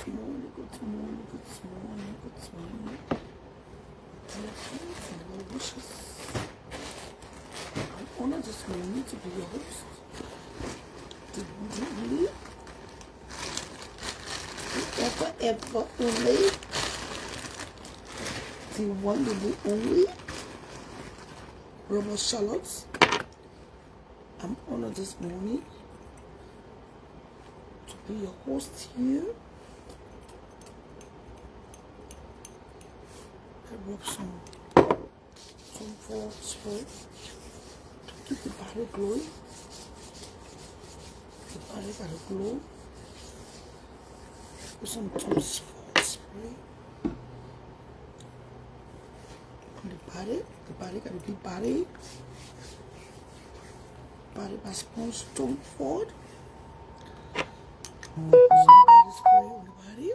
morning, good morning, good morning, good morning. Dear friends and well wishes, I'm honored this morning to be your host. The ever only, the one, the only, Robert Charlotte. I'm honored this morning to be your host here. I rub some comfort spray to keep the body glowing. The body got a glow. Put some comfort spray on the body. The body got a big body. Body by sponge Tom Ford. Some body spray on the body.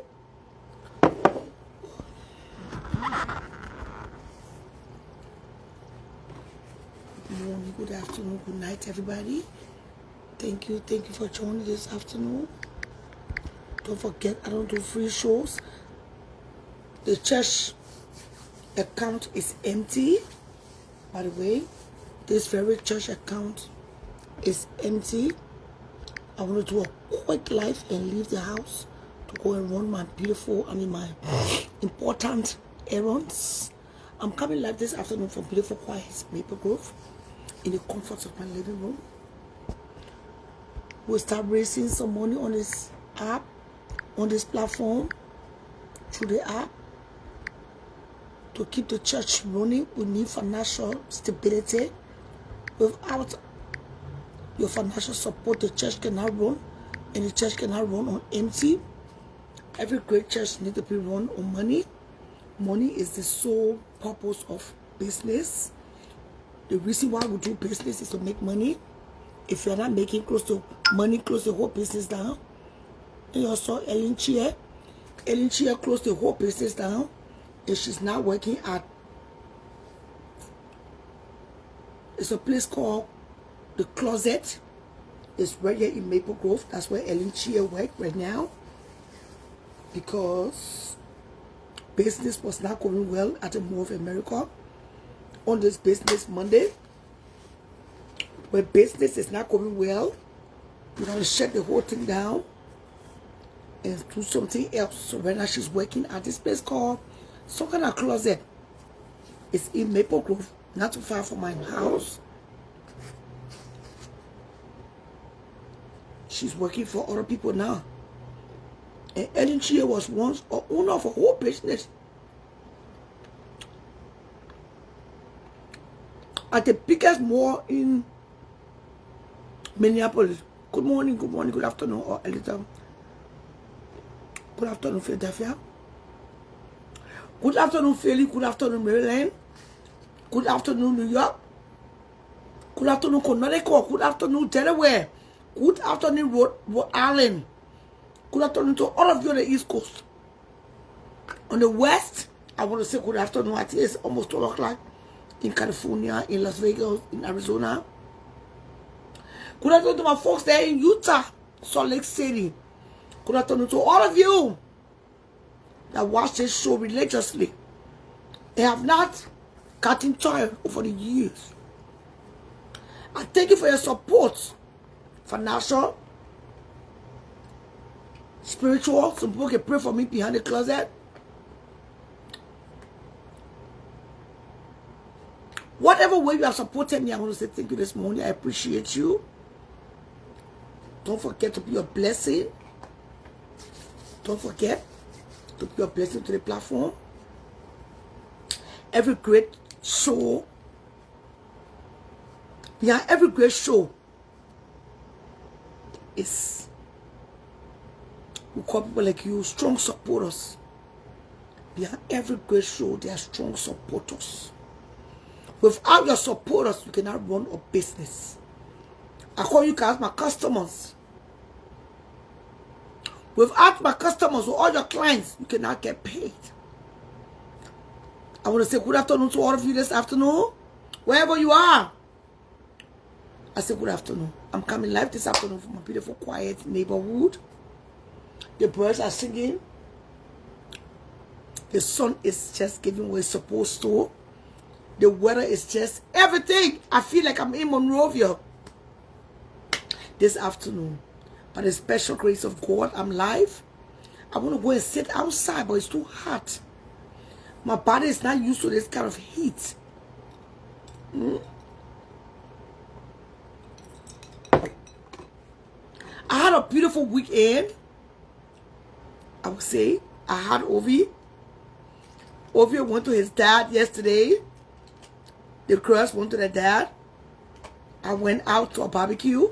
Good morning, good afternoon, good night, everybody. Thank you for joining this afternoon. Don't forget, I don't do free shows. The church account is empty. By the way, this very church account is empty. I want to do a quick life and leave the house to go and run my my important errands. I'm coming live this afternoon from beautiful quiet Maple Grove in the comfort of my living room. We'll start raising some money on this app, on this platform, through the app. To keep the church running, we need financial stability. Without your financial support, the church cannot run, and the church cannot run on empty. Every great church needs to be run on money. Money is the sole purpose of business. The reason why we do business is to make money. If you're not making close to money, close the whole business down. And you also Ellen Chia closed the whole business down, and she's now working at, it's a place called The Closet. It's right here in Maple Grove. That's where Ellen Chia works right now, because business was not going well at the Mall of America on this business Monday. When business is not going well, you're going to shut the whole thing down and do something else. So right now she's working at this place called some kind of closet. It's in Maple Grove, not too far from my house. She's working for other people now. And Ellen Chia was once an owner of a whole business at the biggest mall in Minneapolis. Good morning, good afternoon, or a little. Good afternoon, Philadelphia. Good afternoon, Philly. Good afternoon, Maryland. Good afternoon, New York. Good afternoon, Connecticut. Good afternoon, Delaware. Good afternoon, Rhode Island. Good afternoon to all of you on the East Coast. On the West, I want to say good afternoon. I think it's almost 12 o'clock in California, in Las Vegas, in Arizona. Good afternoon to my folks there in Utah, Salt Lake City. Good afternoon to all of you that watch this show religiously. They have not gotten tired over the years. I thank you for your support. Financial, spiritual. Some people can pray for me behind the closet. Whatever way you have supported me, I want to say thank you this morning. I appreciate you. Don't forget to be a blessing. Don't forget to be a blessing to the platform. Every great show, behind every great show is, we call people like you strong supporters. Behind every great show, there are strong supporters. Without your supporters, you cannot run a business. I call you guys my customers. Without my customers or all your clients, you cannot get paid. I want to say good afternoon to all of you this afternoon. Wherever you are, I say good afternoon. I'm coming live this afternoon from a beautiful, quiet neighborhood. The birds are singing. The sun is just giving what it's supposed to. The weather is just everything. I feel like I'm in Monrovia this afternoon. By the special grace of God, I'm live. I want to go and sit outside, but it's too hot. My body is not used to this kind of heat. I had a beautiful weekend. I would say I had Ovi. Ovi went to his dad yesterday. The girls went to their dad. I went out to a barbecue.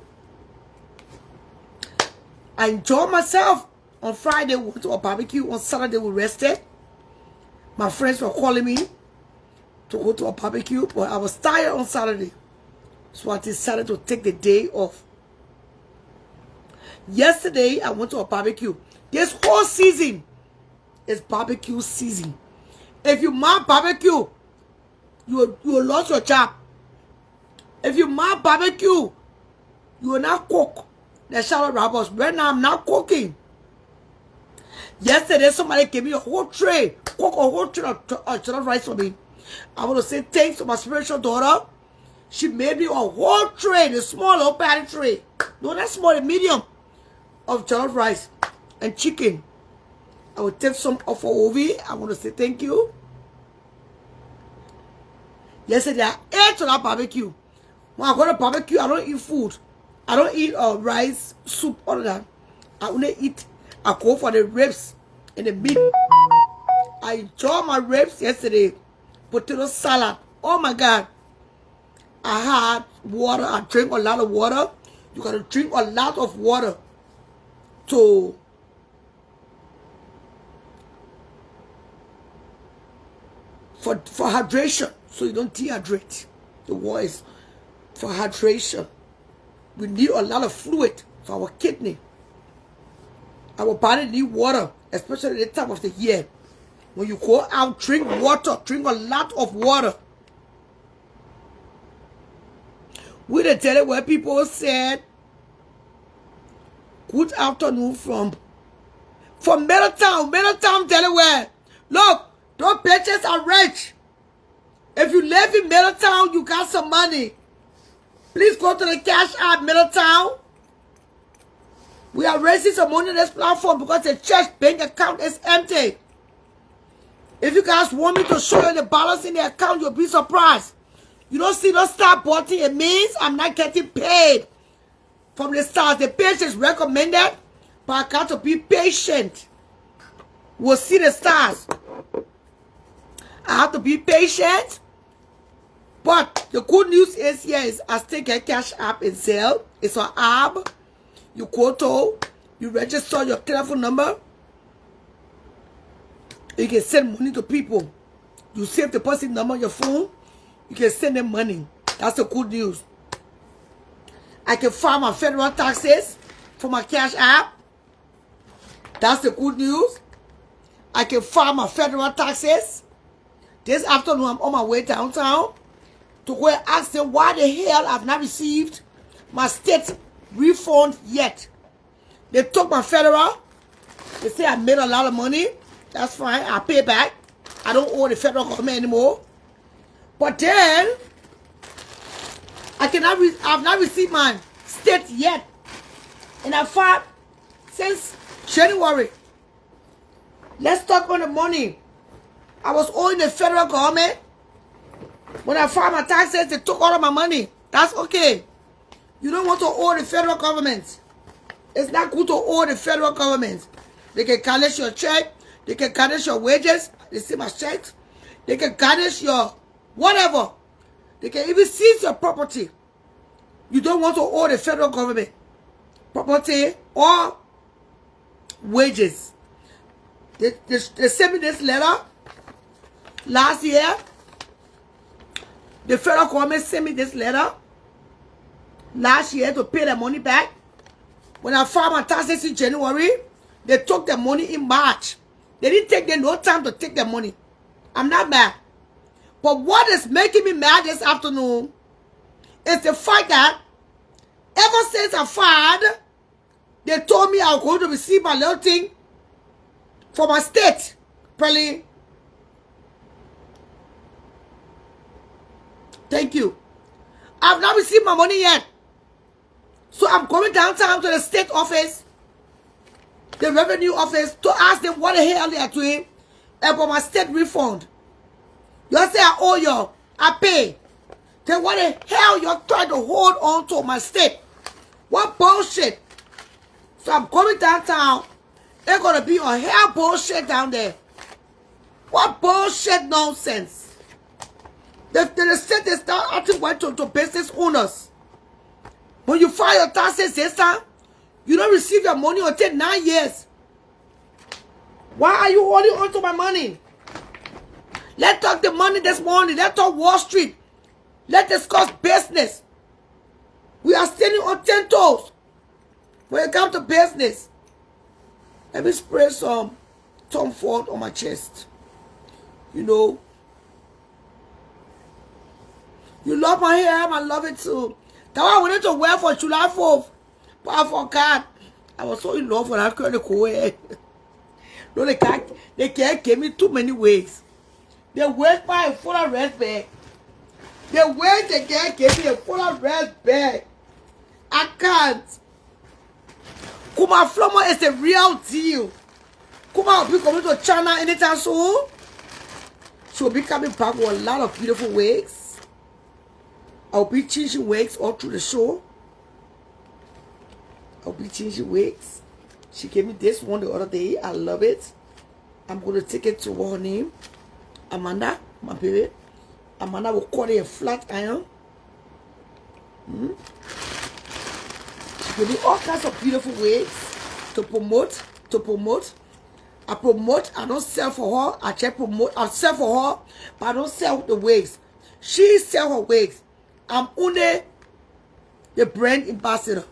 I enjoyed myself. On Friday, we went to a barbecue. On Saturday, we rested. My friends were calling me to go to a barbecue, but I was tired on Saturday. So I decided to take the day off. Yesterday, I went to a barbecue. This whole season is barbecue season. If you mind barbecue, you will lose your job. If you mind barbecue, you will not cook. The Charlotte robbers. Right now, I'm not cooking. Yesterday, somebody gave me a whole tray. Cook a whole tray of jollof rice for me. I want to say thanks to my spiritual daughter. She made me a whole tray, the small little patty tray. No, not small, the medium of jollof rice and chicken. I will take some off for Ovi. I want to say thank you. Yesterday, I ate to that barbecue. When I go to barbecue, I don't eat food. I don't eat rice, soup, all of that. I only eat. I go for the ribs and the meat. I enjoyed my ribs yesterday. Potato salad. Oh my God. I had water. I drink a lot of water. You got to drink a lot of water for hydration, so you don't dehydrate. The water is for hydration. We need a lot of fluid for our kidney. Our body need water, especially at the time of the year. When you go out, drink water. Drink a lot of water. We the Delaware people said, good afternoon from Middletown, Delaware. Look, those bitches are rich. If you live in Middletown, you got some money. Please go to the Cash App, Middletown. We are raising some money on this platform because the church bank account is empty. If you guys want me to show you the balance in the account, you'll be surprised. You don't see no star button. It means I'm not getting paid from the stars. The page is recommended, but I got to be patient. We'll see the stars. I have to be patient. But the good news is, yes, I still get Cash App and Zelle. It's an app. You go to, you register your telephone number. You can send money to people. You save the person number on your phone. You can send them money. That's the good news. I can file my federal taxes for my Cash App. That's the good news. I can file my federal taxes. This afternoon, I'm on my way downtown to go and ask them why the hell I've not received my state refund yet. They took my federal. They say I made a lot of money. That's fine. I pay back. I don't owe the federal government anymore. But then, I've not received my state yet. And I filed since January. Let's talk on the money. I was owing the federal government. When I filed my taxes, they took all of my money. That's okay. You don't want to owe the federal government. It's not good to owe the federal government. They can garnish your check. They can garnish your wages. They see my checks. They can garnish your whatever. They can even seize your property. You don't want to owe the federal government property or wages. They sent me this letter last year. The federal government sent me this letter last year to pay the money back. When I filed my taxes in January, they took the money in March. They didn't take them no time to take the money. I'm not mad. But what is making me mad this afternoon is the fact that ever since I filed, they told me I was going to receive my little thing for my state. Probably Thank you. I've not received my money yet. So I'm going downtown to the state office, the revenue office, to ask them what the hell they are doing about my state refund. You say I owe you, I pay. Then what the hell you're trying to hold on to my state? What bullshit? So I'm coming downtown. They're gonna be a hell bullshit down there. What bullshit nonsense? The state they start acting right to business owners. When you file your taxes this time, you don't receive your money until 9 years. Why are you holding on to my money? Let's talk the money this morning. Let's talk Wall Street. Let's discuss business. We are standing on 10 toes when it comes to business. Let me spray some Tom Ford on my chest. You know. You love my hair, I love it too. That one I wanted to wear for July 4th. But I forgot. I was so in love when I couldn't go hair. No, they can't give me too many wigs. They wear by a full of red bag. They wear they can't give me a full of red bag. I can't. Kuma Flomo is the real deal. Kuma will be coming to China anytime soon. She'll be coming back with a lot of beautiful wigs. I'll be changing wigs all through the show. I'll be changing wigs. She gave me this one the other day. I love it. I'm going to take it to her name. Amanda, my baby. Amanda will cut it a flat iron. She gave me all kinds of beautiful wigs to promote. I promote. I don't sell for her. I sell for her, but I don't sell the wigs. She sells her wigs. I'm only the brand ambassador.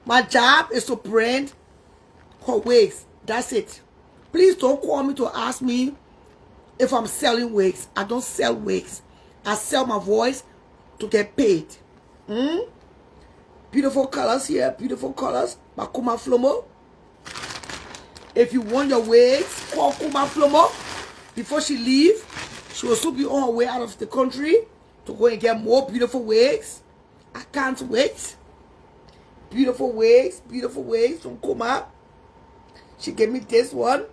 My job is to brand her wigs. That's it. Please don't call me to ask me if I'm selling wigs. I don't sell wigs. I sell my voice to get paid. Beautiful colors here. Beautiful colors. Makuma Flomo. If you want your wigs, call Kuma Flomo. Before she leaves, she will soon be on her way out of the country to go and get more beautiful wigs. I can't wait. Beautiful wigs from Kuma. She gave me this one.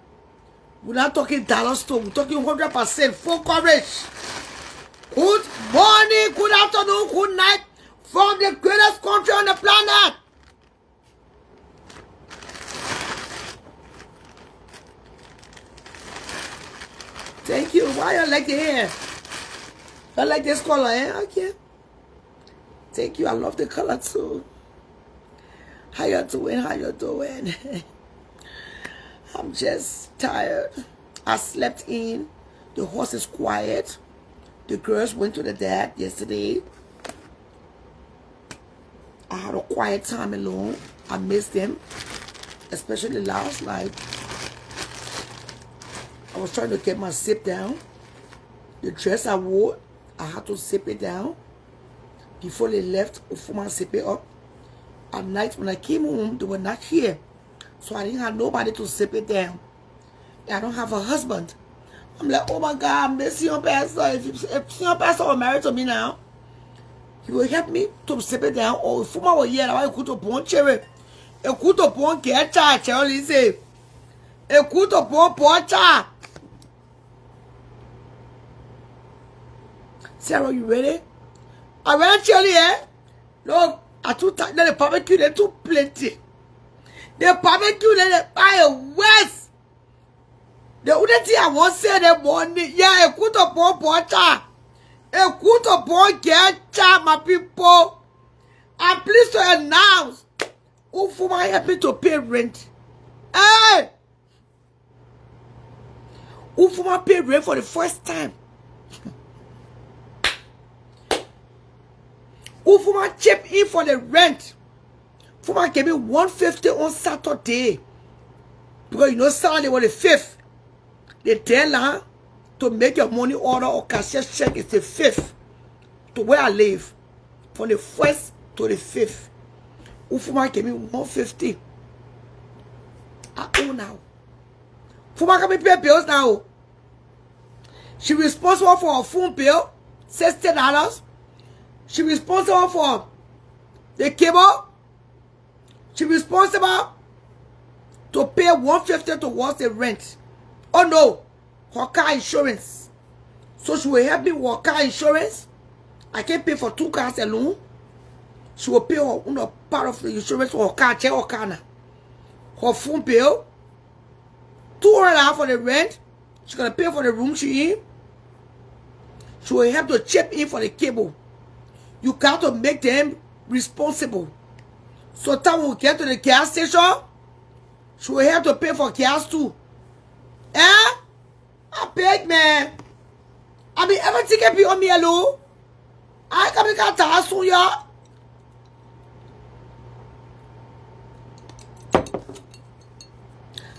We're not talking dollar store. We're talking 100% full coverage. Good morning, good afternoon, good night from the greatest country on the planet. Thank you. Why you like the hair? I like this color, eh? Okay. Thank you. I love the color too. How you doing? How you doing? I'm just tired. I slept in. The house is quiet. The girls went to the dad yesterday. I had a quiet time alone. I missed them, especially last night. I was trying to get my zip down. The dress I wore, I had to zip it down. Before they left, before I zip it up. At night when I came home, they were not here. So I didn't have nobody to zip it down. And I don't have a husband. I'm like, oh my God, I miss your pastor. If your pastor were married to me now, he will help me to zip it down. Or if I were here, I could have born cherry. I could have born get child, Charlie say. I could have born poor child. Sarah, you ready? I went Charlie, eh? Look, I too tight. The barbecue, they're too plenty. The barbecue, they buy a West. The only thing I want to say that morning, yeah, a good of born water. A good of born get child, my people. I'm pleased to announce who for my help to pay rent. Hey! Who for my pay rent for the first time? Who for my chip in for the rent? For my give me 150 on Saturday. Because you know Saturday was the 5th. The deadline to make your money order or cashier check is the 5th. To where I live. From the 1st to the 5th. Ufuma gave me 150. I owe now. Ufuma can me pay bills now. She responsible for her phone bill, $60. She responsible for the cable. She responsible to pay $150 towards the rent. Oh no, her car insurance. So she will help me with her car insurance. I can't pay for 2 cars alone. She will pay her part of the insurance for her car, check her car now. Her phone bill, $200 for the rent. She's gonna pay for the room she in. She will have to chip in for the cable. You got to make them responsible. So time we get to the gas station, she will have to pay for gas too. Eh? I beg, man. I mean, everything can be on me alone. I can make a task on ya.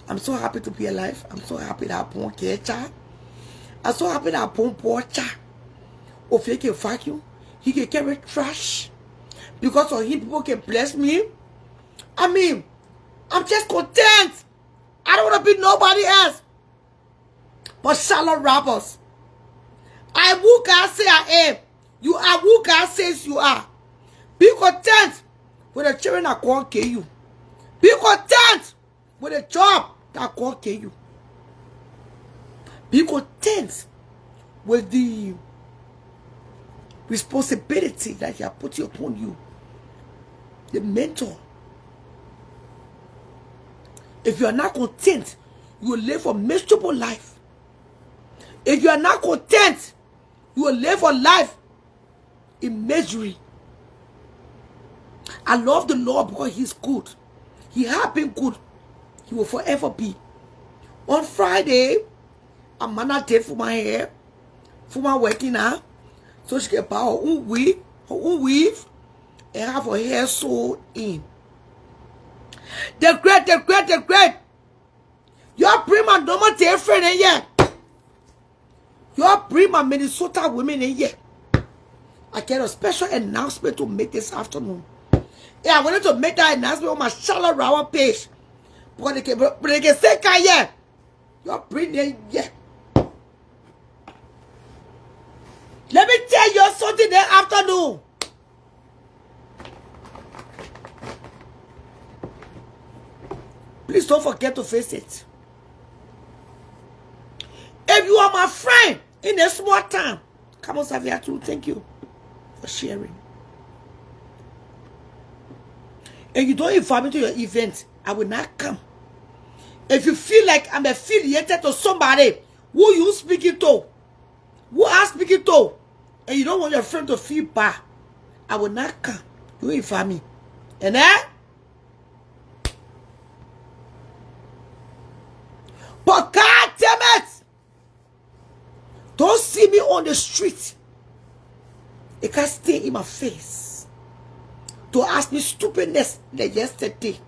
I'm so happy to be alive. I'm so happy that I won't get ya. I'm so happy that I won't watch ya. If he can vacuum, he can carry trash. Because of him, people can bless me. I mean, I'm just content. I don't want to be nobody else but Charlotte Roberts. I am who God say I am. You are who God says you are. Be content with the children that God gave you. Be content with the job that God gave you. Be content with the responsibility that He has put upon you. The mentor. If you are not content, you will live a miserable life. If you are not content, you will live a life in misery. I love the Lord because He's good. He has been good. He will forever be. On Friday, I'm not there for my hair, for my working out, so she can buy her own weave, and have her hair sewed in. The great. You bring my normal day friend in here. You bring my Minnesota women in here. I get a special announcement to make this afternoon. Yeah, I wanted to make that announcement on my Charlotte Rowan page. But they can say, yeah, you bring them here. Let me tell you something this afternoon. Please don't forget to face it. If you are my friend in a small town, come on, Xavier, too. Thank you for sharing. And you don't invite me to your event, I will not come. If you feel like I'm affiliated to somebody who you speaking to, who I'm speaking to, and you don't want your friend to feel bad, I will not come. You invite me. And then, but God damn it, don't see me on the street. It can't stay in my face to ask me stupidness like yesterday.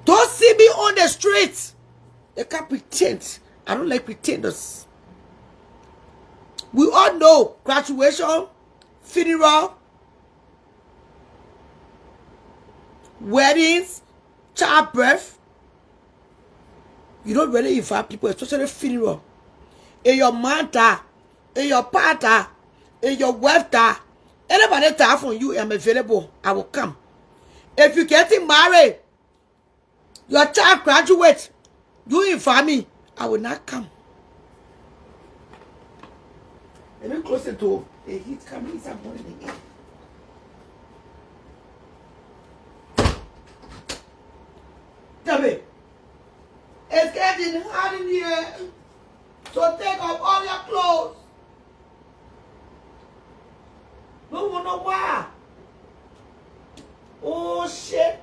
Don't see me on the street. They can't pretend. I don't like pretenders. We all know graduation, funeral, weddings, childbirth. You don't really invite people, especially funeral. In your man die, in your partner, in your wife die. Anybody die from you, I'm available. I will come. If you're getting married, your child graduates, you invite me, I will not come. Let me close the door. The heat coming is burning again. Tell me, it's getting hot in here, so take off all your clothes. No one know why. Oh shit.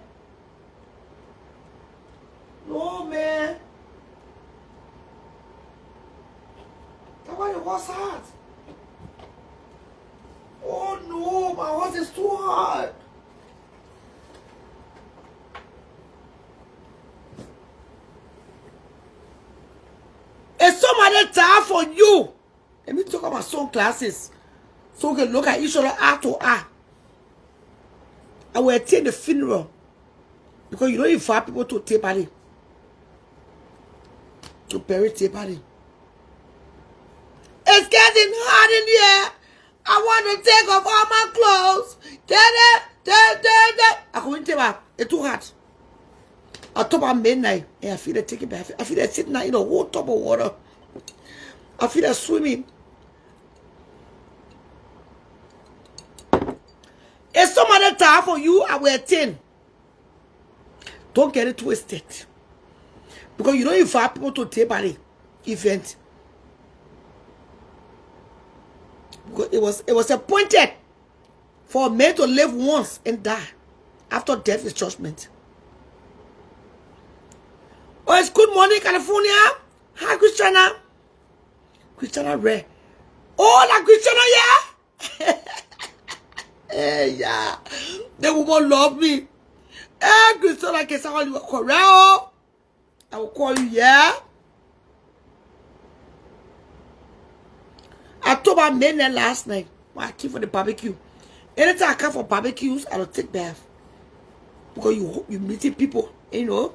No man. That's why the horse hot. Oh no, my horse is too hot. It's somebody time for you. Let me talk about sunglasses so we can look at each other eye to eye. I will attend the funeral because you don't invite people to take party. To bury tea party. It's getting hot in here. I want to take off all my clothes. I couldn't tell her. It's too hot. I top of midnight, and I feel it taking bath. I feel that sitting in a whole tub of water. I feel that swimming. It's some other time for you. I wear 10. Don't get it twisted. Because you don't invite people to take part in the event. Because it was appointed for a man to live once and die. After death is judgment. Oh, it's good morning, California. Hi, Christiana. Christiana Ray. Oh, la Christiana, yeah. Hey, yeah. The woman love me. Hey, Christiana, can someone you correct? I will call you, yeah. I told my men there last night when I came for the barbecue. Anytime I come for barbecues, I don't take bath. Because you meeting people, you know.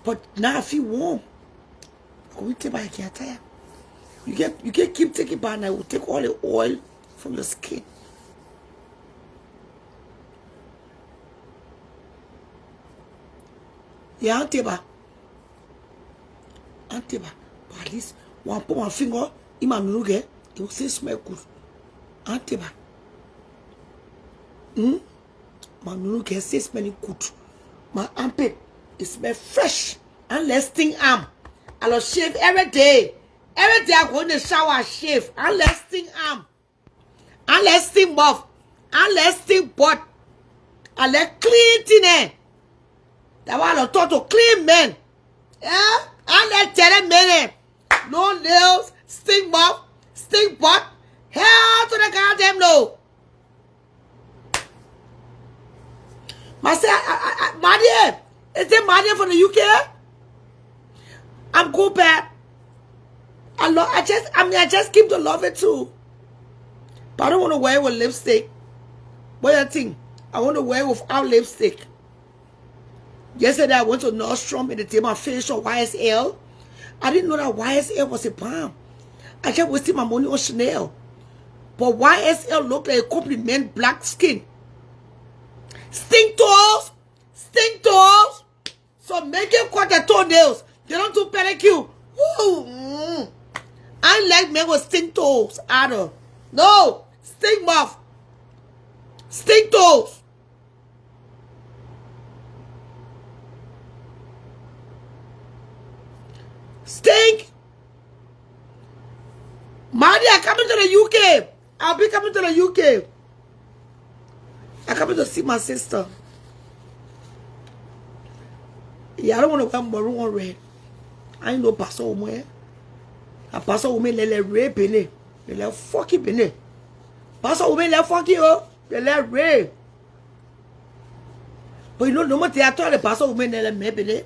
But now I feel warm. I will take bath, I can't tire. You can keep taking bath and I will take all the oil from your skin. Yeah, I'll take bath. But at least when I put my finger in my nose, it will still smell good. I'll take bath. My nose still smelling good. My armpit, it smells fresh. Unless sting arm. I will shave every day. Every day I go in the shower, I shave. Unless sting arm. Unless sting mouth. Unless sting butt. Unless clean thing. That's why I taught to clean men. Yeah? Unless tell men. No nails, stink mouth, stink butt. Hell to the goddamn no. Madia, is it Madia from the UK? I'm good back. I just keep to love it too. But I don't want to wear it with lipstick. What do you think? I want to wear it without lipstick. Yesterday I went to Nordstrom and they did my facial YSL. I didn't know that YSL was a balm. I just wasted my money on Chanel. But YSL looked like a compliment black skin. Stink toes. Stink toes. So make it cut the toenails. They don't do pedicure. Woo. I like men with stink toes. Either. No. Stink mouth. Stink toes. Stink. Marty, I'm coming to the UK. I'll be coming to the UK. I'm coming to see my sister. Yeah, I don't want to wear maroon or red. I ain't no pastor woman. A pastor woman let red penny. They let fucking penny. Pastor woman let fucking oh. They let red. But you know, no matter I told the pastor woman let me penny.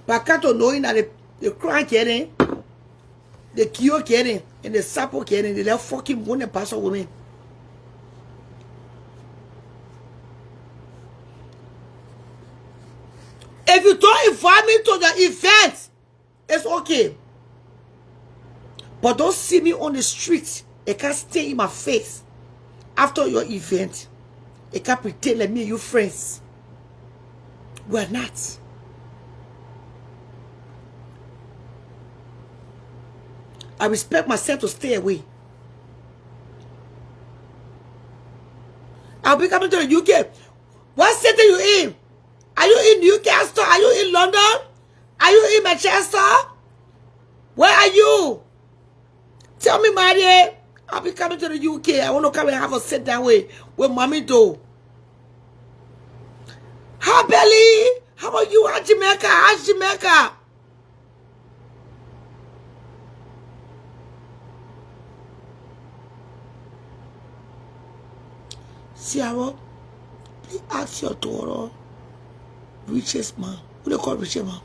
But I can't know that the crank getting, the kio getting, and the sapo getting, they let fucking one pastor woman. If you don't invite me to the event, it's okay. But don't see me on the street. It can't stay in my face after your event. It can't pretend like me and you friends. We're not. I respect myself to stay away. I'll be coming to the UK. What city are you in? Are you in Newcastle? Are you in London? Are you in Manchester? Where are you? Tell me, my dear. I'll be coming to the UK. I want to come and have a sit down with mommy do. Hi, Belly. How about you? How's Jamaica? How's Jamaica? Sierra, please ask your daughter, richest man. Who they call richest man?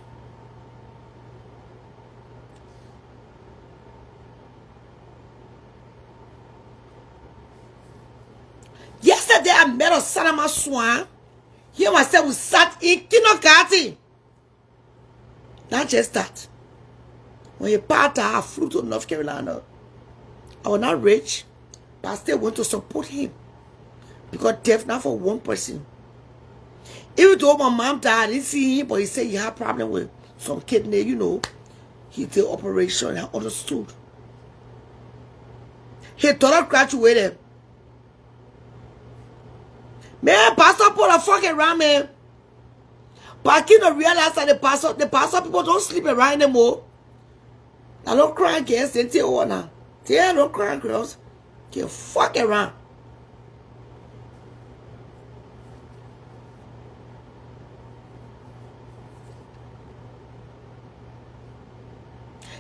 Yesterday I met a son of my swan. Here myself we sat in kindergarten. Not just that. When you part I flew to North Carolina. I was not rich. but I still want to support him. Because death not for one person. Even though my mom died, I didn't see him, but he said he had problem with some kidney, you know. He did operation, I understood. His daughter graduated. Man, pastor put a fucking around, man. But I can't realize that the pastor people don't sleep around anymore. I don't cry, girls. They tell you now. They don't cry, girls. They fuck around.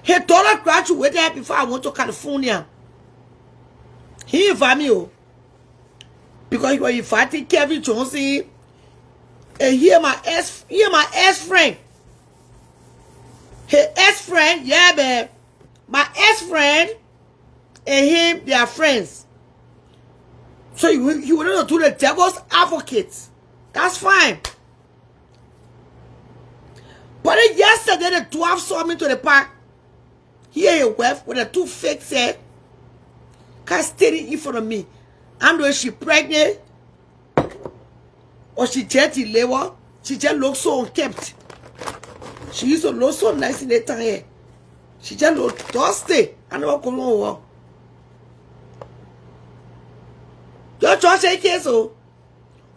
His daughter graduated before I went to California. He invited me, because he was inviting Kevin Johnson. And here my ex-friend. His ex-friend, yeah, man. My ex-friend and him, they are friends. So he wanted to do the devil's advocate. That's fine. But then yesterday, the 12 saw me to the park. Here he wife with the two fake set. Can't standing in front of me. I'm doing she pregnant. Or she just in labor. She just looks so unkempt. She used to look so nice in the time here. She just look dusty. I know what going on. Your church case, so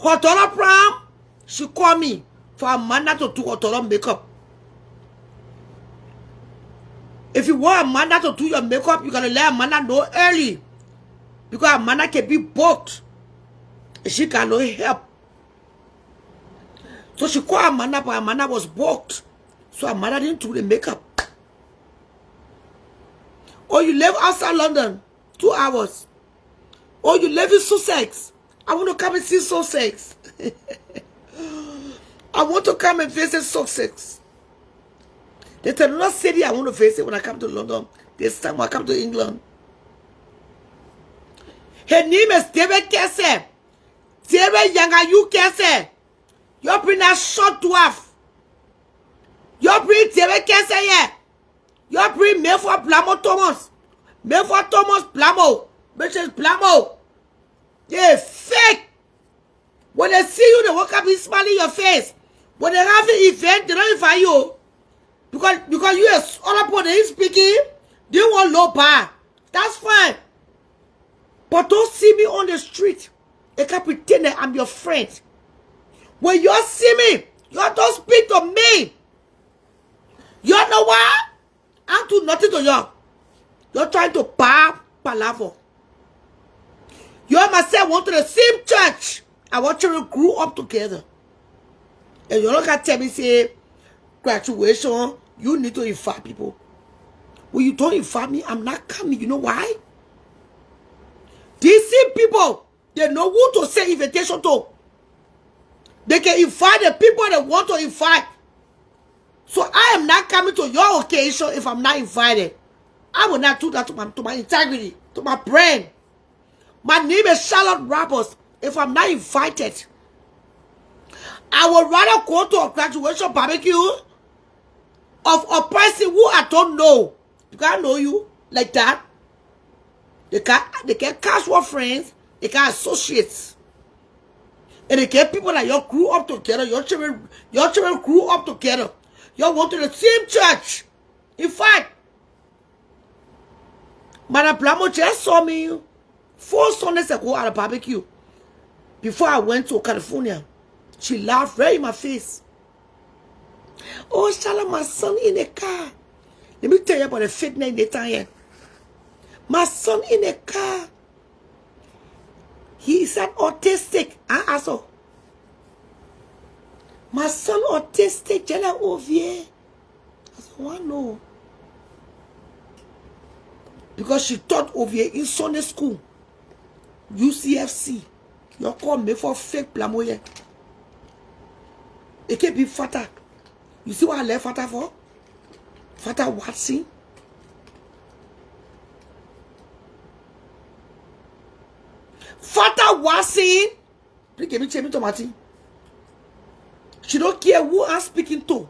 her daughter prom, she called me for Amanda to do her daughter makeup. If you want Amanda to do your makeup, you gotta let Amanda know early. Because Amanda can be booked. And she cannot help. So she called Amanda, but Amanda was booked. So Amanda didn't do the makeup. Oh, you live outside London, 2 hours. Oh, you live in Sussex. I want to come and see Sussex. I want to come and visit Sussex. There's another city I want to visit when I come to London. This time when I come to England. Her name is David Kesse. David Younger, you Kesse. You bring that short dwarf. You bring David Kesse here. You bring Mayford Blamo Thomas. Mayford Thomas Blamo. Mrs. Blamo. They're fake. When they see you, they walk up and smile in your face. When they have an event, they don't invite you. Because you are other people they speaking, they want low bar. That's fine. But don't see me on the street. You can't pretend that I'm your friend. When you see me, you don't speak to me. You know what? I do nothing to you. You're trying to palaver. You and myself went to the same church. I want you to grow up together. And you're not going to tell me, say, graduation, you need to invite people. When you don't invite me, I'm not coming. You know why? These same people, they know who to send invitation to. They can invite the people they want to invite. So I am not coming to your occasion if I'm not invited. I will not do that to my integrity, to my brain. My name is Charlotte Roberts. If I'm not invited, I would rather go to a graduation barbecue of a person who I don't know. Because I know you like that. They get casual friends. They get associates. And they get people that you grew up together. Your children grew up together. You went to the same church. In fact, Madame Blamo just saw me 4 Sundays ago at a barbecue. Before I went to California. She laughed right in my face. Oh, Charlotte, my son in the car. Let me tell you about the fitness in the time. My son in the car. He is an autistic. Also, my son autistic. Jella Ovier. I said, why no? Because she taught Ovier in Sunday school. UCFC. You call me for fake blamoye. It can be Fata. You see what I left Fata for? Fata Watson. Fata Watson. Please give me tomati. She don't care who I'm speaking to.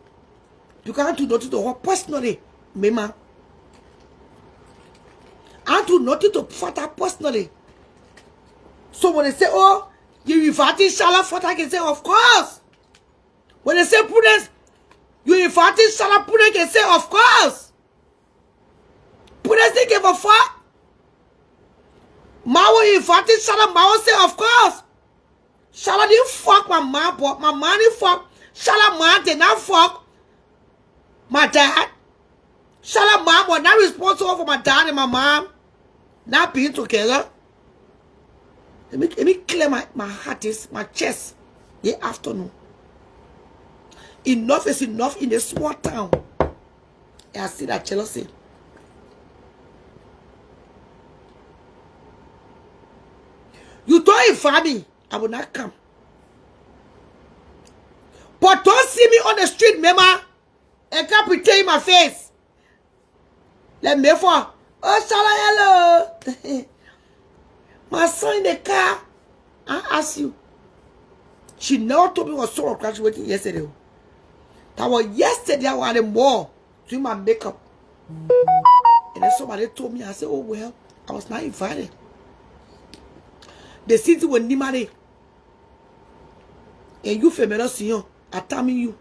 You can't do nothing to her personally, Mema. I do nothing to Fata personally. So when they say, oh, you inviting Shala for I can say, of course. When they say Prudence, you inviting Shala, Prudence can say, of course. Prudence didn't give a fuck. Mao inviting Shala, Mao say, of course. Shala didn't fuck my mom, but my mom didn't fuck. Shala mom did not fuck my dad. Shala mom was not responsible for my dad and my mom not being together. Let me clear my heart, my chest. The afternoon. Enough is enough in a small town. And I see that jealousy. You don't invite me, I will not come. But don't see me on the street, mama, and can't pretend in my face. Let me for, oh, Shala, hello. My son in the car, I ask you. She never told me was so graduating yesterday. That was yesterday I was at the mall doing my makeup. And then somebody told me, I said, oh well, I was not invited. The city was Nimare. And you female senior, I tell you.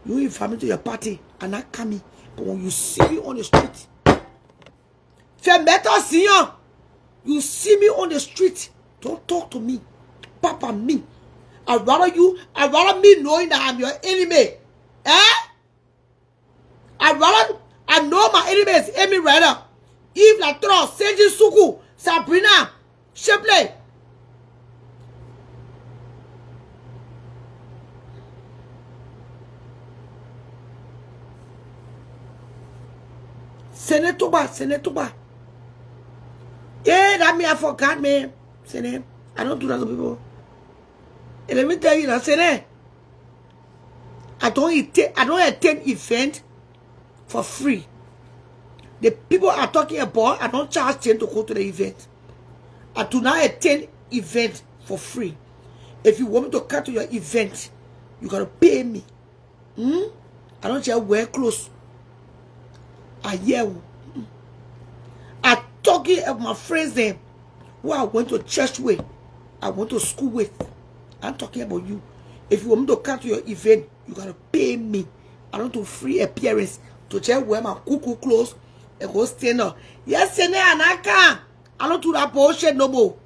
You invite me to your party and not coming. But when you see me on the street, female senior, you see me on the street, don't talk to me. Papa me. I'd rather me knowing that I'm your enemy. Eh? I know my enemy is Amy Ryder. Eve Latro, Seji Suku, Sabrina, Shepley. Senetoba. Yeah, that me I forgot me. Sene. I don't do that to people. And let me tell you that Sene. I don't attend event for free. The people are talking about, I don't charge them to go to the event. I do not attend event for free. If you want me to come to your event, you gotta pay me. I don't just wear clothes. I hear. I talking of my friends them who I went to church with, I went to school with. I'm talking about you. If you want me to come to your event, you gotta pay me. I don't do free appearance to just wear my cuckoo clothes and go stand up. Yes, and I can't. I don't do that bullshit no more.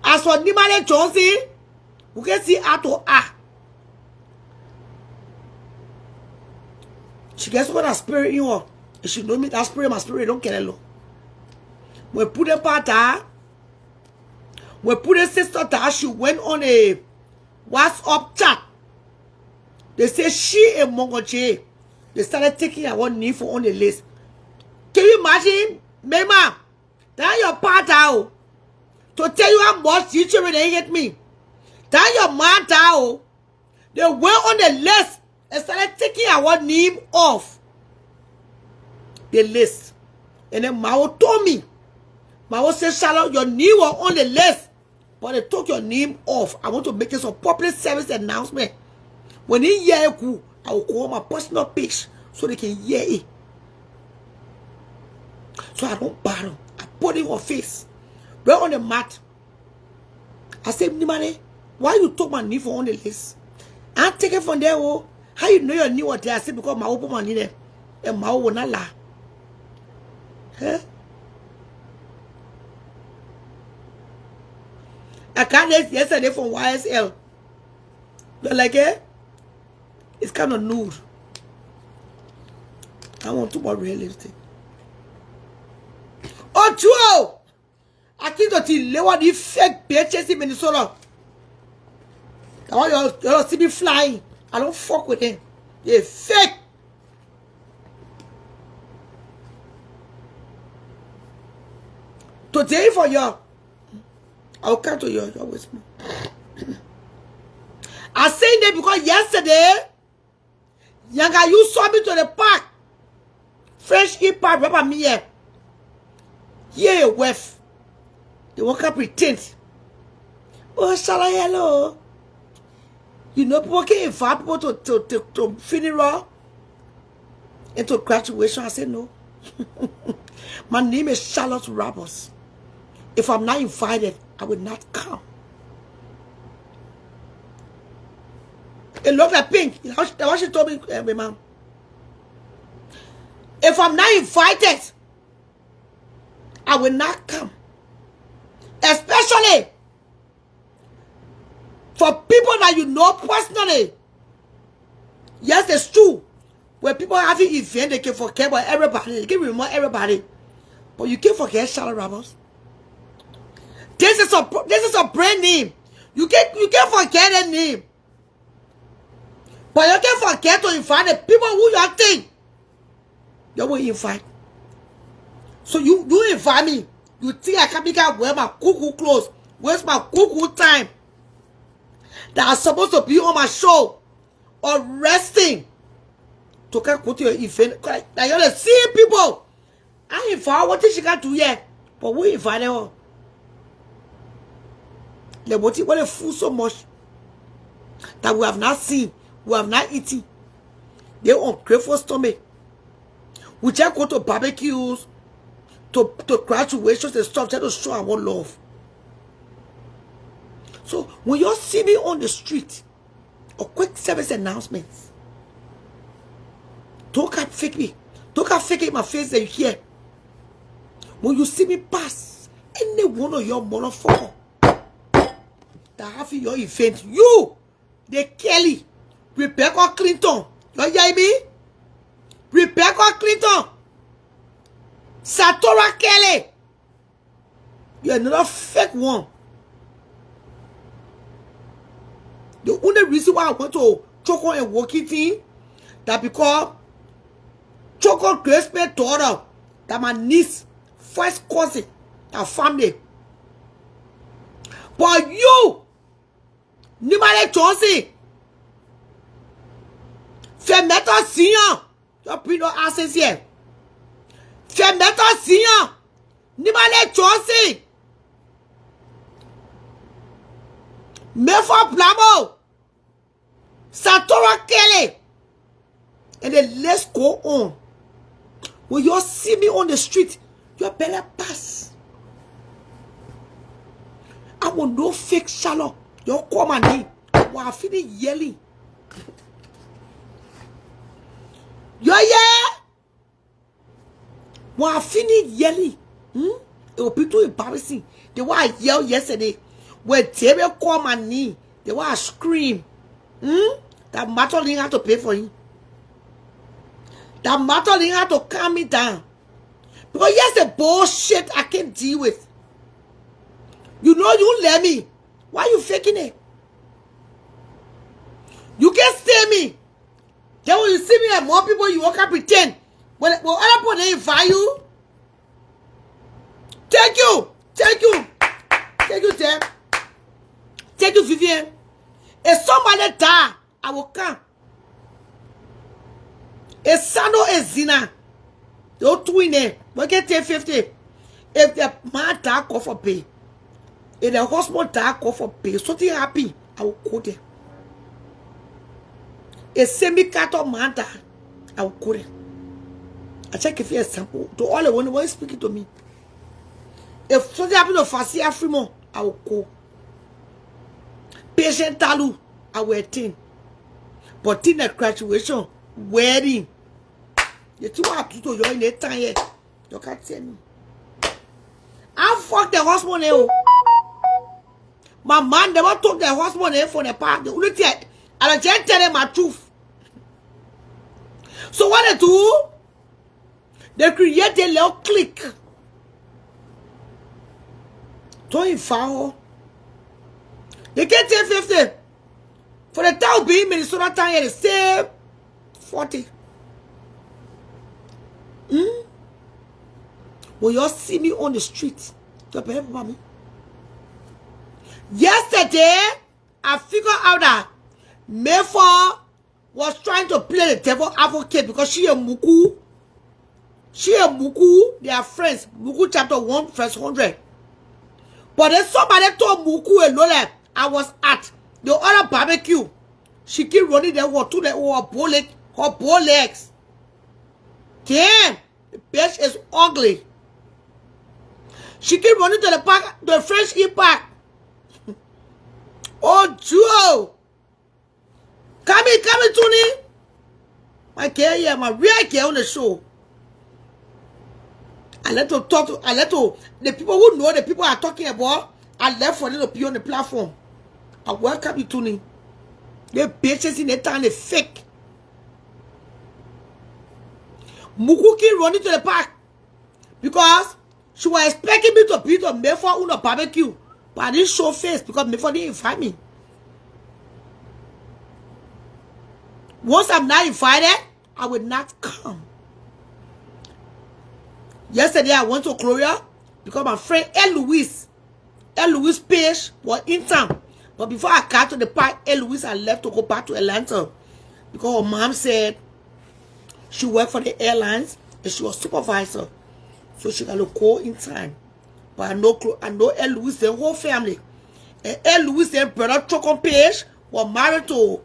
As for Nimale Johnson, we can see her to her. She gets what a spirit in her. And she know me that spirit, my spirit don't care alone. We put a part there. We put a sister there. She went on a WhatsApp chat. They say she and Mongoche. They started taking our name for on the list. Can you imagine? Mama, that your part out. To tell you how much you children they hate me. That your man out. They went on the list and started taking our name off the list. And then Mao told me, Mao said, Charlotte, your name was on the list, but they took your name off. I want to make this a public service announcement. When they hear it, I will go on my personal page so they can hear it. So I don't battle. I put it on face. Right on the mat. I said, Nimane, why you took my name for on the list? I take it from there. Oh, how you know your name was there? I said, because my open money there. And my will not lie. Huh? I got this yesterday from YSL. They're like, eh? It's kind of nude. I want to buy realistic. Oh, true! I think that he lewa the fake bitches in Minnesota. I want you to see me flying. I don't fuck with them. They're fake. Today for you, I'll come to you. You're with me. I saying that because yesterday, Yanga, you saw me to the park. Fresh hip-hop rapper me here. Yeah, wife. They won't come pretend. Oh, Shala, hello. You know, people can invite people to funeral and to graduation. I said no. My name is Charlotte Roberts. If I'm not invited, I will not come. It looked like pink. That's what she told me, my mom. If I'm not invited, I will not come. Especially for people that you know personally. Yes, it's true. When people have an event, they can forget about everybody. They can remember everybody. But you can't forget Charlotte Roberts. This is a brand name. You can't forget that name. But you can't forget to invite the people who you think you will invite. So you invite me. You think I can wear my cuckoo clothes, waste my cuckoo time that I'm supposed to be on my show or resting to come go to your event. Like you're the same people. I invite what she can do yet, but we invite her. They want to food so much that we have not seen, we have not eaten. They're on grateful stomach. We just go to barbecues, to graduations and stuff, just to show our love. So when you see me on the street, a quick service announcements, don't come fake me. Don't come fake it my face that you hear. When you see me pass, any one of your motherfucker that have your event, you, the Kelly, Rebecca Clinton, you hear me? Rebecca Clinton, Satora Kelly, you're another fake one. The only reason why I went to Choco and Walking thing, that because Choco Grace my daughter, that my niece, first cousin, that family. But you, Nimale Johnson, Femeta Senior, you bring no access here. Femeta Senior, Nimale Johnson, Mefa Blamo, Satora Kelly, and then let's go on. When you see me on the street, you better pass. I will no fake Charlotte. You call my name. While I finish yelling. You yeah. While I finish yelling. It will be too embarrassing. The way I yelled yesterday. When Terry called my name. The way I scream. That matter didn't have to pay for him. That matter didn't have to calm me down. Because yes, the bullshit I can't deal with. You know you let me. Why you faking it? You can't stay me. Then when you see me and more people, you walk up pretend. When other people they invite you. Thank you. Thank you. Thank you, Tim. Thank you, Vivian. If somebody die, I will come. If Sano is Zina, don't twin it. We get 1050. If the man die, go for pay. If the husband die, go for pay. Something happy, I will go there. A semi-cattle man die, I will go there. I check if you have a sample. To all the one speaking to me. If something happen to Fasi Afrimo, I will go. Patient Talu, I will attend. But in the graduation, wedding, you two have to do your in a time here. You can't tell me. I fuck the husband here. My man never took the husband here for the part. The only thing I just tell them my truth. So what they do? They create a little clique. Don't invite. They get 1050. For the town being Minnesota time here, they say 40. When you see me on the street, you better about me. Yesterday, I figured out that Mayfor was trying to play the devil advocate because she and Muku. She and Muku, they are friends. Muku chapter 1, verse 100. But then somebody told Muku and Lola, I was at the other barbecue. She keep running there to her bow legs. Damn, the bitch is ugly. She keep running to the park, the French E Park. Oh, Joe. Come in, Tony. My girl here, my real girl on the show. I let to talk to, the people who know the people are talking about, I left for them to be on the platform. I welcome you, Tony. The bitches in the town, they fake. Mukuki running to the park because she was expecting me to be to me for a barbecue, but I didn't show face because me for didn't invite me. Once I'm not invited, I will not come. Yesterday I went to Gloria because my friend Louise Page was in town. But before I got to the park, Louise had left to go back to Atlanta because her mom said she worked for the airlines and she was supervisor. So she got to go in time. But I know Louise, the whole family. And Louise, their brother Chocon Page, was married to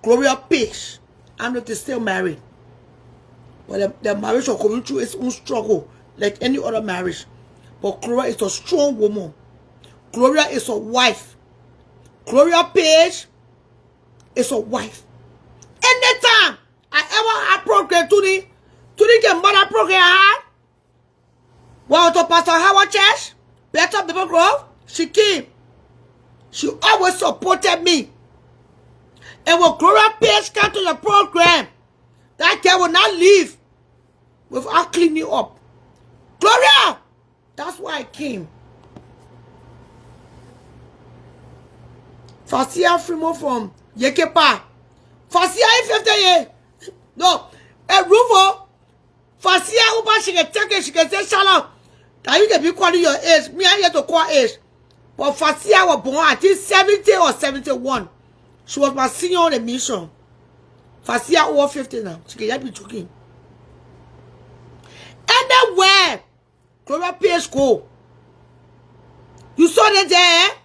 Gloria Page. I'm not still married. But the marriage was going through its own struggle, like any other marriage. But Gloria is a strong woman. Gloria is a wife. Gloria Page is a wife. Anytime I ever have program, Tony get mother program I had. Well, to Pastor Howard Church, Better Bible Grove, she came. She always supported me. And when Gloria Page came to the program, that girl will not leave without cleaning up. Gloria! That's why I came. Fasia Frimo from Yekepa. Fasia 50 years. No. A Rufo. Fasia Uba, she can take it, she can say shalom. Now you can be calling your age. Me, I here to call age. But Fasia was born, I think 70 or 71. She was my senior on the mission. Fasia over 50 now. She can help me choking. And then where? Gloria Page go. You saw that there?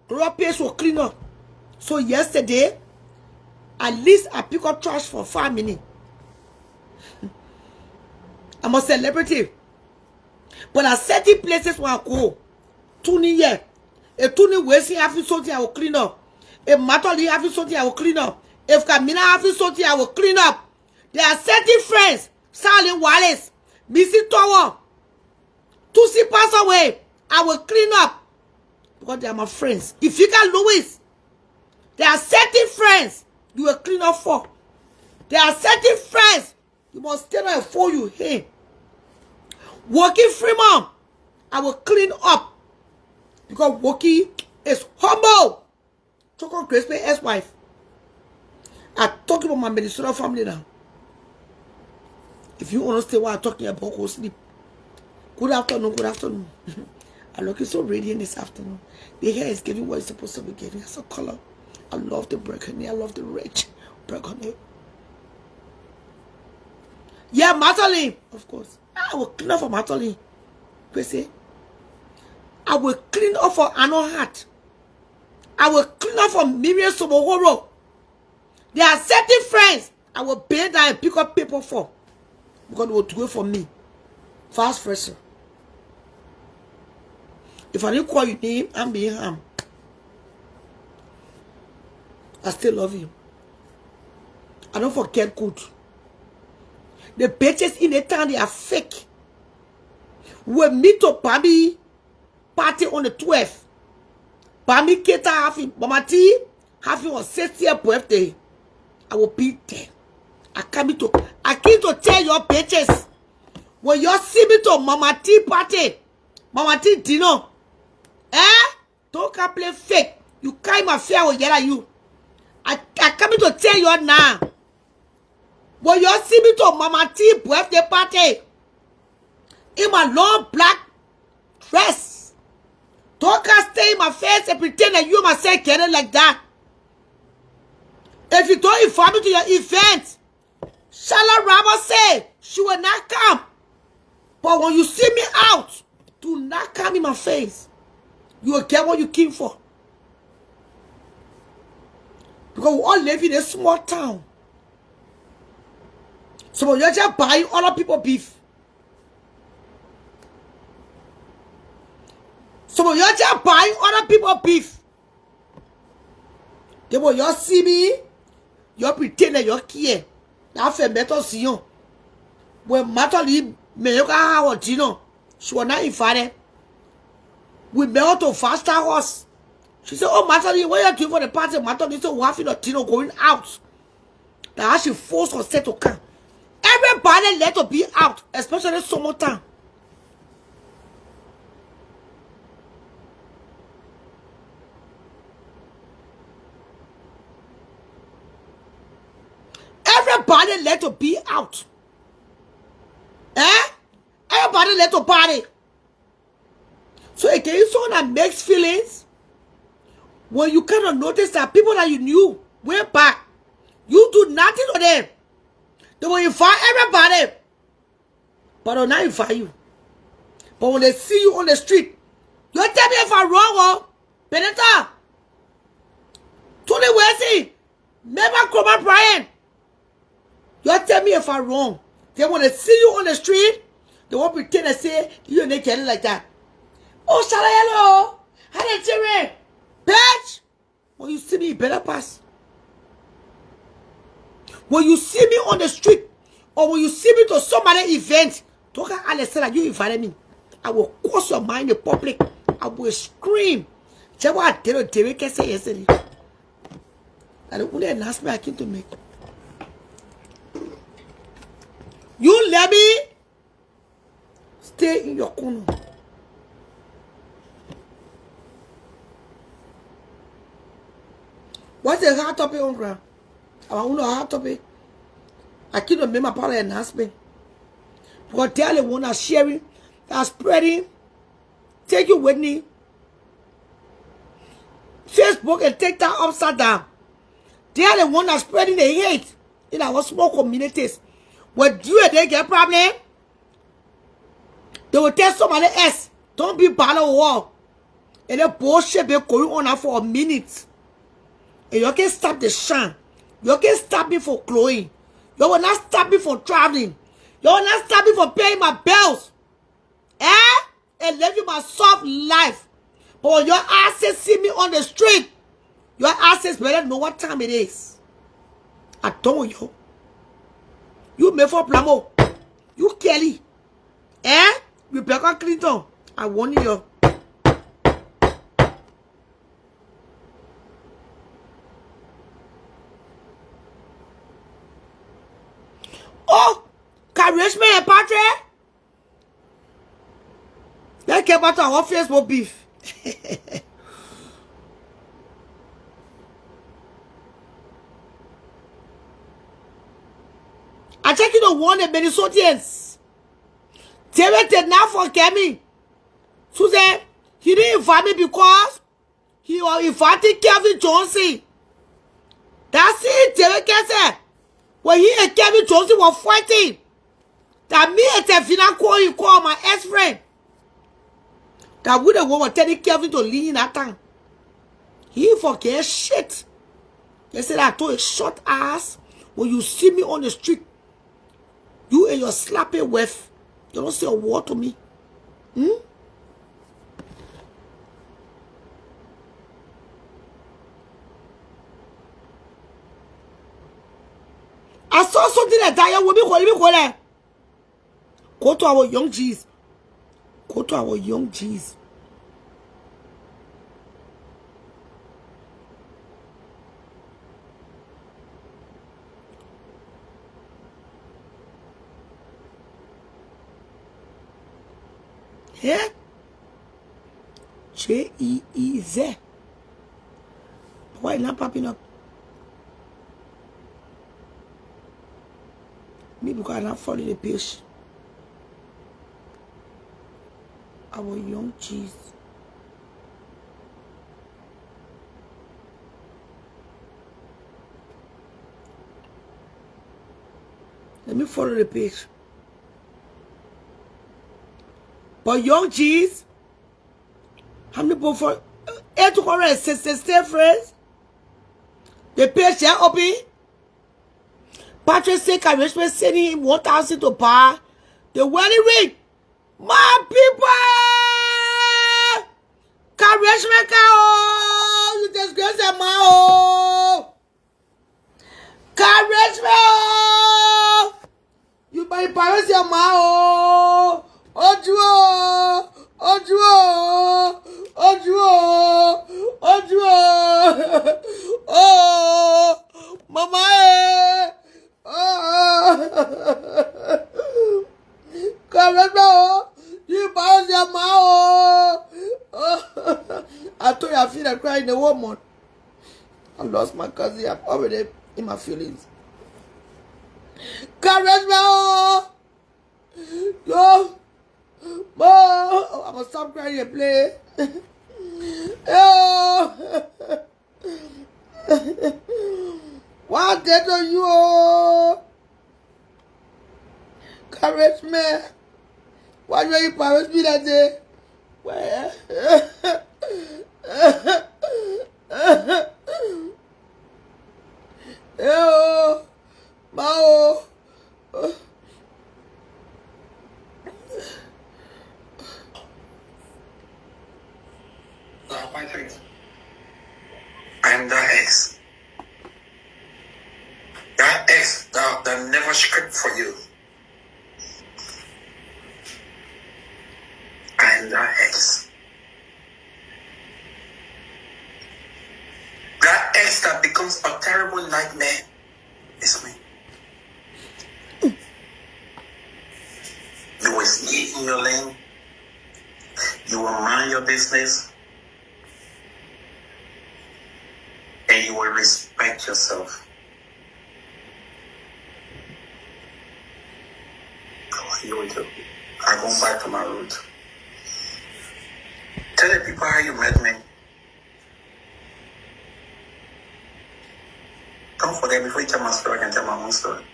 Gloria Page will clean up. So yesterday, at least I pick up trash for 5 minutes. I'm a celebrity. But at certain places where I go, Tony here. If Tony Westy having something, I will clean up. If Matoli having something, I will clean up. If Camina having something, I will clean up. There are certain friends, Sally Wallace, Missy Tower, Tusi pass away, I will clean up. Because they are my friends. If you got Louis, there are certain friends you will clean up for. There are certain friends you must stand up for you. Hey, Walkie Freeman, I will clean up. Because Walkie is humble. Choco Grace, my ex-wife. I'm talking about my Minnesota family now. If you understand what I'm talking about, go sleep. Good afternoon, good afternoon. I'm looking so radiant this afternoon. The hair is giving what it's supposed to be giving. It's a color. I love the burgundy. I love the rich burgundy. Yeah, Madeline, of course. I will clean up for Madeline. Chrissy. I will clean up for Anno Hat. I will clean up for Miriam Sobohoro. There are certain friends I will bend down and pick up people for. Because they will do it for me. Fast versa. If I didn't call your name, I'm being harmed. I still love you. I don't forget good. The bitches in the town, they are fake. We meet to Bambi party on the 12th. Bambi Keta having Mama T having her 60th birthday. I will be there. I came to tell your bitches. When you see me to Mama T party, Mama T dinner, don't come play fake. You can't even fear or yell at you. I come to tell you now. When you see me to Mama T birthday party, in my long black dress, don't come stay in my face and pretend that you myself get it like that. If you don't invite me to your event, Shala Rama say she will not come. But when you see me out, do not come in my face. You will get what you came for. Because we all live in a small town. So you're just buying other people's beef. So you're just buying other people's beef. They will you see me, you pretend that you care. Now for metal see you. When matter leave me you how Gino. She was not invited. We met to faster horse. She said, oh Matali, what are you doing for the party? Matali said, Waffy or Tino going out. That she forced herself to come. Everybody let her be out, especially summertime. Everybody let her be out. Eh? Everybody let her party. So again, someone that makes feelings, when you cannot notice that people that you knew went back, you do nothing to them. They will invite everybody, but they'll not invite you. But when they see you on the street, you tell me if I'm wrong, oh, Benetta. Tony Wesley, never come up, Brian. You tell me if I'm wrong. Then when they see you on the street, they won't pretend and say, you're naked like that. Oh, hello. How did you read? Bitch! When you see me, you better pass. When you see me on the street, or when you see me to somebody event, don't say that you invited me. I will cross your mind in public. I will scream. Check what I tell you, can say yesterday. That's the only announcement I came to make. You let me stay in your corner. What's the hard topic on ground? I want to know hard topic. I can't remember part of the announcement. Because tell the one that's sharing, that's spreading, take you with me. Facebook and take that upside down. They are the one that's spreading the hate in our small communities. When you and they get problem, they will tell somebody else, don't be bad on the wall. And the bullshit be going on for a minute. And you can stop the shine. You can stop me from glowing. You will not stop me from traveling. You will not stop me from paying my bills. And living my soft life. But when your asses see me on the street, your asses better know what time it is. I told you. You may for Plamo. You Kelly. Rebecca Clinton. I warn you. Oh, KARISHMA and Patrick. Let's get back to our Facebook beef. I check you to warn the Minnesotans. David did not forget me. Susan, he didn't invite me because he was inviting Kevin Johnson. That's it, David Kessler. When he and Kevin Johnson were fighting, that me and Tefina called my ex-friend. That we the one was telling Kevin to leave in that time. He forget shit. They said I told a short ass, when you see me on the street, you and your slapping wife, you don't say a word to me. I saw something like that. Go to our young G's. Go to our young G's. Yeah? J-E-E-Z. Why not popping up? Me because I not follow the page. Our young cheese. Let me follow the page. But young cheese, how many people for 860 friends? The page here open. Patrick said KARISHMA sending him 1,000 to buy the wedding ring. My people! KARISHMA, oh, you disgrace your man, oh. KARISHMA, oh, you embarrass your man, oh. Ojuo, Ojuo, Ojuo, Ojuo, oh, mama, oh, KARISHMA, oh, you embarrass your man, oh. I told you I feel like crying a woman. I lost my cousin. I'm already in my feelings. KARISHMA, yo, oh, I'm gonna stop crying and play. Yo, what dead on you? KARISHMA, why do you embarrass me that day? Where? Yo, Mao. My things. I am that ex. That ex that never script for you. I am that ex. That ex that becomes a terrible nightmare is me. You will stay in your lane. You will mind your business. And you will respect yourself. What you will do? I'm going back to my roots. Tell the people how you met me. Don't forget, before you tell my story, I can tell my own story.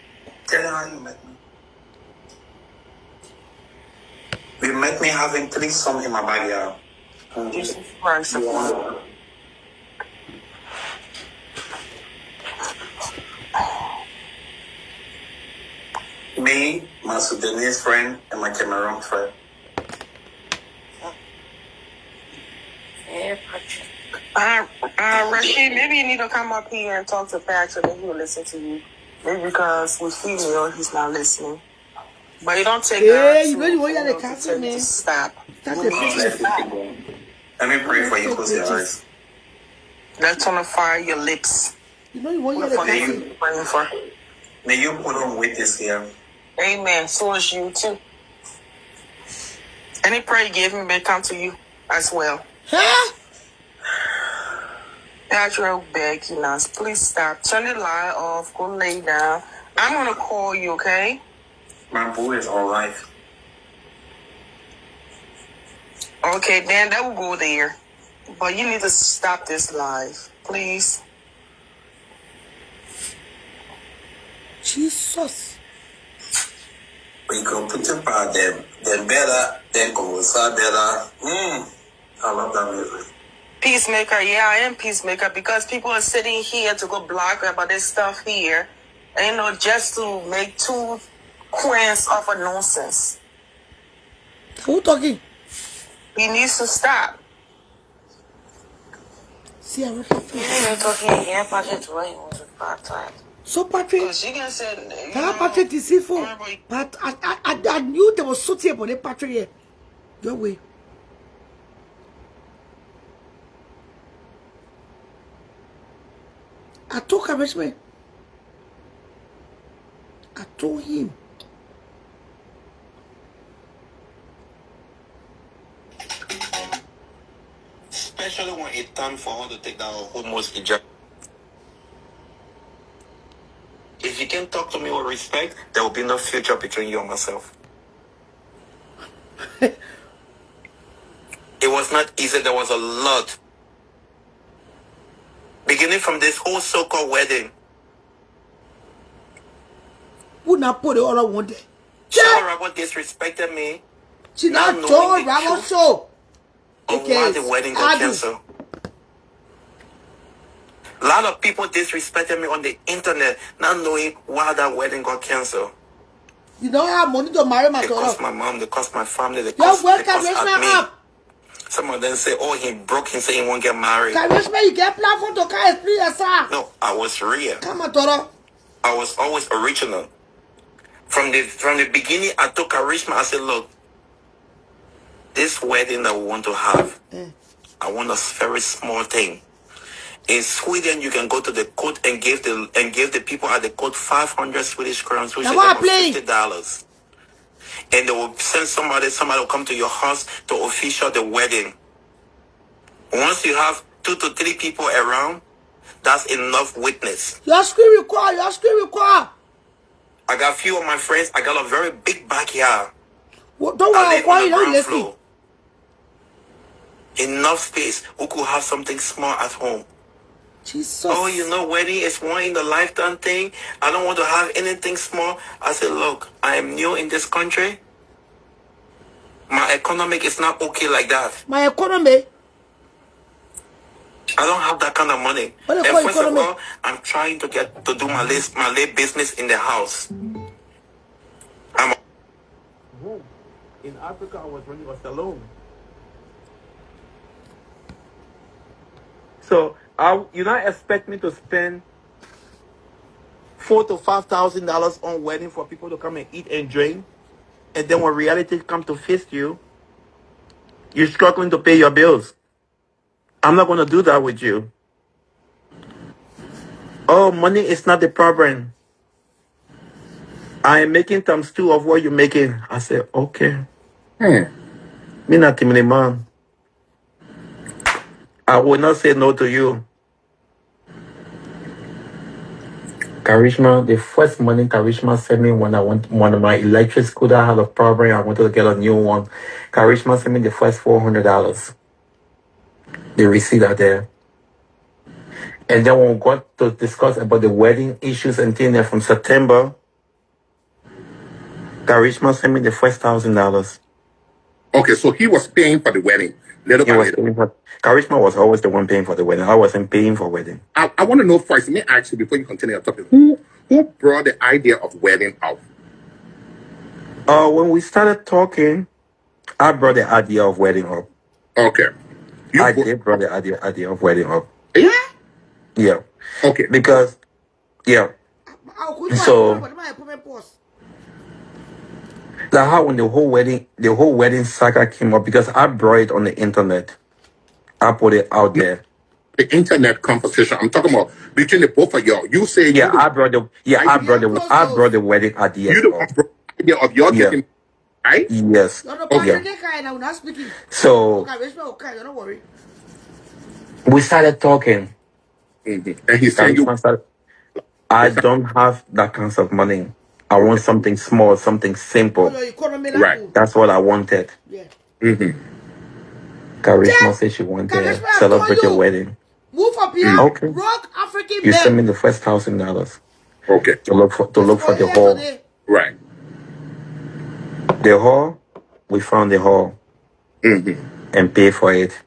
Tell them how you met me. You met me having 3 songs in my backyard. Jesus Christ. Me, my Sudanese friend, and my Cameroon friend. Rashid, maybe you need to come up here and talk to Patrick and he'll listen to you. Maybe because with female, he's not listening. But you don't take you really want to cancel me? Stop. Let me pray for you, close your eyes. That's on fire your lips. You know you want to cancel. Praying for. May you put on weight this year. Amen. So is you too. Any prayer you give me may come to you as well. Huh? Patrick, beg you now. Please stop. Turn the light off. Go lay down. I'm gonna call you, okay? My boo is alright. Okay, then that will go there. But you need to stop this live, please. Jesus. We go put your power then better, then go so better. I love that music. Peacemaker, yeah, I am peacemaker because people are sitting here to go block about this stuff here. And, you know, just to make 2 queens of a nonsense. Who talking? He needs to stop. See, I'm talking. Talking here, Patrick, to where he was a bad time. So Patrick, She can say, Patrick is deceitful. But I knew there was something about it, Patrick here. Your way. I told KARISHMA. I told him. Especially when it's time for her to take that almost hijab. If you can talk to me with respect, there will be no future between you and myself. It was not easy. There was a lot. Beginning from this whole so-called wedding. Who not put the other one there? Shaw Rabo disrespected me. She not told Rabo show. Okay. Why the wedding got canceled. A lot of people disrespected me on the internet, not knowing why that wedding got canceled. You don't have money to marry my daughter. They cost my mom, they cost my family, they cost me. up. Some of them say, oh, he broke, he say he won't get married. Karishma, you get platform to car explain yourself. No, I was real. Come on, Toro. I was always original. From the beginning, I told Karishma, I said, look, this wedding that we want to have, I want a very small thing. In Sweden, you can go to the court and give the people at the court 500 Swedish crowns, which is about $50. And they will send somebody will come to your house to official the wedding. Once you have 2 to 3 people around, that's enough witness. Your screen record. I got a few of my friends. I got a very big backyard. Well, don't worry, I live on the ground floor. Enough space. Who could have something small at home? Jesus. Oh, you know, wedding is one in a lifetime thing. I don't want to have anything small. I said, look, I am new in this country. My economic is not okay like that. My economy? I don't have that kind of money. And first of all, I'm trying to do my lay business in the house. In Africa, I was running a salon. So you not expect me to spend $4,000 to $5,000 on wedding for people to come and eat and drink, and then when reality comes to feast you, you're struggling to pay your bills. I'm not going to do that with you. Oh, money is not the problem. I am making times 2 of what you're making. I said, okay. Me not timely man. I will not say no to you. Karishma, the first money Karishma sent me when I went one of my electric scooter had a problem. I wanted to get a new one. Karishma sent me the first $400. The receipt are there. And then when we got to discuss about the wedding issues and things from September, Karishma sent me the first $1,000. Okay, so he was paying for the wedding. Karishma was always the one paying for the wedding. I wasn't paying for wedding. I want to know first, let me ask you before you continue your topic, who brought the idea of wedding up? When we started talking, I brought the idea of wedding up. Okay. I did brought the idea of wedding up. Yeah? Yeah. Okay. Because, yeah. So, that's how when the whole wedding saga came up, because I brought it on the internet. I put it out there. The internet conversation. I'm talking about between the both of y'all. You say I brought the wedding idea. You the one brought the idea of y'all getting right? Yes. So we started talking. Mm-hmm. And he said I don't have that kind of money. I want something small, something simple. Right. That's what I wanted. Mm-hmm. Karishma said she wanted to celebrate your wedding. Move up here. Okay. Rock African You sent me the first $1,000. Okay. To look for the hall. Right. The hall, we found the hall. Mm-hmm. And pay for it.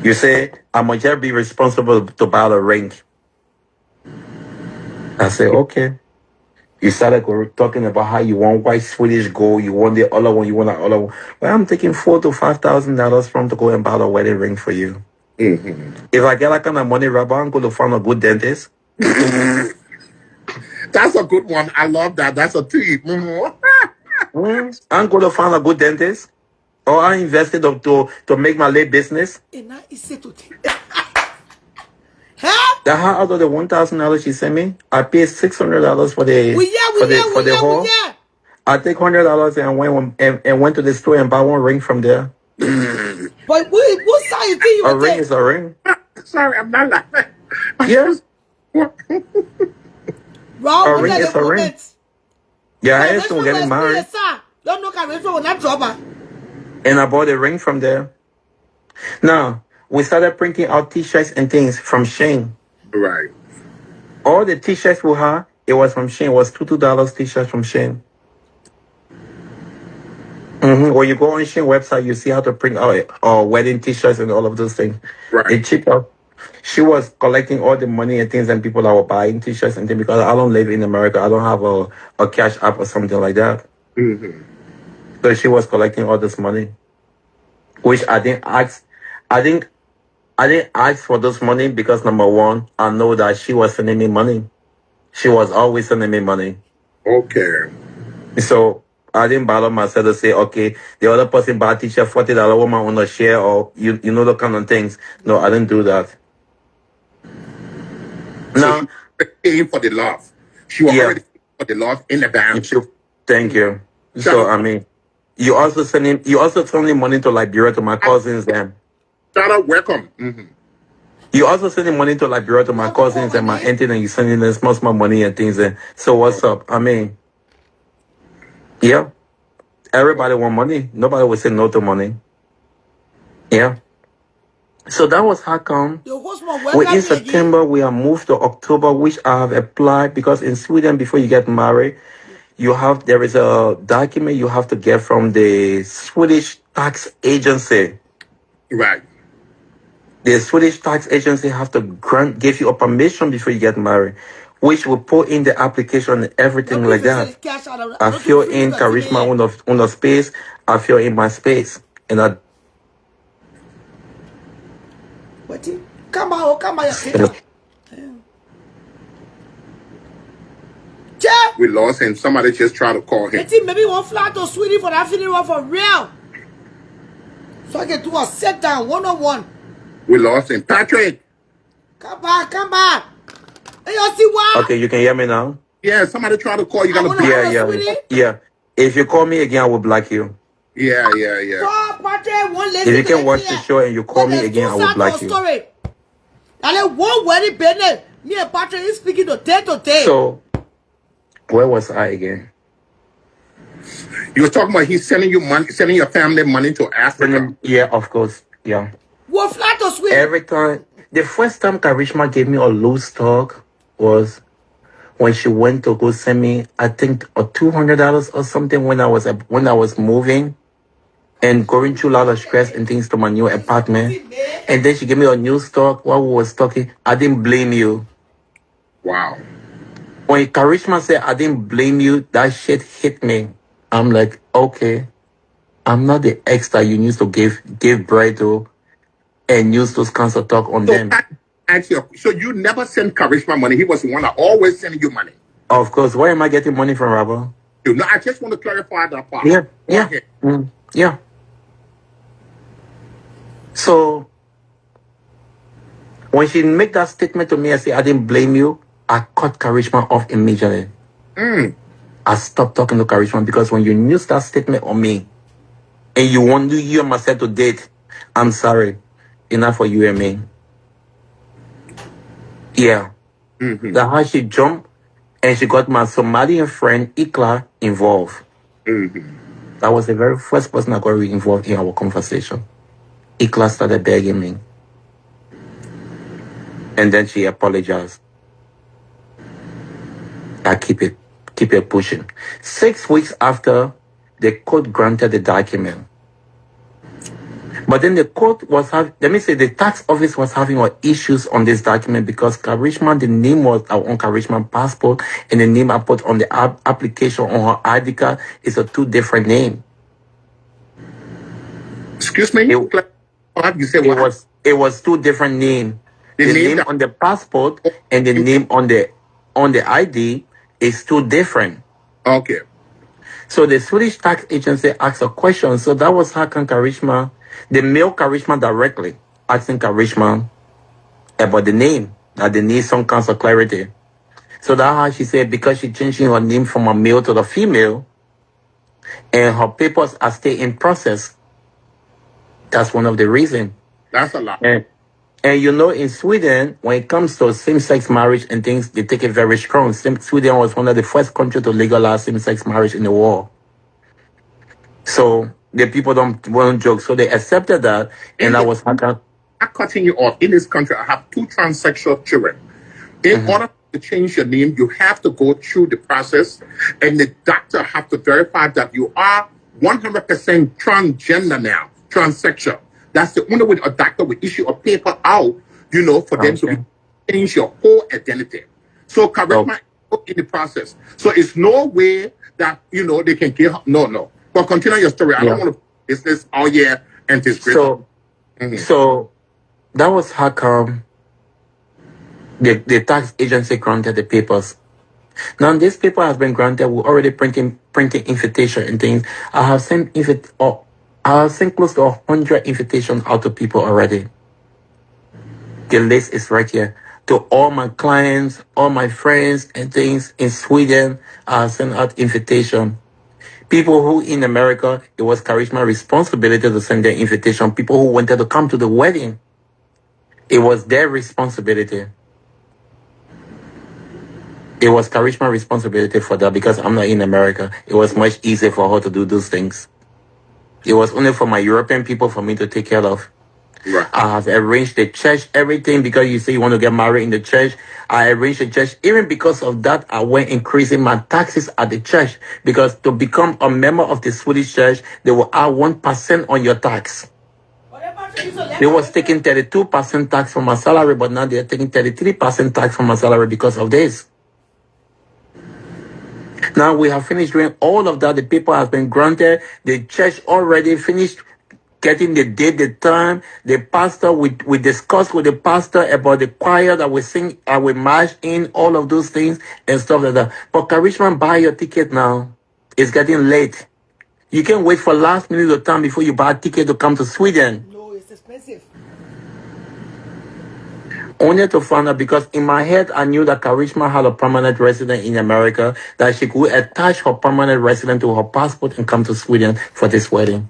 You say, I must just be responsible to buy the ring. I said, okay. You started talking about how you want white Swedish gold, you want the other one, you want the other one. Well, I'm taking $4,000 to $5,000 from to go and buy a wedding ring for you. Mm-hmm. If I get that kind of money, Rabbi, I'm going to find a good dentist. That's a good one. I love that. That's a tip. I'm going to find a good dentist. Or I invested to make my late business. That's how out of the $1,000 she sent me, I paid $600 for the hall. I take $100 and went to the store and buy one ring from there. But what size you think a ring is a ring. Sorry, I'm not laughing. Yes. A ring is a ring. Yeah, I used to get married. And I bought a ring from there. Now, we started printing out t-shirts and things from Shane. Right. All the t-shirts we had, it was from Shane. It was $2 t-shirts from Shane. Mm-hmm. When you go on Shane website, you see how to print out wedding t-shirts and all of those things. Right. It's cheaper. She was collecting all the money and things and people that were buying t-shirts and things because I don't live in America. I don't have a cash app or something like that. Mm-hmm. So she was collecting all this money. which I didn't ask. I didn't ask for this money because number one, I know that she was sending me money. She was always sending me money. Okay. So I didn't bother myself to say, okay, the other person bought teacher $40 woman on a share, or you know the kind of things. No, I didn't do that. So No, she was paying for the love. She was yeah, already paying for the love in advance. thank you. Shout So I out, mean, you also sending money to Liberia to my cousins and shout out, welcome. Mm-hmm. you also sending money to Liberia to my Have a cousins and my money. auntie, and you sending them small money and things. And so what's up? I mean, yeah, everybody want money. Nobody will say no to money. Yeah. So that was how come. The host will We're welcome in me again. September. We are moved to October, which I have applied because in Sweden, before you get married, there is a document you have to get from the Swedish tax agency. Right. The Swedish tax agency have to give you a permission before you get married, which will put in the application and everything like that. Cash out. I fill in Karishma on the space. I fill in my space, and I. What? Come on, your Jeff. We lost him. Somebody just tried to call him. Maybe one fly to Sweden for that funeral for real. So I can do a sit down one-on-one. We lost him. Patrick. Come back. Hey, you see what? Okay, you can hear me now. Yeah, somebody tried to call you. Gonna be. Yeah. If you call me again, I will block you. Yeah. So, Patrick, one If you can watch the show and you call me again, I will block you. And then one wedding business. Me and Patrick is speaking to day. So, where was I again? You were talking about he's sending you money, sending your family money to Africa. Yeah, of course. Yeah. We'll fly to Sweden. Every time. The first time Karishma gave me a loose talk was when she went to go send me, I think, a $200 or something when I was moving and going through a lot of stress and things to my new apartment. And then she gave me a new stock while we was talking. I didn't blame you. Wow. When Karishma said, I didn't blame you, that shit hit me. I'm like, okay, I'm not the ex that you used to give bread to and use those kinds of talk on them. So you never sent Karishma money. He was the one that always sending you money. Of course. Where am I getting money from, Rabba? You know, I just want to clarify that part. Yeah. Yeah. So when she made that statement to me, I said, I didn't blame you. I cut Karishma off immediately. I stopped talking to Karishma because when you use that statement on me and you want you and myself to date, I'm sorry. Enough for you and me. Yeah. That's how she jumped and she got my Somalian friend Ikla involved. That was the very first person I got involved in our conversation. Ikla started begging me. And then she apologized. I keep it pushing. 6 weeks after, the court granted the document. But then the court the tax office was having issues on this document because Karishma, the name was on Karishma passport and the name I put on the application on her ID card is a 2 different name. Excuse me? You said what? It was 2 different names. The name on the passport and the name on the ID is 2 different. Okay. So the Swedish tax agency asked a question. So that was how can Karishma, they mailed Karishma directly, asking Karishma about the name, that they need some kind of clarity. So that's how she said because she changing her name from a male to the female and her papers are still in process. That's one of the reasons. That's a lot. And you know, in Sweden, when it comes to same-sex marriage and things, they take it very strong. Sweden was one of the first countries to legalize same-sex marriage in the world. So the people won't joke. So they accepted that, and that was how. I'm cutting you off. In this country, I have 2 transsexual children. In order to change your name, you have to go through the process, and the doctor have to verify that you are 100% transgender now, transsexual. That's the only way a doctor will issue a paper out, for them to change your whole identity. So Karishma is in the process. So it's no way that, they can give her. No. But continue your story. I don't want to business. Oh, yeah. And it's great. So, so that was how come the tax agency granted the papers. Now this paper has been granted. We're already printing invitation and things. I have sent close to 100 invitations out to people already. The list is right here. To all my clients, all my friends and things in Sweden, I have sent out invitation. People who in America, it was Karishma's responsibility to send their invitation. People who wanted to come to the wedding, it was their responsibility. It was Karishma's responsibility for that because I'm not in America. It was much easier for her to do those things. It was only for my European people for me to take care of. Right. I have arranged the church, everything, because you say you want to get married in the church. I arranged the church. Even because of that, I went increasing my taxes at the church. Because to become a member of the Swedish church, they will add 1% on your tax. They was taking 32% tax from my salary, but now they're taking 33% tax from my salary because of this. Now we have finished doing all of that. The paper has been granted. The church already finished getting the date, the time. The pastor, we discussed with the pastor about the choir that we sing, we march in, all of those things and stuff like that. But Karishma, buy your ticket now. It's getting late. You can't wait for last minute of time before you buy a ticket to come to Sweden. No, it's expensive. Only to find out, because in my head, I knew that Karishma had a permanent resident in America, that she could attach her permanent resident to her passport and come to Sweden for this wedding.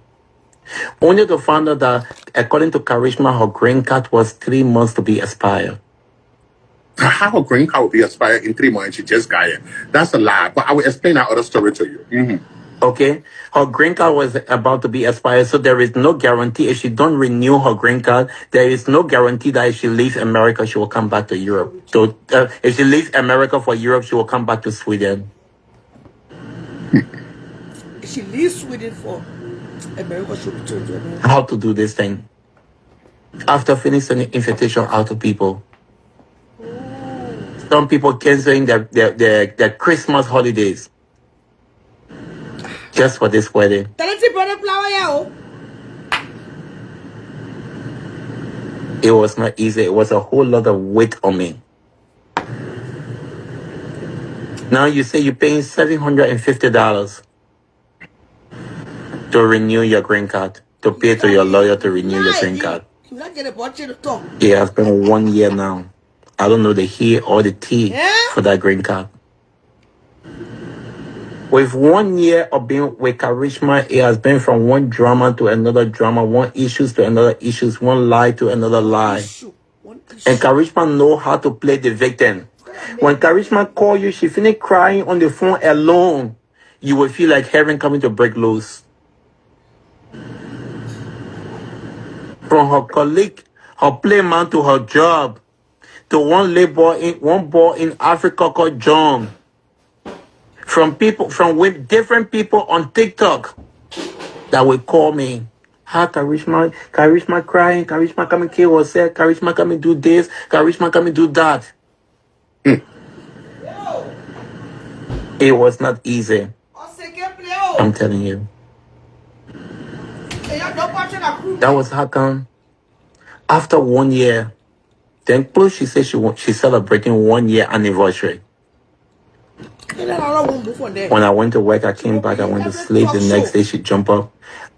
Only to find out that, according to Karishma, her green card was 3 months to be expired. How her green card will be expired in 3 months? She just got it. That's a lie. But I will explain that other story to you. Okay, her green card was about to be expired, so there is no guarantee if she don't renew her green card. There is no guarantee that if she leaves America, she will come back to Europe. So if she leaves America for Europe, she will come back to Sweden. If she leaves Sweden for America, she'll be turned to America. How to do this thing? After finishing the invitation out to people, some people canceling their Christmas holidays just for this wedding. It was not easy. It was a whole lot of weight on me. Now you say you're paying $750 to renew your green card, to pay to your lawyer to renew your green card. Yeah, it's been 1 year now. I don't know the he or the T for that green card. With 1 year of being with Karishma, it has been from one drama to another drama, one issues to another issues, one lie to another lie. And Karishma know how to play the victim. When Karishma call you, she finished crying on the phone alone. You will feel like heaven coming to break loose. From her colleague, her playman, to her job, to one boy in Africa called John. From with different people on TikTok that will call me. Hi, Karishma crying, Karishma come and kill herself, Karishma come and do this, Karishma come and do that. It was not easy. I'm telling you. That was how come after 1 year, then plus she said she's celebrating 1 year anniversary. When I went to work, I came back, I went to sleep. The next day, she jumped up.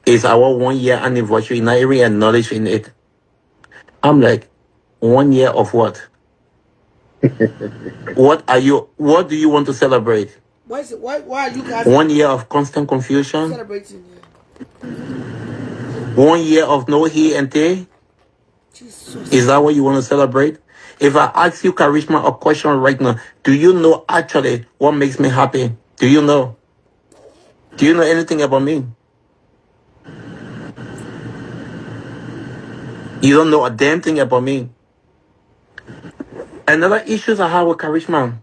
It's our 1 year anniversary, not even acknowledging it. I'm like, 1 year of what? What do you want to celebrate? Why are you guys 1 year of constant confusion? celebrating? 1 year of no he and they? Is that what you want to celebrate? If I ask you, Karishma, a question right now, do you know actually what makes me happy? Do you know? Do you know anything about me? You don't know a damn thing about me. Another issues I have with Karishma,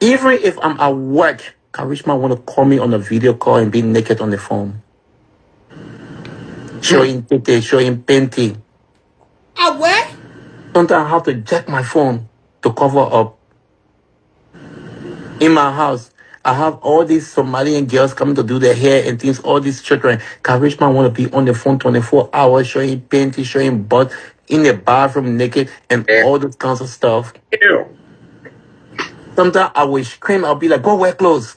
even if I'm at work, Karishma want to call me on a video call and be naked on the phone. Showing titty, showing panty. At work? Sometimes I have to jack my phone to cover up. In my house, I have all these Somalian girls coming to do their hair and things, all these children. Karishma want to be on the phone 24 hours, showing panties, showing butt, in the bathroom naked, and all those kinds of stuff. Ew. Sometimes I will scream, I'll be like, go wear clothes.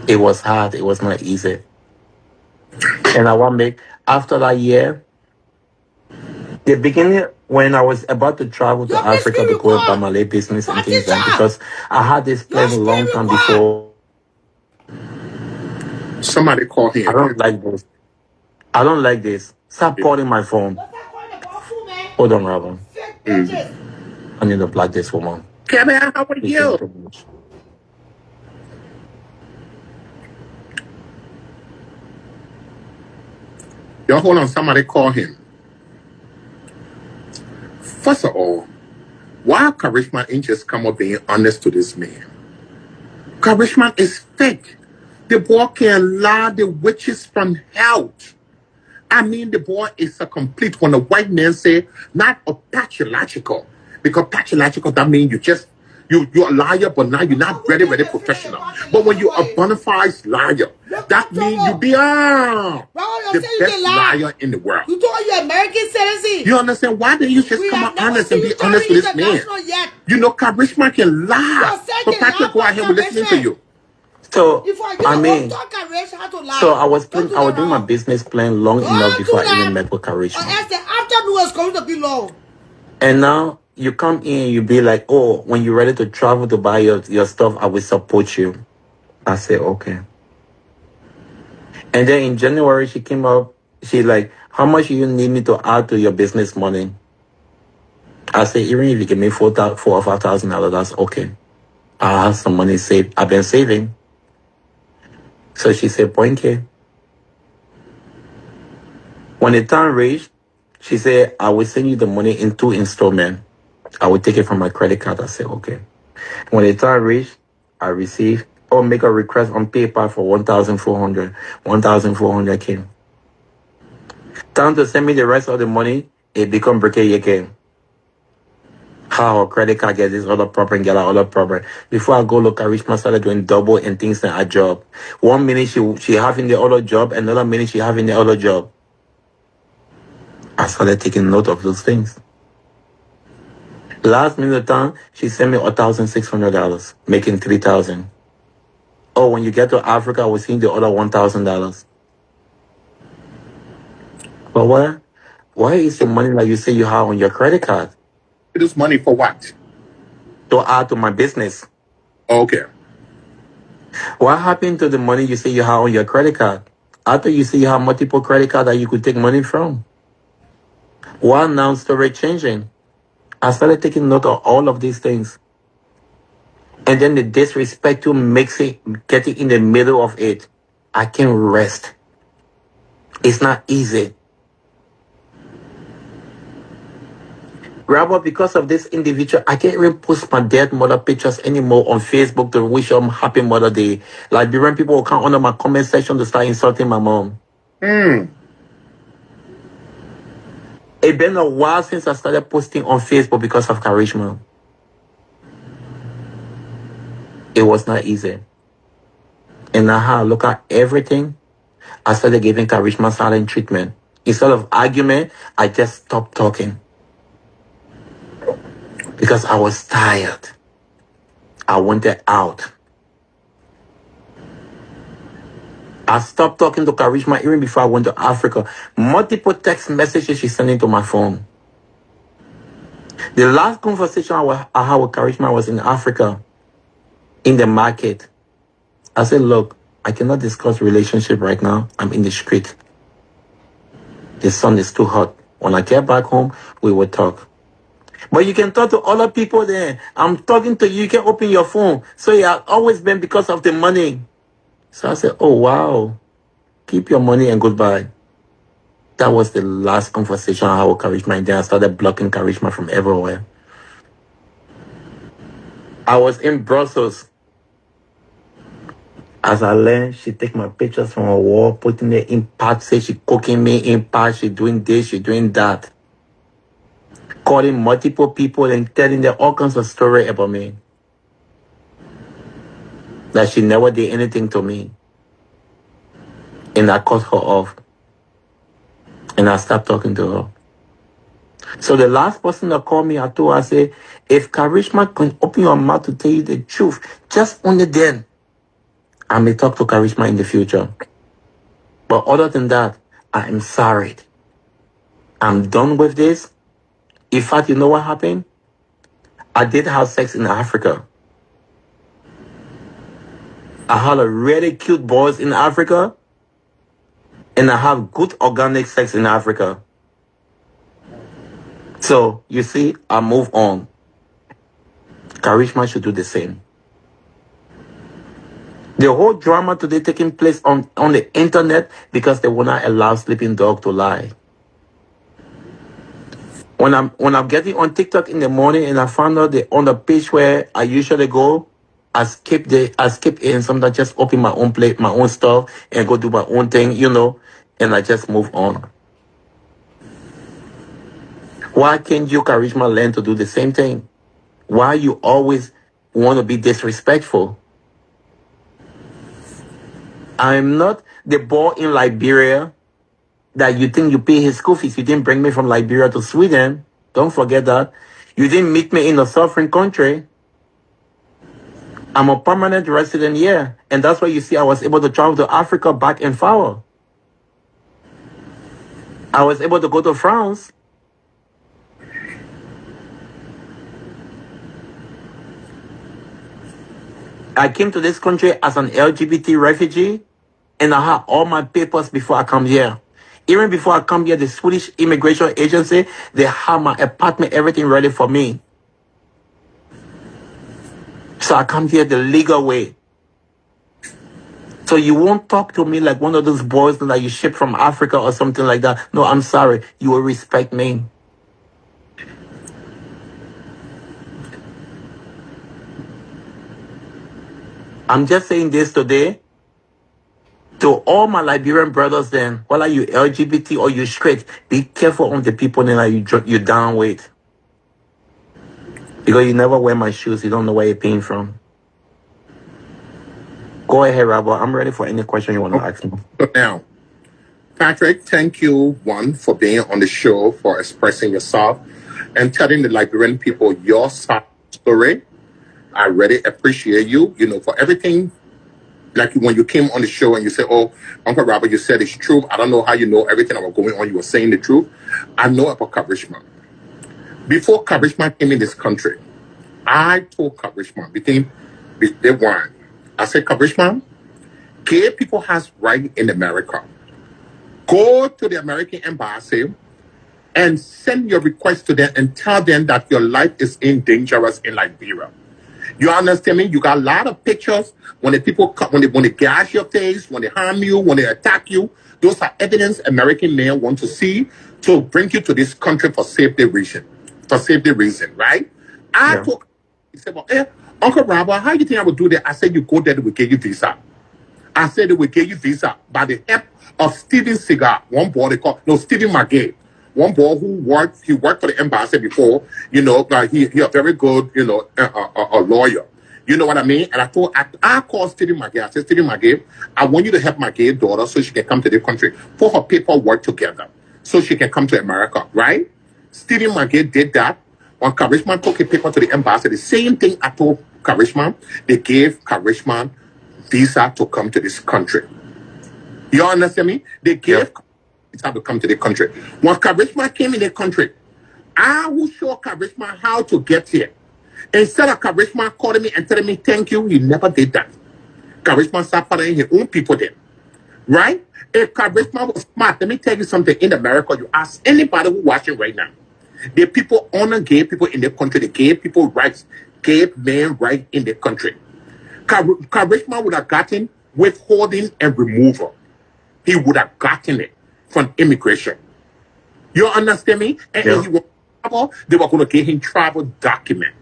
It was hard. It was not easy. And I want to make, after that year, the beginning, when I was about to travel to Your Africa screen to go about record. my late business and things like Patricia. because I had this Your plan a long screen time record. before. Somebody call him I don't again. like this. I don't like this. Stop calling my phone. What's that calling the bathroom, man? Hold on, Robin. Fake bitches. I need to block this woman. Kevin, how are She's you? doing too much. Yo, hold on. Somebody call him. First of all, why Karishma ain't just come up being honest to this man? Karishma is fake. The boy can lie the witches from hell. I mean, the boy is a complete, when a white man say, not a pathological. Because pathological, that means you're a liar, but now you're not very, very professional. But when you're a bona fide liar, that means you be the best liar in the world. You told you American citizen. You understand? Why didn't you just We come have out never honest seen and you be travel honest with this man? international yet. You know, Karishma can lie. Your second But Patrick, go lie, ahead, we're listening to Karishma. you. So, If I I mean, talk Karishma, how to lie. so I was Don't do doing that my wrong. business plan long Don't enough before do I even that. met with Or Karishma. else the afternoon is going to be long. And now you come in, you be like, oh, when you're ready to travel to buy your stuff, I will support you. I say, okay. And then in January, she came up, she like, how much you need me to add to your business money? I say, even if you give me $4,000 or $5,000, that's okay. I have some money saved. I've been saving. So she said, "Point." When the time reached, she said, I will send you the money in 2 installments. I will take it from my credit card. I said, okay. When the time reached, I received or make a request on PayPal for 1,400. 1,400 came. Time to send me the rest of the money, it become breakage again. How a credit card get this other problem, get that other problem. Before I go look, KARISHMA started doing double and things in her job. 1 minute she having the other job, another minute she having the other job. I started taking note of those things. Last minute time, she sent me $1,600, making $3,000. Oh, when you get to Africa, I will send the other $1,000. But why is the money like you say you have on your credit card? It is money for what? To add to my business. Okay. What happened to the money you say you have on your credit card? I thought you say you have multiple credit cards that you could take money from. Why now story changing? I started taking note of all of these things. And then the disrespect to getting in the middle of it. I can't rest. It's not easy. Rather, because of this individual, I can't even post my dead mother pictures anymore on Facebook to wish them happy Mother Day. Liberian people will come under my comment section to start insulting my mom. It's been a while since I started posting on Facebook because of KARISHMA. It was not easy. And now how I look at everything, I started giving KARISHMA silent treatment. Instead of argument, I just stopped talking. Because I was tired. I wanted out. I stopped talking to KARISHMA even before I went to Africa. Multiple text messages she's sending to my phone. The last conversation I had with KARISHMA was in Africa, in the market. I said, look, I cannot discuss relationship right now. I'm in the street. The sun is too hot. When I get back home, we will talk. But you can talk to other people there. I'm talking to you. You can open your phone. So it has always been because of the money. So I said, oh, wow. Keep your money and goodbye. That was the last conversation I had with KARISHMA. And then I started blocking KARISHMA from everywhere. I was in Brussels. As I learned, she take my pictures from her wall, putting it in parts, say she cooking me in parts, she doing this, she doing that. calling multiple people and telling them all kinds of story about me. That she never did anything to me. And I cut her off. And I stopped talking to her. So the last person that called me, I told her, I said, if Karishma can open your mouth to tell you the truth, just only then, I may talk to Karishma in the future. But other than that, I am sorry. I'm done with this. In fact, you know what happened? I did have sex in Africa. I had a really cute boys in Africa. And I have good organic sex in Africa. So, you see, I move on. Karishma should do the same. The whole drama today taking place on the internet because they will not allow sleeping dog to lie. When I'm getting on TikTok in the morning and I found out on the page where I usually go, I skip it and sometimes just open my own plate, my own stuff and go do my own thing, and I just move on. Why can't you, Karishma, learn to do the same thing? Why you always want to be disrespectful? I'm not the boy in Liberia that you think you pay his school fees. You didn't bring me from Liberia to Sweden. Don't forget that. You didn't meet me in a suffering country. I'm a permanent resident here. And that's why you see I was able to travel to Africa back and forward. I was able to go to France. I came to this country as an LGBT refugee, and I had all my papers before I come here. Even before I come here, the Swedish immigration agency, they have my apartment, everything ready for me. So I come here the legal way. So you won't talk to me like one of those boys that you ship from Africa or something like that. No, I'm sorry. You will respect me. I'm just saying this today to all my Liberian brothers then, whether you LGBT or you straight, be careful on the people that you down with. Because you never wear my shoes, you don't know where you're paying from. Go ahead, Rabbi. I'm ready for any question you want to ask me. So now, Patrick, thank you, one, for being on the show, for expressing yourself and telling the Liberian people your story. I really appreciate you, for everything. Like when you came on the show and you said, oh, Uncle Robert, you said it's true. I don't know how you know everything that was going on. You were saying the truth. I know about Karishma. Before Karishma came in this country, I told Karishma, they weren't. I said, Karishma, gay people has right in America. Go to the American embassy and send your request to them and tell them that your life is in dangerous in Liberia. You understand me? You got a lot of pictures when the people come, when they gash your face, when they harm you, when they attack you. Those are evidence American men want to see to bring you to this country for safety reason. Right? He said, well, Uncle Robert, how do you think I would do that? I said, you go there, they will give you visa. I said, they will give you visa by the help of Steven Seagal, Stephen McGay. One boy who worked for the embassy before, he a very good, a lawyer. You know what I mean? And I called Stephen McGay. I said, Stephen McGay, I want you to help my gay daughter so she can come to the country. Put her paperwork together so she can come to America, right? Stephen McGay did that. When Karishma took a paper to the embassy, the same thing I told Karishma, they gave Karishma visa to come to this country. You understand me? They gave visa to come to the country. When Karishma came in the country, I will show Karishma how to get here. Instead of Karishma calling me and telling me thank you, he never did that. Karishma started following his own people then. Right? If Karishma was smart, let me tell you something. In America, you ask anybody who's watching right now, the people honor gay people in the country, the gay people rights, gay men right in the country. Karishma would have gotten withholding and removal. He would have gotten it from immigration. You understand me? And if he was travel, they were going to give him travel document.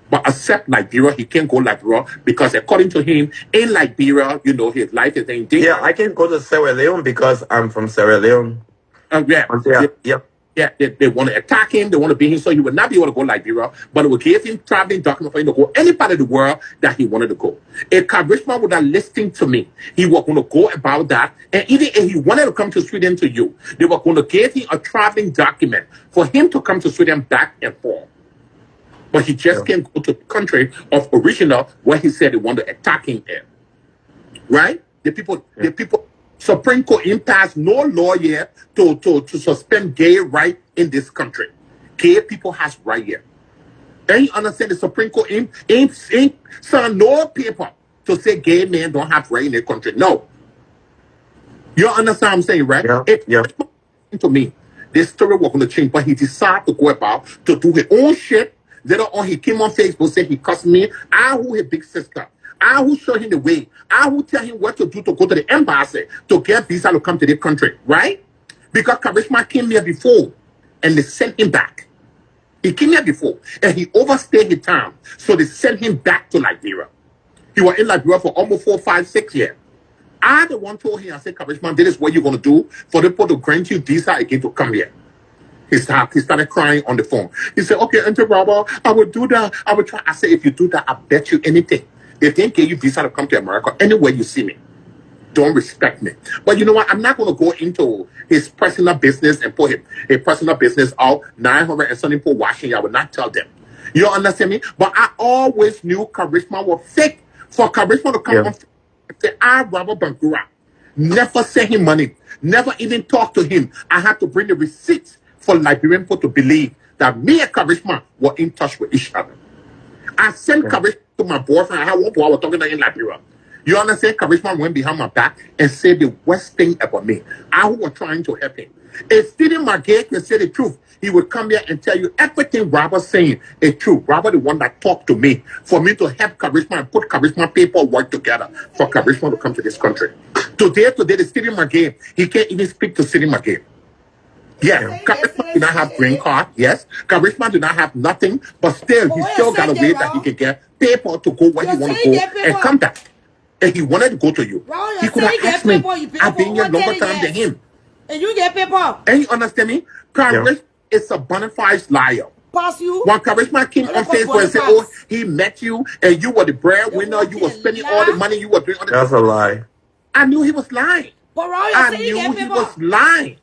But except Liberia, he can't go Liberia because according to him, in Liberia, his life is in danger. Yeah, I can go to Sierra Leone because I'm from Sierra Leone. Yeah. Yep. Yeah, they want to attack him. They want to beat him, so he would not be able to go Liberia. But it would give him traveling document for him to go any part of the world that he wanted to go. If KARISHMA would have listened to me, he was going to go about that. And even if he wanted to come to Sweden to you, they were going to give him a traveling document for him to come to Sweden back and forth. But he just can't go to the country of original where he said they want to attack him in. Right? The people, Supreme Court ain't passed no law yet to suspend gay right in this country. Gay people has right here. And you understand the Supreme Court ain't signed no paper to say gay men don't have right in their country. No. You understand what I'm saying, right? To me, this story was going to change, but he decided to go about to do his own shit. Later on, he came on Facebook, said he cussed me. I who his big sister. I who show him the way. I who tell him what to do to go to the embassy to get visa to come to the country, right? Because KARISHMA came here before and they sent him back. He came here before and he overstayed his time. So they sent him back to Liberia. He was in Liberia for almost 4, 5, 6 years. I the one told him, I said, KARISHMA, this is what you're going to do for the people to grant you visa again to come here. He started crying on the phone. He said, okay, Auntie Robert, I will do that. I will try. I said, if you do that, I bet you anything. If they give you visa to come to America, anywhere you see me, don't respect me. But you know what? I'm not going to go into his personal business and put his personal business out. 900 and something people watching. I will not tell them. You understand me? But I always knew KARISHMA was fake. For KARISHMA to come on and say, Robert Bangura, never send him money, never even talk to him. I had to bring the receipts for Liberian people to believe that me and KARISHMA were in touch with each other. I sent KARISHMA to my boyfriend. I had one boy I was talking to in Liberia. You understand? KARISHMA went behind my back and said the worst thing about me. I was trying to help him. If Stephen McGay can say the truth, he would come here and tell you everything Robert's saying is true. Robert, the one that talked to me for me to help KARISHMA and put KARISHMA paperwork together for KARISHMA to come to this country. Today, the Stephen McGay, he can't even speak to Stephen McGay. Yeah, KARISHMA do not have green card. Yes, KARISHMA do not have nothing, but still, he still got a way that he can get paper to go where he want to go and come back. And he wanted to go to you. He could have asked me. I've been here longer time than him. And you get paper. And you understand me? KARISHMA is a bona fide liar. Pass you. When KARISHMA came on Facebook and said, oh, he met you and you were the breadwinner, you were spending all the money, you were doing all the That's a lie. I knew he was lying. But I knew he was lying.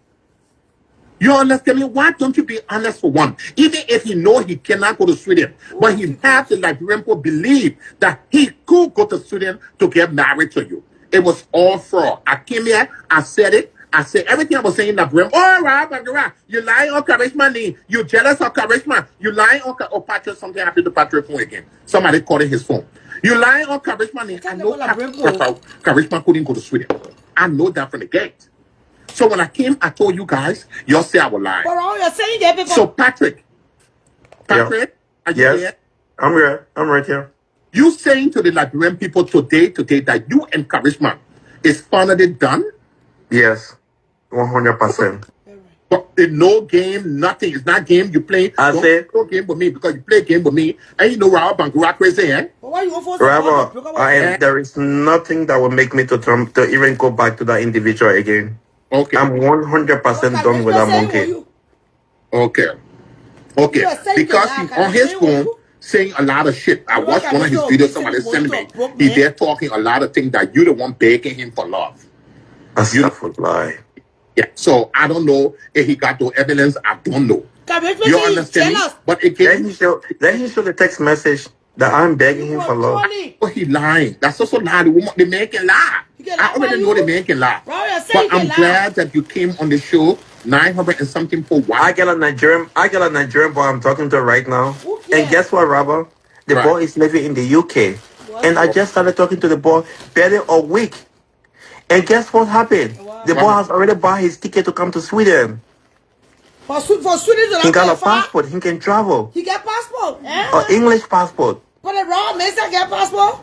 You understand me? Why don't you be honest for one? Even if he know he cannot go to Sweden, but he has the Liberian people believe that he could go to Sweden to get married to you. It was all fraud. I came here, I said it. I said everything I was saying in Liberian. Oh, Rob, you lying on KARISHMA name. You jealous of KARISHMA. You lying on Patrick. Something happened to Patrick's phone again. Somebody called in his phone. You lying on KARISHMA name. I know KARISHMA couldn't go to Sweden. I know that from the gate. So when I came, I told you guys, y'all say I was lying. So Patrick, are you there? I'm here. I'm right here. You saying to the Liberian people today that you and KARISHMA is finally done? Yes, 100%. But no game, nothing. It's not game you play. I said no game with me because you play a game with me, and you know Raul Bangura crazy, eh? Rabbi, there is nothing that will make me to even go back to that individual again. Okay. I'm 100% done with that monkey. Okay. Because he's on his phone saying a lot of shit. I watched one of his videos somebody sent me. He's there talking a lot of things that you're the one begging him for love. That's a lie. Yeah. So I don't know if he got no evidence. I don't know. You understand me? But again, let him show the text message that I'm begging him for love. Oh, he lying. That's also lie. The man can lie. I already know the man can lie. But I'm glad that you came on the show. 900 and something for why. I got a Nigerian boy I'm talking to right now. And guess what, Robert? The boy is living in the UK. And I just started talking to the boy barely a week. And guess what happened? The boy has already bought his ticket to come to Sweden. For Sweden, he got a passport. He can travel. He get passport. An English passport. But the wrong man get passport.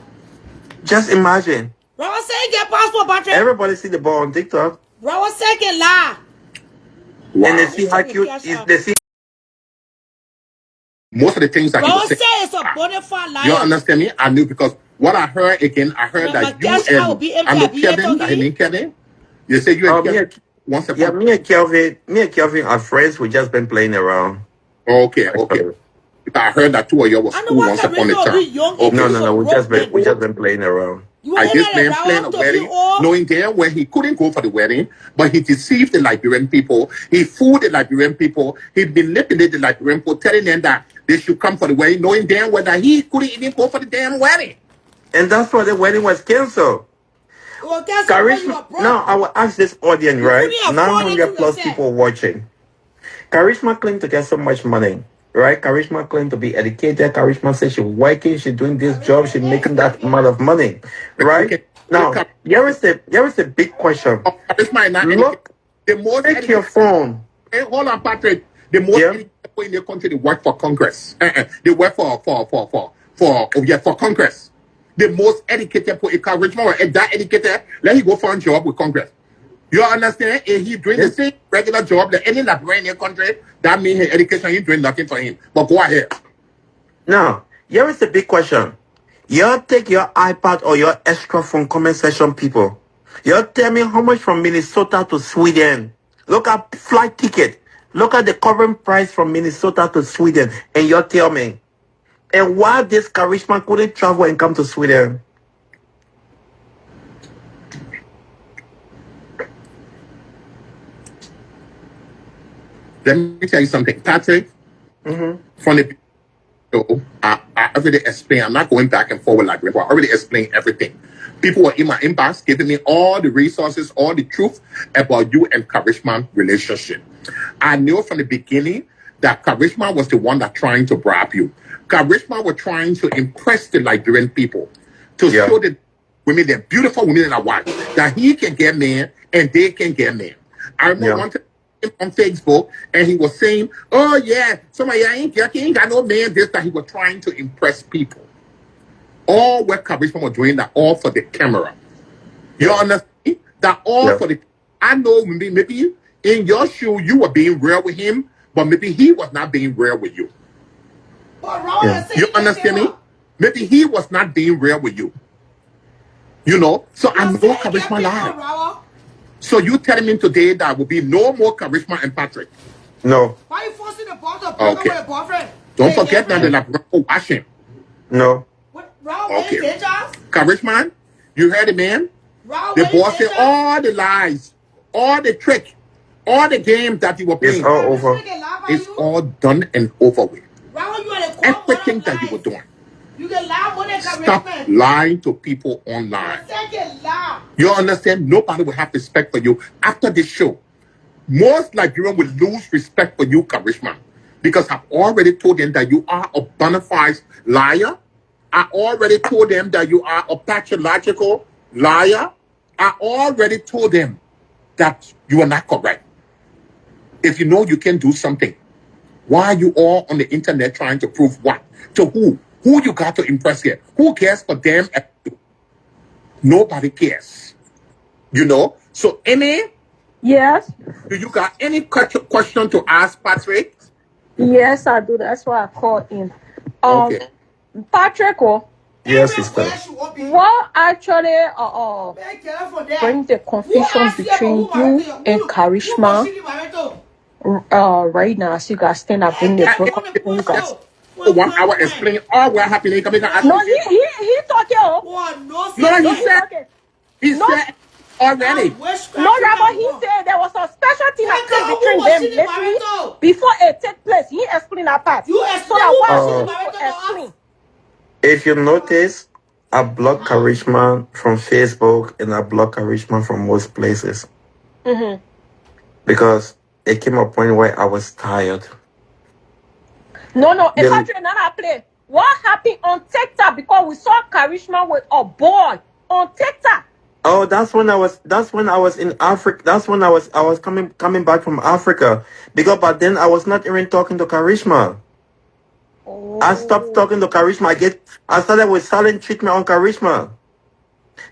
Just imagine. Robert say get passport, Patrick. Everybody see the boy on TikTok. Robert say get lie. Wow. And they see how cute is. They see most of the things that Robert say it's a bona fide lie. You understand me? I knew because what I heard again, I heard that you and I know Kevin. You say you and Kevin. once a Yeah, month. me and Kelvin are friends. We just been playing around. Okay. Actually. I heard that two of you was I know cool what once upon a Karishma will be time. young and Okay. No, looking no, for no. broke men. We just been playing around. You Like ain't this like man that planned a to be wedding, all. knowing damn well he couldn't go for the wedding, but he deceived the Liberian people. He fooled the Liberian people. He manipulated the Liberian people, telling them that they should come for the wedding, knowing damn well that he couldn't even go for the damn wedding. And that's why the wedding was canceled. You will get some when you Karishma, are broke. now I will ask this audience, You right? couldn't afford it to 900 plus yourself. people watching. Karishma claimed to get so much money, right? Karishma claimed to be educated. Karishma said she's working, she's doing this job, she's making that amount of money, right? Okay. Now, here is the big question. This might not Look, the most take your phone. Hey, hold on, Patrick. The most Yeah. educated people in the country, they work for Congress. They work for Congress. The most educated people in Karishma, and that educated, let him go find a job with Congress. You understand? And he doing the same regular job that any Liberian in the country, that means his education, he doing nothing for him. But go ahead. Now, here is the big question. You take your iPad or your extra phone comment section, people. You tell me how much from Minnesota to Sweden. Look at flight ticket. Look at the current price from Minnesota to Sweden. And you tell me. And why this Karishma couldn't travel and come to Sweden? Let me tell you something, Patrick. From the show, I already explained. I'm not going back and forward like before. I already explained everything. People were in my inbox giving me all the resources, all the truth about you and Karishma relationship. I knew from the beginning that Karishma was the one that trying to bribe you. Karishma was trying to impress the Liberian people to show the women, the beautiful women in our wife, that he can get men and they can get men. I remember one time on Facebook, and he was saying, "Oh yeah, somebody ain't got no man." This that he was trying to impress people. All what Karishma was doing that all for the camera. You understand? That all for the. I know maybe in your shoe you were being real with him, but maybe he was not being real with you. You understand me? Maybe he was not being real with you. You know, so I know Karishma lied. So you telling me today that will be no more Karishma and Patrick? No. Why you forcing the boss to break up with a boyfriend? Don't forget that they're like washing. No. Okay. Karishma, you heard the man? The boss said all the lies, all the trick, all the games that you were playing. It's all over. It's all done and over with. Everything that you were doing. You can lie more than Stop lying to people online. You understand? Nobody will have respect for you after this show. Most Liberians will lose respect for you, Karishma, because I've already told them that you are a bona fide liar. I already told them that you are a pathological liar. I already told them that you are not correct. If you know you can do something, why are you all on the internet trying to prove what? To who? Who you got to impress here? Who cares for them? Nobody cares. You know? So, Amy? Yes. Do you got any question to ask Patrick? Yes, I do. That's why I called in. Okay. Patrick, Yes, sister. what actually bring the confusion between you and Karishma right now? So you guys stand up, bring the broken between you guys. 1 hour explain all what happened. No, he talking. No, he said already. No, Rabbi, he said there was a special thing that came between them literally before it take place. He explained that part. So that what explain. If you notice, I blocked Karishma from Facebook and I blocked Karishma from most places. Because it came a point where I was tired. No, if Patrick not play. What happened on TikTok? Because we saw Karishma with a boy on TikTok. Oh, that's when I was in Africa. That's when I was coming back from Africa. Because but then I was not even talking to Karishma. I stopped talking to Karishma. I started with silent treatment on Karishma.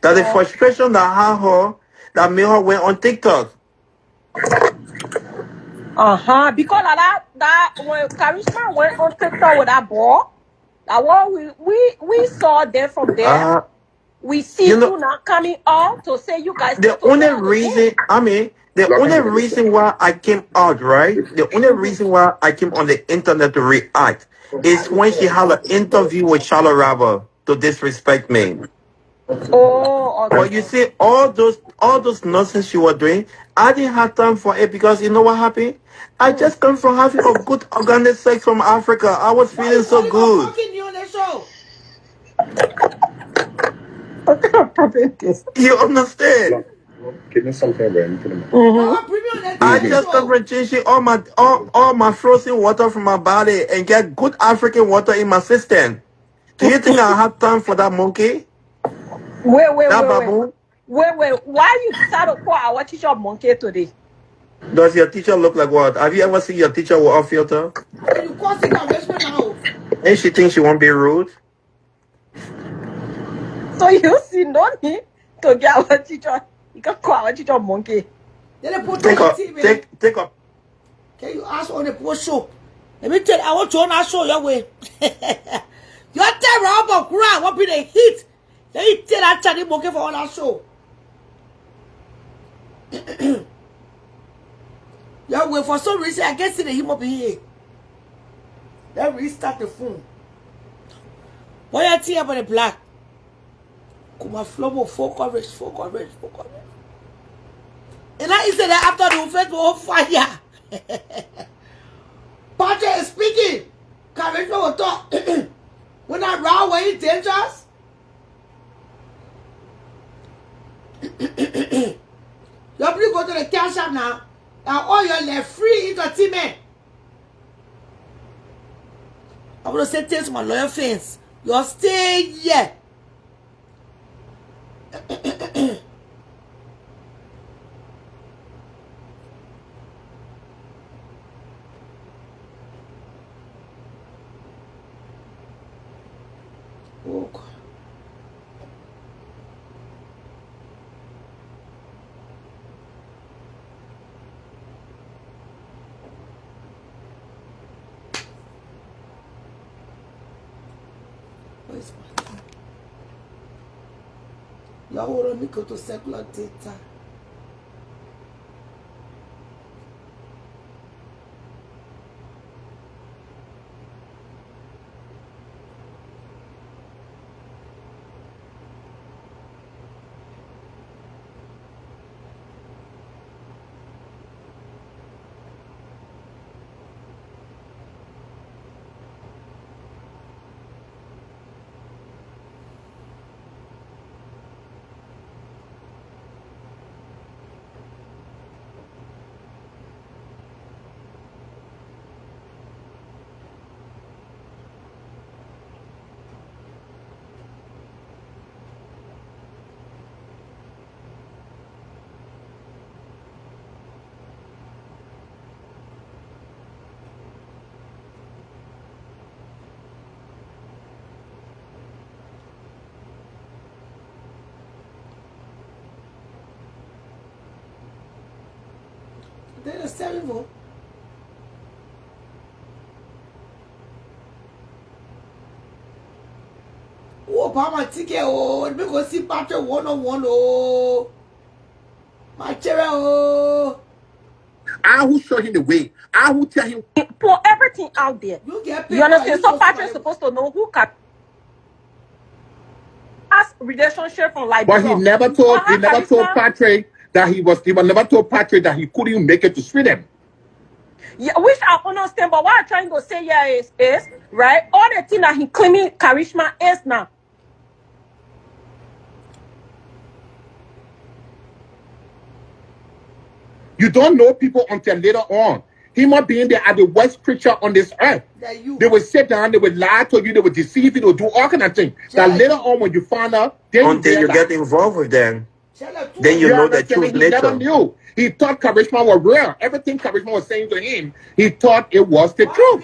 That the frustration that had her, that made her went on TikTok. Because of that when Karishma went on TikTok with that boy, that one we saw there from there. We see you not coming out to say you guys. The only reason, The only reason why I came out, right? The only reason why I came on the internet to react is when she had an interview with Charlotte Raver to disrespect me. Oh, But you okay. see, all those nonsense she was doing, I didn't have time for it because you know what happened? I just come from having a good organic sex from Africa. I was feeling so good. You on the show? You understand? Give me something random. I just come from changing all my frozen water from my body and get good African water in my system. Do you think I have time for that monkey? That baboon? Wait. Why you decide to call our teacher monkey today? Does your teacher look like what? Have you ever seen your teacher without filter? You causing Karishma now. And she thinks she won't be rude. So you see no need to get our teacher. You can call our teacher monkey. Then they put Take on up, TV. take up. Can you ask on the post show? Let me tell you, I want to on show your way. Your terror about ground, what be the heat? Then you tell that Charlie monkey for all that show. Your way for some reason I can't see the him up here. Then restart the phone. Why you tell about the black? Come on, flow full coverage. And I said that after the festival on fire. Patrick is speaking. KARISHMA will talk. When I round when it's dangerous. You please go to the cash app now. And all your left free entertainment. I'm going to say things to my loyal fans. You're staying here. Oh, God. Where's my time? Y'all hold on me go to secular data. Then the 7 vote. Oh, buy my ticket. Oh, let me go see Patrick 101. Oh, my chair. Oh, I will show him the way. I will tell him. Pour everything out there. you get paid. You understand? So Patrick's supposed to know who can ask relationship from Liberia. But he never told Patrick that he never told Patrick that he couldn't make it to Sweden. Yeah, which I understand, but what I'm trying to say here is right, all the thing that he claiming KARISHMA is now. You don't know people until later on. Him not being there at the worst creature on this earth. They would sit down, they would lie to you, they would deceive you, they would do all kind of things. That later on when you find out, then until you get involved with them, then you know the truth he later. Never knew. He thought KARISHMA was real. Everything KARISHMA was saying to him, he thought it was the truth.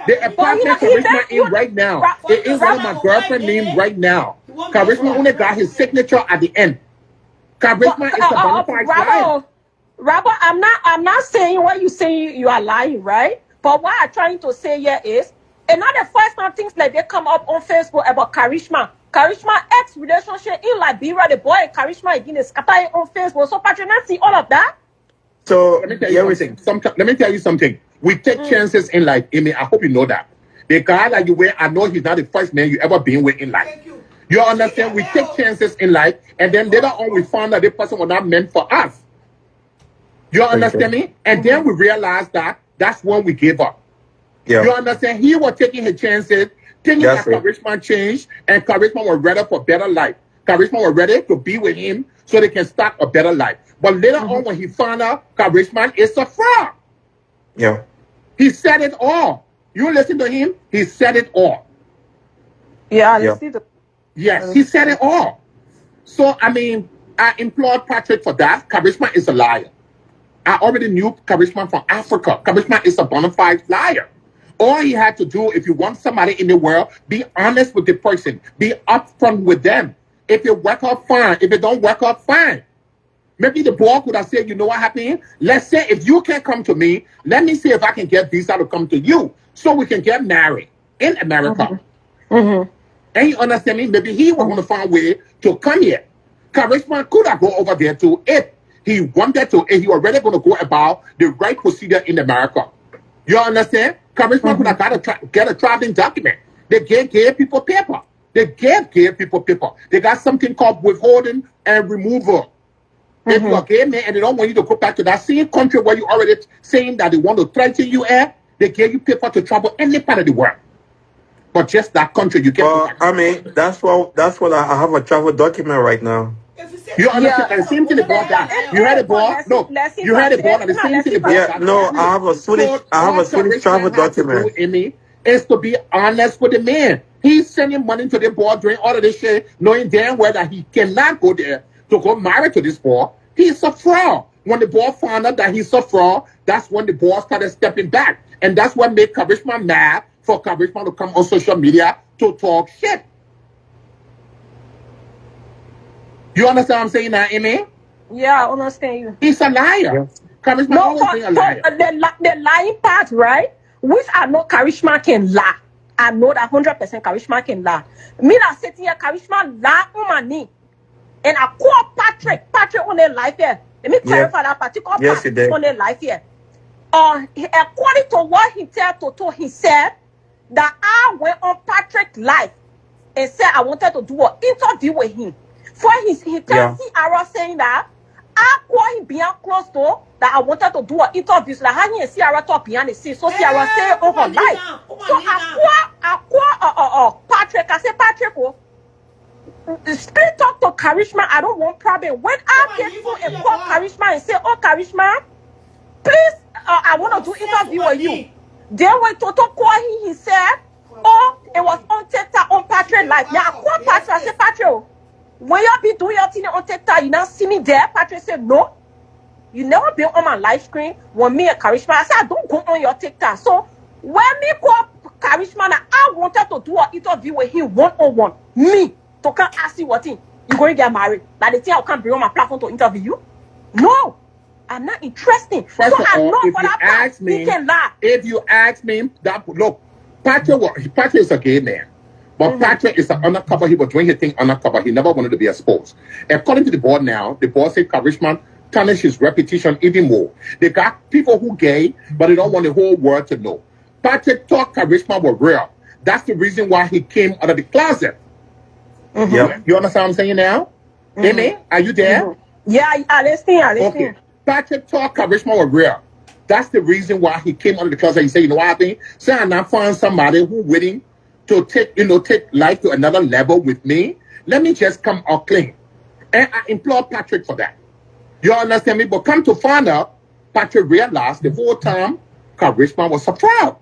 The apartment KARISHMA in right now, it is one of my girlfriend's name right now. KARISHMA only got his signature at the end. KARISHMA is a bona fide liar. Robert, I'm not saying what you saying you are lying, right? But what I'm trying to say here is, and not the first time things like they come up on Facebook about KARISHMA ex relationship in Liberia, the boy and KARISHMA again is scattered on Facebook. So Patrick, not see all of that. So Let me tell you something. Sometimes, let me tell you something. We take chances in life, Amy. I hope you know that. The guy that you with, I know he's not the first man you ever been with in life. Thank you. You understand? We take chances in life, and then later on we found that the person was not meant for us. You understand me? And then we realized that that's when we gave up. Yeah. You understand? He was taking his chances, thinking That's that it. Karishma changed, and Karishma was ready for better life. Karishma was ready to be with him so they can start a better life. But later on, when he found out Karishma is a fraud, Yeah. he said it all. You listen to him, he said it all. Yeah, Yeah. let's see the. Yes, he said it all. So, I mean, I implored Patrick for that. Karishma is a liar. I already knew Karishma from Africa. Karishma is a bona fide liar. All he had to do, if you want somebody in the world, be honest with the person. Be upfront with them. If it work out, fine. If it don't work out, fine. Maybe the boy could have said, you know what happened? Let's say if you can't come to me, let me see if I can get visa to come to you so we can get married in America. And you understand me? Maybe he was going to find a way to come here. Karishma could have go over there too if he wanted to, and he already going to go about the right procedure in America. You understand? Karishma could have got get a traveling document. They gave people paper. They gave people paper. They got something called withholding and removal. If you're a gay man and they don't want you to go back to that same country where you already saying that they want to threaten you at, they gave you paper to travel any part of the world. But just that country you get. I mean, that's what I have a travel document right now. You understand? And the same thing about that. You heard it, boy? No, you heard it, boy? And the same thing about Yeah, that. no, I have a Swedish travel document. Amy, is to be honest with the man. He's sending money to the boy doing all of this shit, knowing damn well that he cannot go there to go marry to this boy. He's a fraud. When the boy found out that he's a fraud, that's when the boy started stepping back. And that's what made Karishma mad for Karishma to come on social media to talk shit. You understand what I'm saying now, Amy? Yeah, I understand you. He's a liar. Karishma No, always been a liar. the lying part, right? Which I know Karishma can lie. I know that 100% Karishma can lie. Me that sitting here, Karishma lie on my knee. And I call Patrick on their life here. Let me clarify that particular part on their life here. According to what he told Toto, he said that I went on Patrick's life and said I wanted to do an interview with him. For he tells Ciara saying that I call him behind close door that I wanted to do an interview. So that how he and Ciara talk behind the scenes. So Ciara say on her life. So I call Patrick. I say Patrick, Spirit talk to Karishma. I don't want problem. When I get phone and call Karishma and say, oh Karishma, please, I want to do interview with you. Then when Toto called him, he said, oh, it was on TikTok on Patrick live. Now I call Patrick. I say, Patrick, when you be doing your thing on TikTok, you not see me there? Patrick said, no. You never been on my live screen when me and Karishma. I said, I don't go on your TikTok. So when me call Karishma, now I wanted to do an interview with him one-on-one. Me. To come ask you what thing you going to get married. Like the thing I can't bring on my platform to interview you. No, I'm not interested. First so of I all, know if for you that ask part, me, he can lie. if you ask me, that look, Patrick is a gay man, but Patrick is an undercover. He was doing his thing undercover. He never wanted to be exposed. According to the board now, the board said Karishma tarnish his reputation even more. They got people who gay, but they don't want the whole world to know. Patrick thought Karishma was real. That's the reason why he came out of the closet. You understand what I'm saying now? Amy, are you there? Yeah, I listen. Okay. Patrick thought Karishma was real. That's the reason why he came out of the closet. He said, you know what happened? Say I now find somebody who willing to take life to another level with me. Let me just come out clean. And I implore Patrick for that. You understand me? But come to find out, Patrick realized the whole time Karishma was a fraud.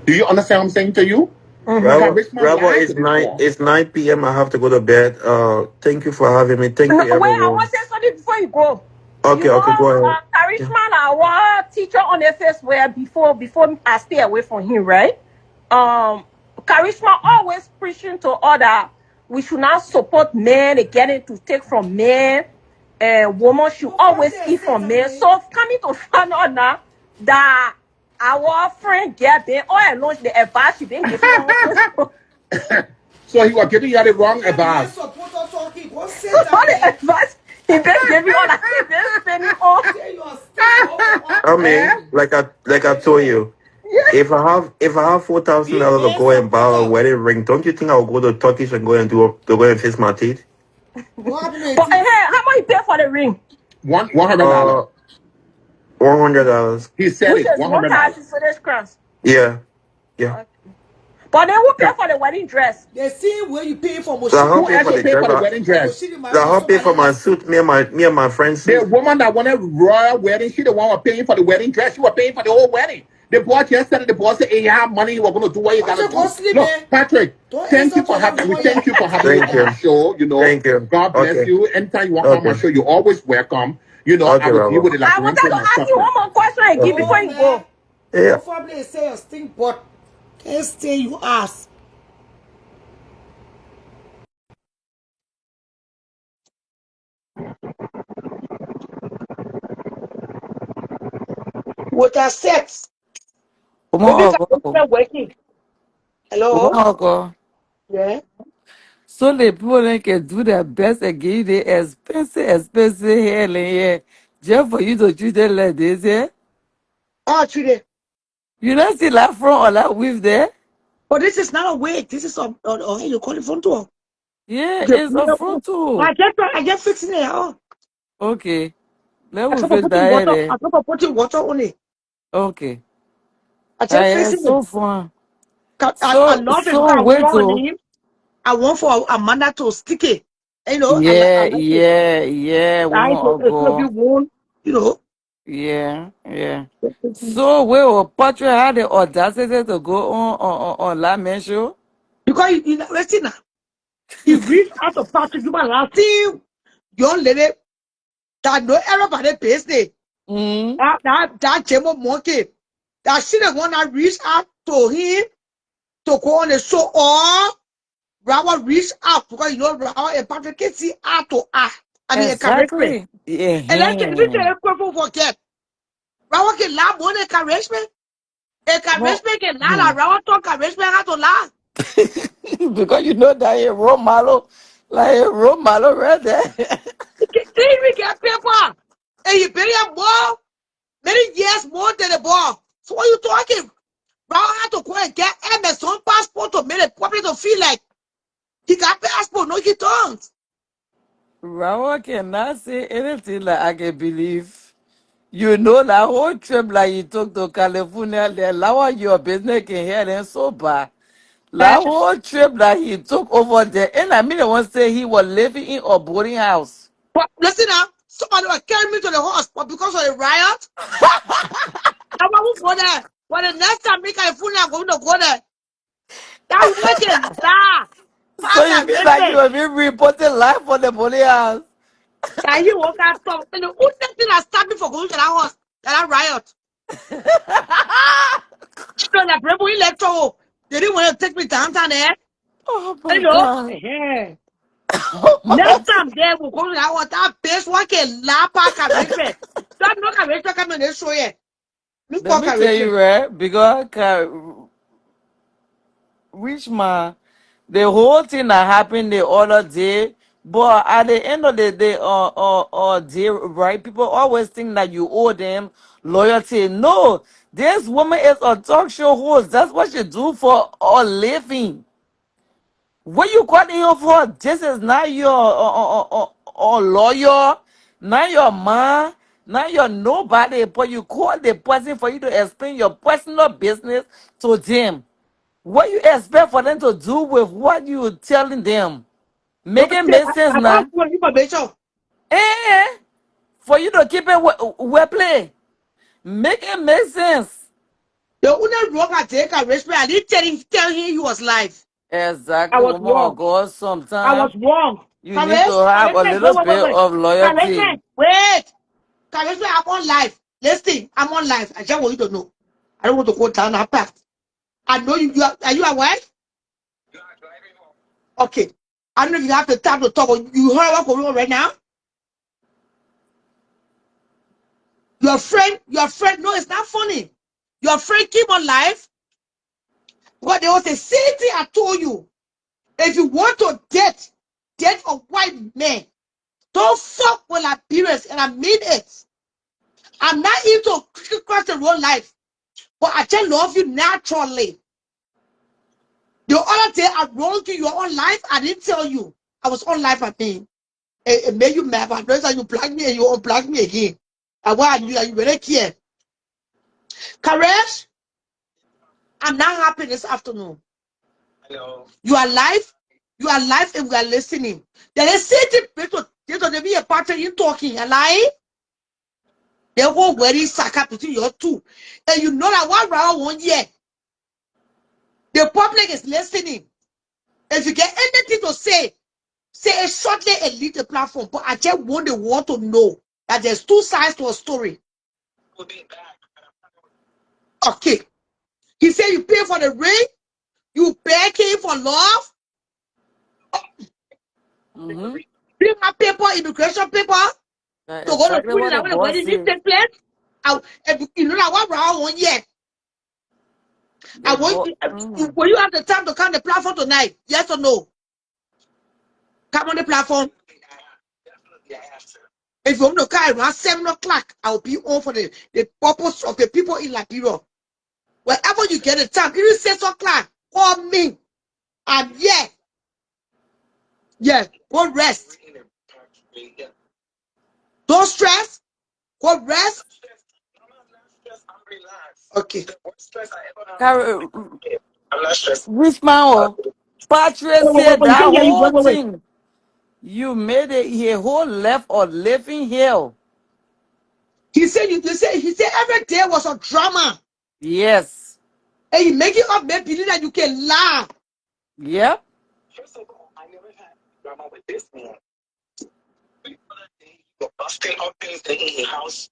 Do you understand what I'm saying to you? Bravo, it's 9 p.m. I have to go to bed. Thank you for having me. Thank you, everyone. Wait, I want to say something before you go. Okay, go ahead. Karishma, our teacher on FS where before I stay away from him, right? Karishma always preaching to others we should not support men and getting to take from men, and women should always eat from men. So coming to find out now that our friend Gabby all along the advice she been giving on. So he was giving you the wrong advice. All the advice He just gave me all that. He just spend it all. Say you are still I mean, over. like I told you, if I have $4,000 to Be go and buy a supporter. wedding ring, don't you think I'll go to Turkish and go and fix my teeth? What happened to But it? how much you pay for the ring? $100. Uh, $100. He said Which it. is $100. 1,000 Swedish crowns. Yeah, yeah. Okay. But then who pay for the wedding dress? They see where you pay for So I Moshiri. don't Who pay else for will the pay dress. for the wedding For dress? Moshiri So I marry don't pay for somebody my else. suit. Me and my friend's The suit. woman that wanted royal wedding, she the one was paying for the wedding dress. She was paying for the whole wedding. The boy just said, the boy said, hey, you have money, you are going to do what you got to Patrick, go do. sleep, Look, man. Patrick, Don't thank you insult for other having, we woman here. thank you for having you Thank on our you. show. You know, Thank you. God bless Okay. you. Anytime you want to come on my Okay. show, you're always welcome. You know, I Okay, will deal with Bravo. it I like wanted Renfro to ask you myself. one more question again Okay. before Oh, you man. go. Yeah. Don't probably say your stink butt. Can't stay you ass. With our sex. Maybe Omo I'm working. Hello? Ogo. Yeah. So the people that can do their best and give you the expensive hair in here just for you to treat them like this, yeah? Oh, today. You don't see that front or that weave there? But this is not a wig. This is a you call it front door. Yeah, Okay. it's a front too. I get fixing it. Oh. Okay. Let I me kept on fix putting that hair water. there. I kept on putting water on it. Okay. I That kept hair is fixing it. so fun. I So love it because so I wait want on to him. I want for Amanda to stick it. You know, I yeah, like it. yeah, woman It could be Ogo. worn, you know. Yeah, yeah. So we will Patrick had the audacity to go on La Men show. Because you know, listen now, he reached out to Patrick Human last team. Young lady that no error by the pace day. Mm. That Jemo monkey. That she the one that reached out to him to go on the show or Rawa reached out because you know Rawa and Patrick can see out to I mean encouragement. Exactly. Yeah. And let's say this is a quick forget. Rawa can laugh more encouragement. No. Encouragement can Hmm. laugh. Rawa talk encouragement how to laugh. Because you know that a role model, like a role model right there. Then we get paper. And you bury a ball many years more than the ball. So what you talking? Rawa had to go and get Emerson passport to make the public to feel like he got passport. No, he don't. Rawa cannot say anything like I can believe. You know that whole trip like you took to California, the allow your business can hear them so bad. Eh? That whole trip that he took over there, and I mean, I want to say he was living in a boarding house. But listen now, somebody will carry me to the hospital because of the riot. I won't go there. But the next time make a fool, I'm going to go there. That woman can die. So Pass you and feel like you respect. have been reporting live for the boarding house? That he won't get stopped. And the only thing that stopped me for going to that house, that riot. You know, that people electoral, they didn't want to take me downtown there. Oh You my know? God. Yeah. Oh Next my. time there, we'll go to that house. That base one can laugh back and respect. Don't know can respect come in the show yet. Look Let for me tell respect. you, right? Because Richmond, the whole thing that happened the other day, but at the end of the day, day, right? People always think that you owe them loyalty. No, this woman is a talk show host. That's what she do for a living. What you calling him for? This is not your lawyer, not your man, not your nobody, but you call the person for you to explain your personal business to them. What you expect for them to do with what you telling them? No, Make but it make sense I've asked now. for information. Eh? For you to keep it well play. Make it make sense. The owner wrong I take a respect. I didn't tell him he was live. I Exactly, was woman of wrong. God. I was Sometimes wrong. you need to Karesh, have a Kareshma, little bit wait. of loyalty. Kareshma, wait. Kareshma, I'm on live. Listen, I'm on live. I just want you to know. I don't want to go down that path. I know are you aware? Okay. I don't know if you have the time to talk. You heard what's going on right now? Your friend, no, it's not funny. Your friend came on live. But there was a same thing I told you. If you want to date a white man, Don't fuck with Liberians, and I mean it. I'm not into cross the road life, but I just love you naturally. The other day I wronged you, your own life. I didn't tell you. I was on life, I mean. It made you mad. I noticed that you blocked me and you unblocked me again. And why you really care? Karish, I'm not happy this afternoon. You are live. You are live and we are listening. There is certain people, they be a partner in talking and lying. They whole very sucker between your two. And you know that 1 round 1 year. The public is listening. If you get anything to say it shortly and leave the platform. But I just want the world to know that there's two sides to a story. Okay. He said you pay for the ring, you beg him for love. Bring my paper, immigration paper, to go to Exactly school what the that when the boss wedding needs say. take place. You know that 1 round 1 year. The Will you have the time to come on the platform tonight? Yes or no? Come on the platform. If you want to come around 7 o'clock, I'll be on for the purpose of the people in Liberia. Wherever you get the time, even 6 o'clock, call me. And go rest. Don't stress. Go rest. Okay. Karishma, Patrick said Wait, that whole wait. thing. You made it a whole left or living hell. He said every day was a drama. Yes. And you make it up, make believe that you can laugh. Yep. Busting up things in his house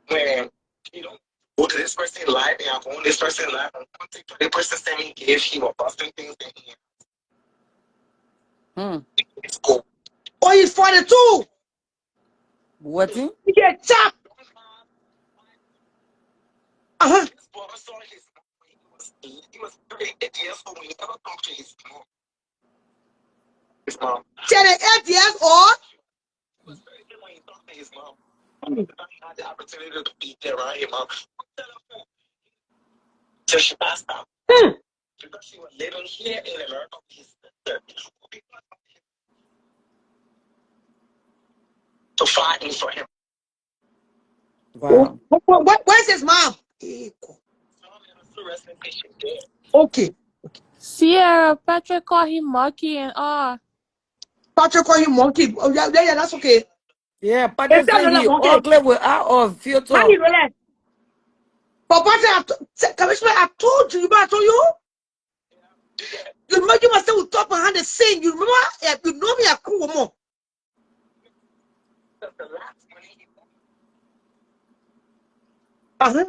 where you know go to this person live and go on this person live and the person send me gifts, he was busting things in his It's cool. Or he's 42. What thing? He get chopped. Uh-huh. This brother saw his he was 38 years old when he ever talked to his mom. His mom. 8 years old. He was very good when he talked to his mom. He had the opportunity to be there around his mom. So she passed out. Because she was living here in America with his sister. To fighting for him. Wow. Where's his mom? Okay. Sierra, Patrick called him monkey and all. Patrick call him monkey. Oh, yeah, that's okay. Yeah, It's Patrick not said another he monkey. ugly without a filter. How you know that? But Patrick, Commissioner, I told you. I told you. You remember you must say we talk behind the scene. You remember? You know me, I cool more. Uh-huh.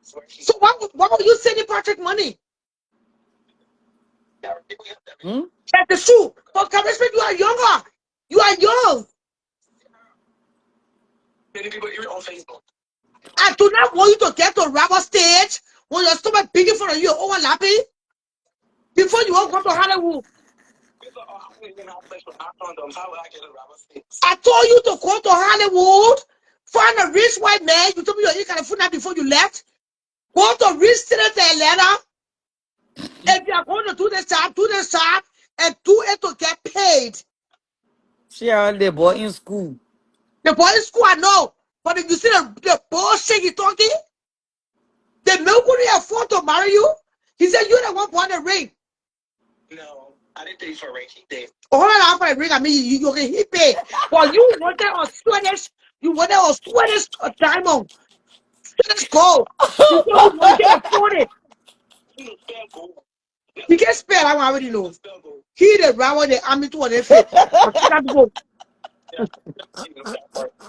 So why would you sending Patrick money? That's the truth. But Commissioner, you are younger. You are young. Many people even on Facebook. I do not want you to get to rubber stage when your stomach big in front of you, overlapping. Before you all go to Hollywood. I told you to go to Hollywood, find a rich white man. You told me you can afford that before you left. Go to rich senator Atlanta. If you are going to do this job, and do it to get paid. She and the boy in school. The boy in school, I know. But if you see the bullshit he's talking, the milk couldn't afford to marry you. He said you're the one born the ring. No, I didn't pay for a ring. He did. All that for the ring, I mean, you can hit pay. But you wanted a Swedish, diamond, Swedish gold. You can't afford it. He can't spell, I already know. He the round the army to an fit. I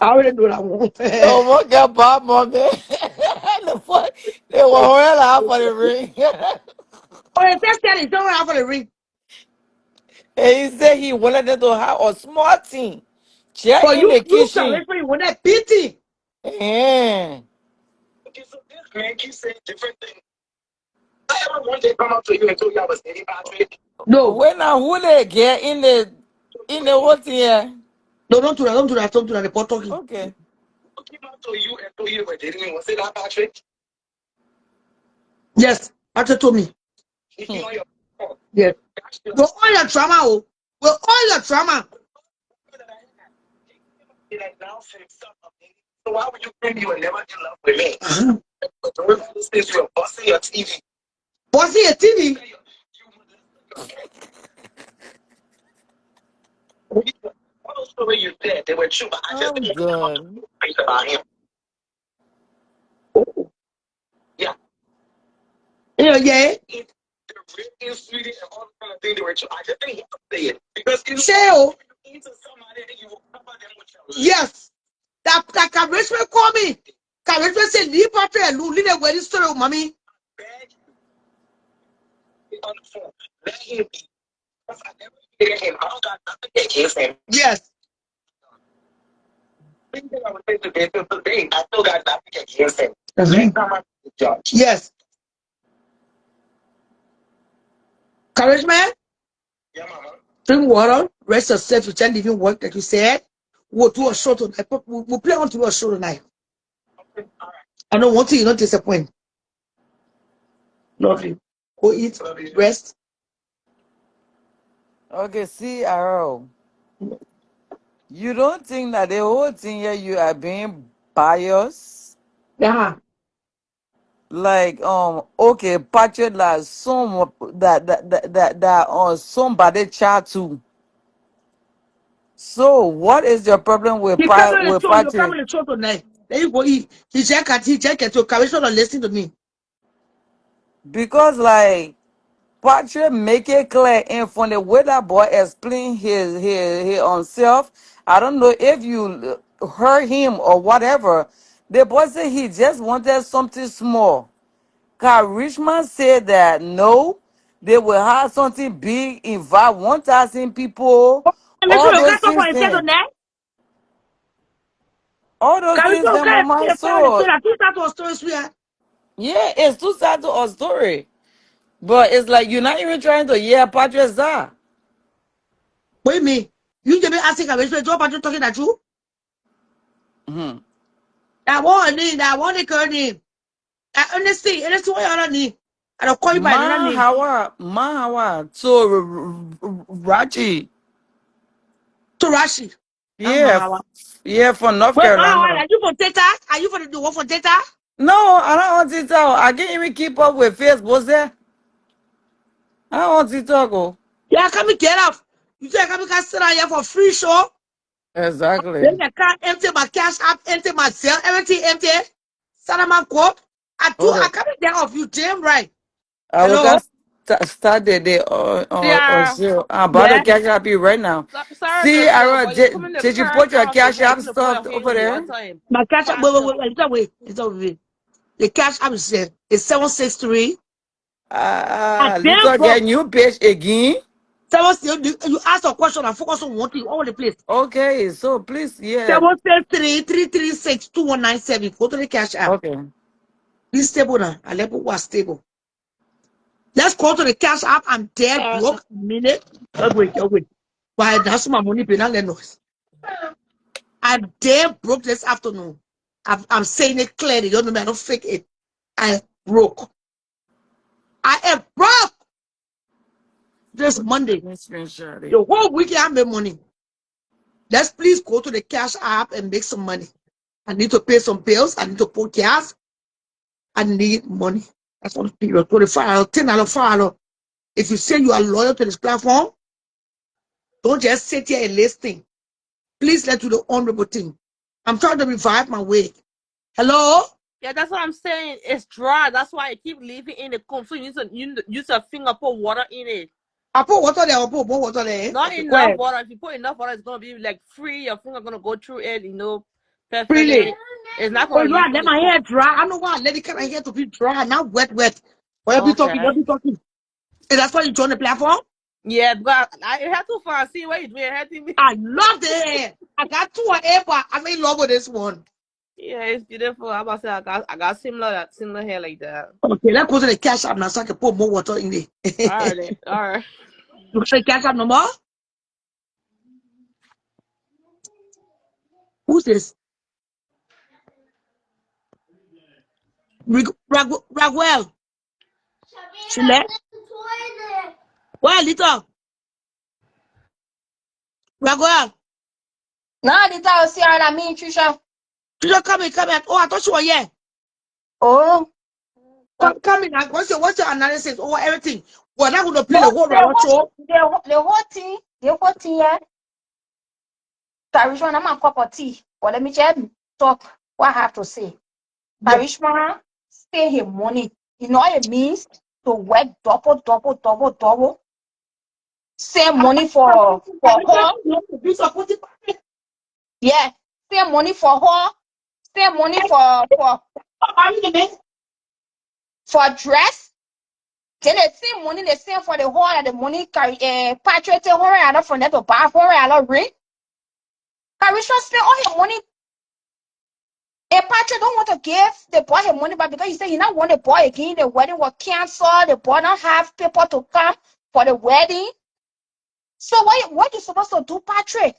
already know that one. Oh, what got Bob on there? The fuck? They were well out for the ring. Oh, the first time he don't have for the ring. And he said he wanted them to have a small team. Check But in you the can kitchen. referee when that beating. Yeah. Okay, so this man keeps saying different things. I ever one day come up to you and told you I was any Patrick? No. When now who they get in the whole thing? No, don't do that. Don't do that. Don't do that. The pot talking. Okay. Yes, Patrick told me. Hmm. Yes. Go all your drama, oh. Go all your drama. So why would you claim you were never in love with me? But the real things you were busting your TV. Bossy a TV. All those stories you said, they were true, but I just Oh didn't want to God. think about him. Yeah. Yeah. The real sweetie and all the kind of things they were true. I just didn't want to say it. Because you know, Sheo. you into somebody and you will cover them with your love. Yes. That KARISHMA call me. KARISHMA said, leave Patrick and leave the wedding story with mommy. Beg on the phone. Let him be. Because I never hated him. I don't got nothing against him. Yes. I would say today, till today, I still got nothing against him. Next time I'm the judge. Yes. KARISHMA, Yeah, mama. drink water, rest yourself, you can't even work like you said. We'll do a show tonight. We'll play on to do a show tonight. Okay, all right. I don't want you not disappoint. Love you. Go eat, rest. Okay, see, Arrow. You don't think that the whole thing here you are being biased? Yeah. Like okay, Patrick like some that somebody chat to. So what is your problem with He come on the with show, you come Patrick? on the show tonight. Then you go eat. He check it. So KARISHMA don't listen to me. Because like Patrick make it clear and from the way that boy explain his own self, I don't know if you heard him or whatever. The boy said he just wanted something small. KARISHMA said that no, they will have something big, invite 1,000 people, all KARISHMA, you those can't talk for things himself then. tonight. All those things KARISHMA, you then, can't mama. tell the So story. I think that was story, sweetheart. yeah, it's two sides to a story. But it's like you're not even trying to hear Patrick's that. What do you mean? You just be asking KARISHMA, Joe Patrick talking at you? Mm-hmm. That one name, that one they call name. I understand. Understand what your other name. I don't call you by another name. Mahawa. So Rachi. To Rashi. Yeah, yeah, from North Wait, Mahawa, Carolina. are you for data? Are you for the one for data? No, I don't want to tell. I can't even keep up with Facebook there. I don't want to talk. Oh. Yeah, come and get off. You say come and sit down here for free show. Exactly. Then the car empty, my cash app empty, my cell, everything empty. Salaman Court. I Okay. come and get off. You damn right. I will Hello? can start the day on Yeah. zero. I'm about to Yeah. cash up you right now. Sorry See, to you, Aaron, but you come in the did you current put your house cash tonight. app You need to put stuff your hand over on the there? water and My cash app, pass them. wait. It's that way. It's that way. The cash app is there. It's 763. I damn Little broke. get new page again. You ask a question and focus on one thing all the place. Okay, so please, yeah. 763-336-2197. Go to the cash app. Okay. Be stable now. Aleppo was stable. Let's go to the cash app. I'm dead Sorry. broke. Minute. Wait. Why that's my money pay not let noise. I'm dead broke this afternoon. I'm saying it clearly. You know me, I don't fake it. I broke. I am broke this Monday. Let me screenshot it. The whole weekend I made money. Let's please go to the cash app and make some money. I need to pay some bills. I need to put gas. I need money. That's all the period. $25, $10, $5. If you say you are loyal to this platform, don't just sit here and listen. Please let's do the honorable thing. I'm trying to revive my way. Hello? Yeah, that's what I'm saying. It's dry. That's why I keep leaving in the comb. So you need to use your finger, put water in it. I put water there. I put more water there. Not Okay, go enough ahead. water. If you put enough water, it's gonna be like free. Your finger gonna go through it, Freely. perfectly. It's not Oh, gonna you know, leave I in let the my comb. hair dry. I know why I let it kind of hair to be dry. Not wet. Why you be talking? Okay. What be talking? And that's why you join the platform? Yeah, but I had to find see what you doing. Helping me. I love the hair. I got two on air, but I'm in love with this one. Yeah, it's beautiful. I'm about to say I got similar hair like that. Okay, let's go to the cash app now so I can put more water in there. All right, all right. You say cash app no more? Who's this? Raguel. She left. Why, little? Raguel. No, the time see her and me, Trisha. You don't come in, come in. Oh, I thought you were here. Oh. Come in. What's your analysis over everything? We're not going to play No, the whole Raguel show. the whole thing, yeah. Karishma, I'm a cup of tea. But let me just talk what I have to say. Yeah. Karishma, stay her money. You know what it means to work double. Save money for her. Yeah. Save money for her. Save money for dress. Then the same money they send for the whole and the money Patrick tell her I don't for them to buy for her I don't ring. Karishma spend all her money. And Patrick don't want to give the boy her money back because he said he not want the boy again. The wedding was canceled. The boy don't have people to come for the wedding. So what you supposed to do, Patrick?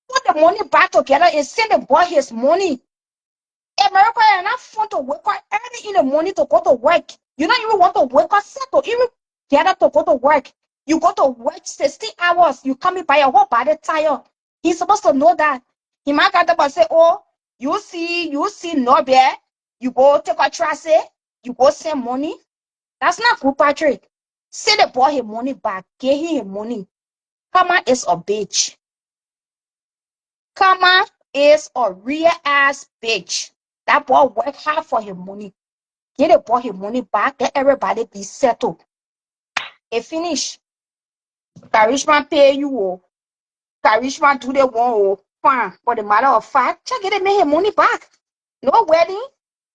Put the money back together and send the boy his money. America is not fun to wake up early in the morning to go to work. You don't even want to wake up set to even get up to go to work. You go to work 60 hours. You come in by your whole body tired. He's supposed to know that. He might get up and say, oh, you see no bear. You go take a trash, you go send money. That's not good, Patrick. Send the boy his money back. Give him his money. Kama is a bitch. Kama is a real ass bitch. That boy work hard for his money. Get the boy his money back. Let everybody be settled. It finish. Karishma pay you. Oh. Karishma do the one. Oh. Fine. For the matter of fact, check it and make his money back. No wedding.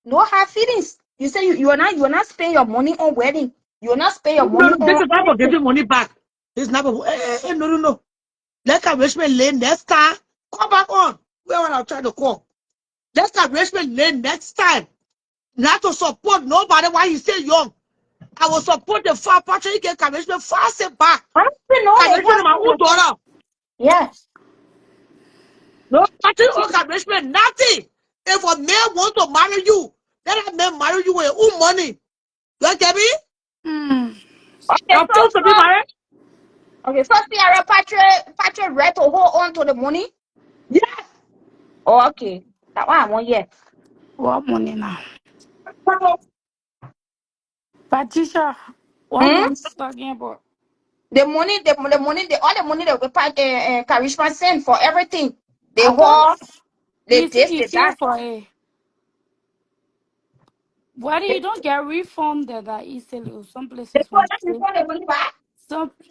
No hard feelings. You say you are not spending your money on wedding. You are not spending your money This on is not for anything. giving money back. It's not for. No. Let Karishma lane next time. Come back on. Where I'm trying to call. Let Karishma lane next time. Not to support nobody while he's still young. I will support the far Patrick and Karishma fast it back. I don't know they Karishma is my own have. daughter. Yeah. No Patrick or Karishma, nothing. If a man wants to marry you, let that man marry you with your own money. You get me? Okay, I'm supposed to be married? so Sierra Patrick ready to hold on to the money. Yes. Oh, okay. That one I want, yeah. What money now? Patricia, what Hmm? money you talking about? The money, all the money that we Karishma send for everything. They I thought hold, they you say this, you they pay that. for it. Why do you don't get refunded that easily? Or some They places when hold you that pay. before the money back.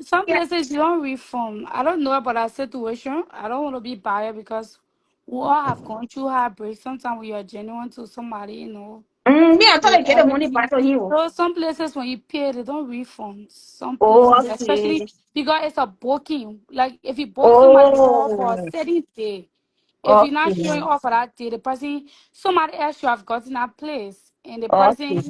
Some Yeah. places you don't refund. I don't know about that situation. I don't want to be biased because we all have gone through heartbreak. Sometimes we are genuine to somebody, Me, I thought with they get the money everything. back to him. So some places when you pay, they don't refund. Some Oh, places, especially okay. because it's a booking. Like if you book somebody hall for a Oh, certain day, if you're not showing okay. off for that day, the person somebody else should have gotten that place, and the Okay. person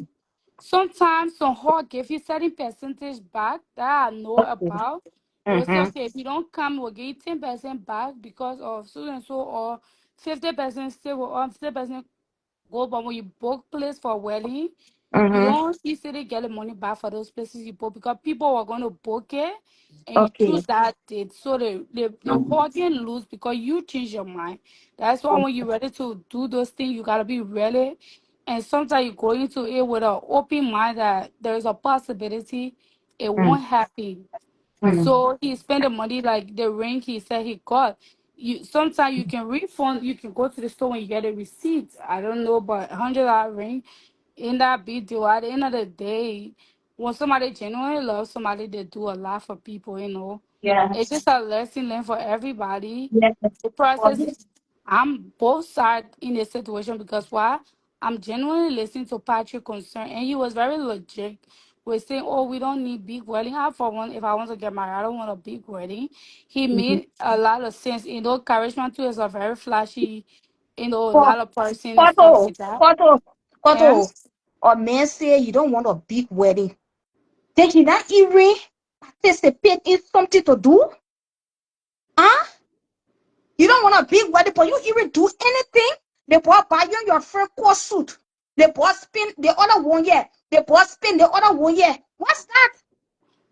sometimes some hall give you certain percentage back that I know Okay. about. They will say, Mm-hmm. okay, if you don't come, we'll give you 10% back because of so and so, or 50% still, or 50% go, but when you book place for wedding, you Mm-hmm. don't easily get the money back for those places you book because people are going to book it and you Okay. choose that date. So they hold you and lose because you change your mind. That's why when you're ready to do those things, you got to be ready. And sometimes you go into it with an open mind that there's a possibility it won't happen. Mm-hmm. So he spent the money like the ring he said he got. You sometimes you can refund. You can go to the store when you get a receipt. I don't know, but $100 ring in that big deal. At the end of the day, when somebody genuinely loves somebody, they do a lot for people. It's Yes. just a lesson learned for everybody. Yes. The process is, I'm both sides in this situation because why? I'm genuinely listening to Patrick concern, and he was very legit with saying, "Oh, we don't need big wedding." I, for one, if I want to get married, I don't want a big wedding. He Mm-hmm. made a lot of sense. Charisma too is a very flashy, a For lot of person and stuff photo, like that. photo, Yeah. photo. A man say you don't want a big wedding. Then he not even participate in something to do? Huh? You don't want a big wedding, but you even do anything. The boy buy you your friend coat suit. The boy spend the other 1 year. The boy spend the other 1 year. What's that?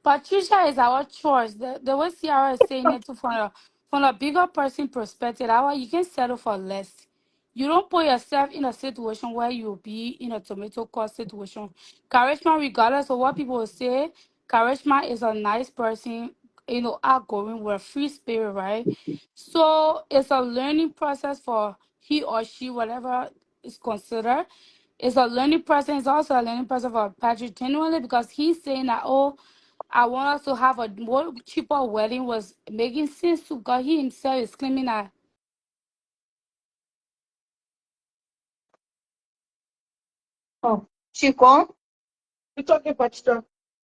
Patricia is our choice. The way Ciara is saying it too, from a bigger person perspective, our you can settle for less. You don't put yourself in a situation where you'll be in a tomato cost situation. Karishma, regardless of what people will say, Karishma is a nice person, outgoing with a free spirit, right? So it's a learning process for he or she, whatever is considered. It's a learning process. It's also a learning process for Patrick genuinely because he's saying that, oh, I want us to have a more cheaper wedding was making sense to God. He himself is claiming that. Oh, she gone. You talking, Pastor?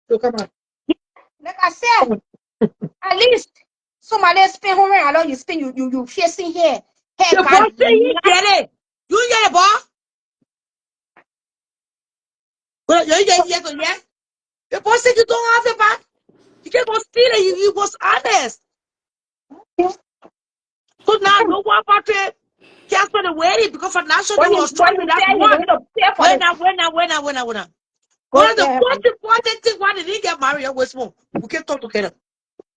So come on. Like I said, at least somebody spend $100. You spend you facing here. The Haircut. boss say he get it. You get it, boss. Well, you get it, yes, yes. The boss said you don't have the back. You can't go steal it. He was honest. So now no one about it. Cancel the wedding because financially When we you were struggling. That's say you one. need to pay for When this, I. go One of the there. most important things why they didn't get married was more. We can talk together.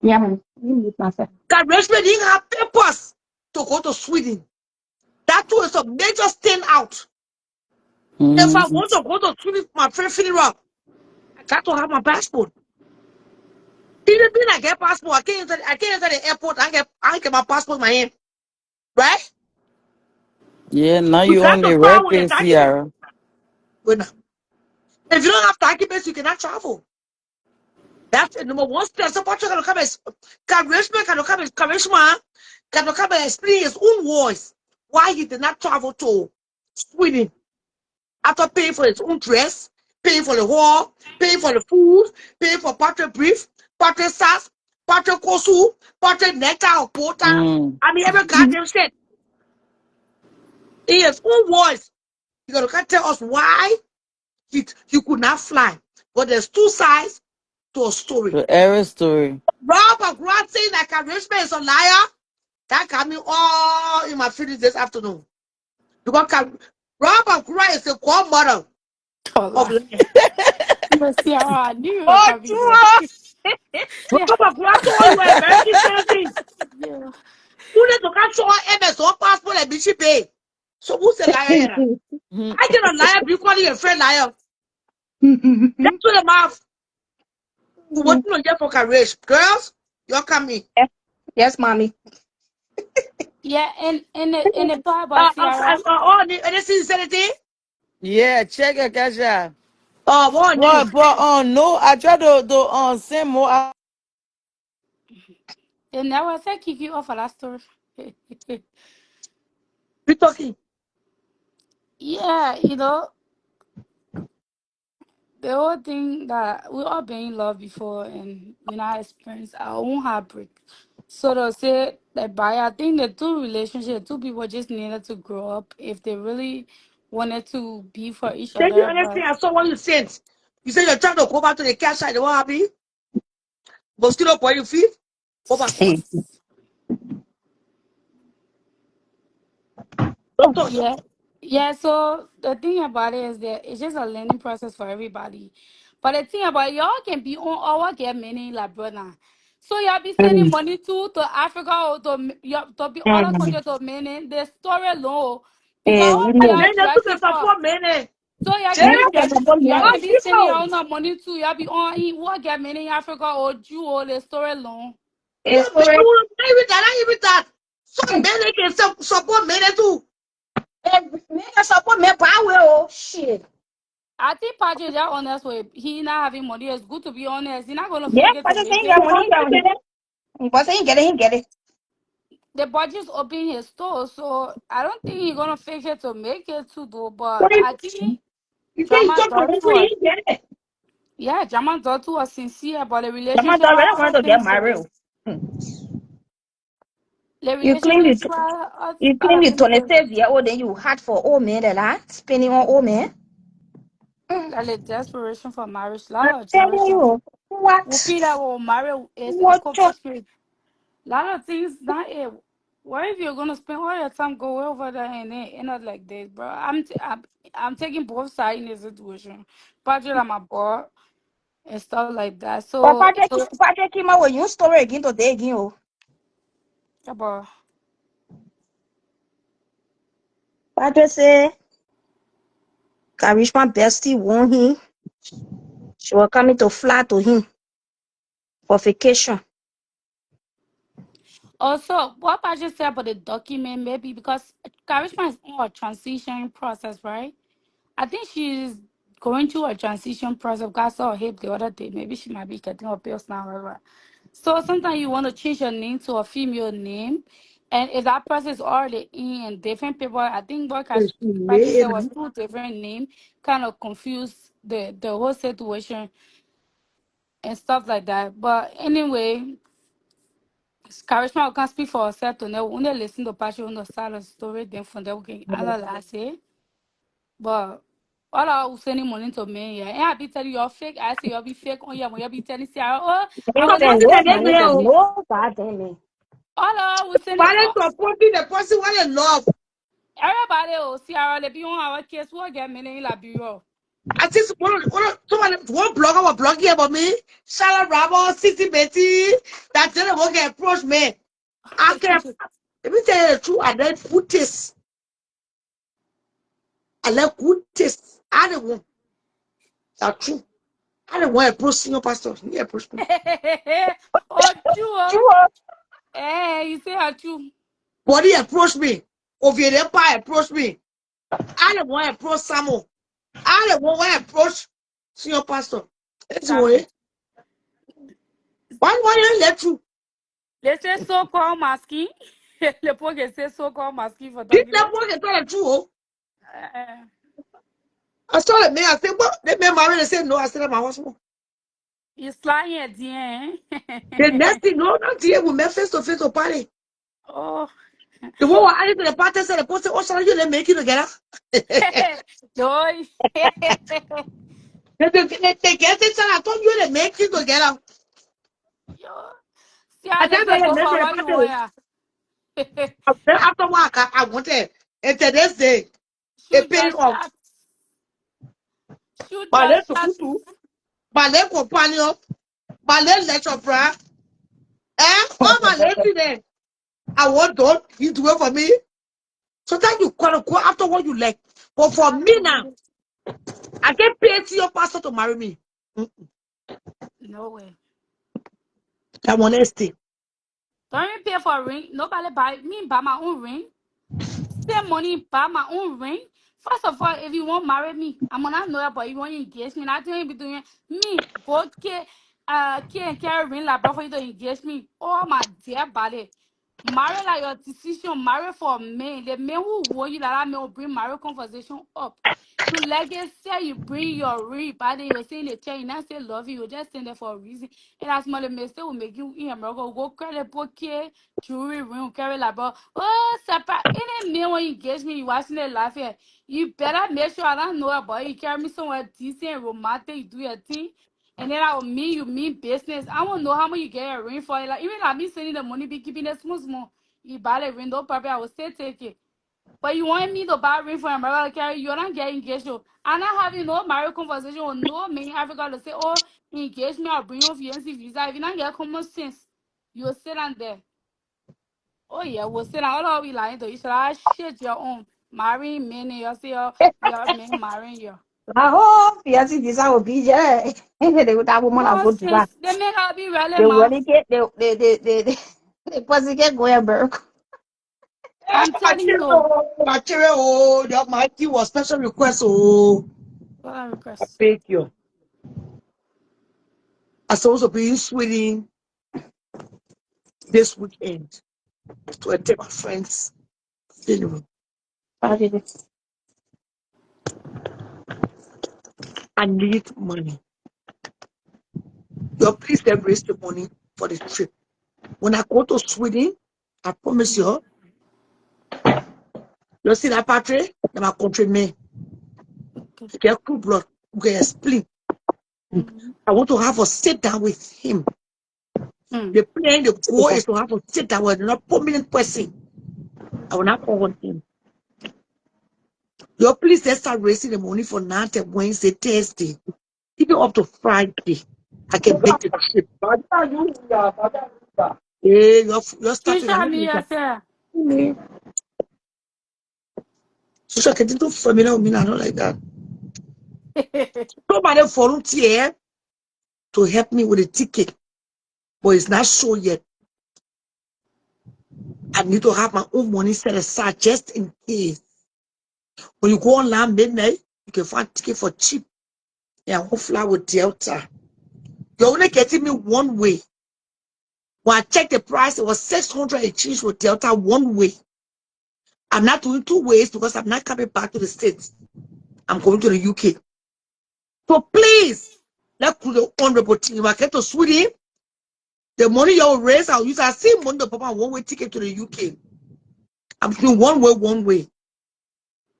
Yeah, man. You mute myself. That Rachel didn't have papers to go to Sweden. That too is a major standout. If I want to go to Sweden for my friend funeral, I got to have my passport. Even when I get passport, I can't enter the airport. I get my passport in my hand. Right? Yeah, now You you got own to the travel red with the face, document. Ciara. Well, now, if you don't have documents, you cannot travel. That's the number one step. So, what you're going to come as Karishma can come and explain his own voice why he did not travel to Sweden after paying for his own dress, paying for the hall, paying for the food, paying for Patrick brief, Patrick sass, Patrick kosu, Patrick nectar or quota. Mm. I mean, every goddamn shit. In his own voice, he's going to tell us why he could not fly. But there's two sides to a story. The error story. Robert Grant saying that Karishma is a liar. That got me all in my feelings this afternoon. Because Robert Grant is the core model of Tola. life. But Ciara, I knew you were Oh, coming there. true. Yeah. Robert Grant told you American citizen. Yeah. Who need to control MS or passport and Bishop Bay? So who's a liar here? Mhm. I get a liar because you're a friend liar. That's what the mouth. What you get for courage? Girls, you're coming. Yes, mommy. Yeah, and the part about Ciara, Anything insanity? Yeah, check it, Kasha. One But day. no, I try to send more. and now I said kick you off of that story. We talking. Yeah, the whole thing that we all been in love before and we not experience our own heartbreak. So to say that by I think the two people just needed to grow up if they really wanted to be for each Tell you other. anything But I saw what you sent. You said you're trying to go back to the cash side. What happened? Mosquito for your feet? Over. Don't touch. yeah, yeah. So the thing about it is that it's just a learning process for everybody. But the thing about it, y'all can be on our get many like brother. So y'all be sending money to Africa or to be other country to many the story low because Eh, all we y'all know. Men are looking dressing for for. 4 minutes. So y'all Jay, can be Many of dress, them don't y'all know. can what be sending your people? own money too. Y'all be on what get many in Africa or Jew or the story long. It's Men correct. will play with that. I even that. Some men they can support men too. Me just support me power. Oh shit. I think Patrick that honest way. He not having money. It's good to be honest. He's not gonna Yeah, fake it but to the make thing it. got money, got money. But he get it, he get it. The budget's open his store, so I don't think he's gonna fake it to make it too though. But What if I think you say you drama talk to daughter him, was he get it. yeah, drama daughter was sincere about the The man relationship. that Had really want other to get things to married. do. The You claim relationship it. still had You claim other you things to do. 26 year old, then you hard for old man, that lot, spending on old man. Like the desperation for marriage, a I'm lot of telling generations. you, what? People that will marry is What? compulsory. A lot of things not it. Why if you're gonna spend all your time go over there and then end up like this, bro? I'm taking both sides in the situation. Patrick, I'm a boy and stuff like that. But So Patrick came out with your story again today again. Oh. about Patrick say Karishma bestie want him. She was coming to fly to him for vacation. also what Patrick said about the document, maybe because Karishma is on a transition process, right? I think she's going through a transition process. I saw her hip the other day. Maybe she might be getting her pills now. Whatever. So sometimes you want to change your name to a female name. And if that person is already in different people, I think what Patrick said was two different names, kind of confused the whole situation and stuff like that. But anyway, Charisma can speak for herself to know when they listen to Patrick on the side of the story, then from there we can analyze it. But all I was sending money to me, yeah. And I be telling you, you're fake. I say you'll be fake on you when you be telling Sarah, oh, Ain't I was send listening no to you money to today. no bad me. All I was sending, Parents oh, supporting the person what they love. everybody, oh, Sarah, they be on our case, what get me in la bureau. I think one blogger was blogging about me. Sarah Bravo, City Betty, that then will get approach me. I can let me tell you the truth, I like good taste. I like good taste. I don't want that true. I don't want to approach senior pastor. He approach me. Oh, true, oh. Sure. Eh, you say how true. Body approach me. Oviedo approach me. I don't want to approach Samuel. I don't want to approach senior pastor. That's the way. Exactly. Why you let you? They say so-called masking. Le poor say so-called masking for This talking that it. one can tell the truth. Eh, I saw the man. I said, but they made married. They said no. I said, my husband. you lying at the end. The next thing, no, not here. We met face to face to party. Oh. The one who added to the party said, the person, oh, shall you let make it together? Joy. They get it. I told you they make it together. Yo. See how I they tell say them, go they for say, what you want. Yeah. after work, I wanted. And the next day, a Shoot pay your off. shot. Shoot My your leg to shot. kutu. My leg companion. My leg lecturer. All my lady there. I want done. You do it for me. So that you gonna go after what you like. But for me now, I get paid to your pastor to marry me. No way. That one stay. Don't even pay for a ring. Nobody buy me buy my own ring. Save money, buy my own ring. First of all, if you want to marry me, I'm gonna know about you want to engage me. Nothing you be doing me. Go and carry ring like bro for you to engage me. Oh my dear body. Marry like your decision, marry for men. The men who want you like that men will bring marriage conversation up. You like it, say you bring your ring, but then you say in the chair, you not say love you, you just stand there for a reason. And as my mistake will make you in America, go carry bouquet, jewelry, ring, carry like bro. Oh, separate. Any man when you engage me, you watching their life here. You better make sure I don't know about you. Carry me somewhere decent, romantic, you do your thing. And then I will mean you mean business. I want to know how much you get a ring for it. Like even like me sending the money, be keeping it small, small. You buy the ring, no problem. I will still take it. But you want me to buy a ring for America carry, you're not getting engaged. Though. I'm not having no marriage conversation with no man in Africa to say, oh, engage me, I'll bring you fiancé visa. If you not get common sense, you'll sit down there. Oh yeah, we'll sit down. All we lying to you. Should I shit your own? Marrying men and you say your man marrying you. I hope yes, it is our BJ. That woman I go to that. Nonsense. They make her be really They mouth. really get the pussy get going broke. I'm telling you. The Almighty was special request. Oh, What I I request. beg you. I supposed to be in Sweden this weekend to attend my friends' funeral. I need money. You please then raise the money for the trip. When I go to Sweden, I promise you, you see that Patrick, my countrymen, Okay. he get cool blood, we get split. Mm-hmm. I want to have a sit down with him. Mm. The plan, the goal is to have a sit down with not prominent person. I will not call on him. Your please let's start raising the money for now till Wednesday, Thursday, even up to Friday. I can make the trip. Hey, you're starting. Trisha, I'm me, I not said. me. So I can't do familiar with me. I don't like that. Somebody volunteer to help me with the ticket, but it's not sure yet. I need to have my own money set aside just in case. When you go online midnight, you can find ticket for cheap. Yeah, I won't fly with Delta. You're only getting me one way. When I checked the price, it was 600 a change with Delta one way. I'm not doing two ways because I'm not coming back to the States. I'm going to the UK. So please, let's do the honorable thing. If I get to Sweden, the money you'll raise, I'll use. I see money to pop a one-way ticket to the UK. I'm doing one way.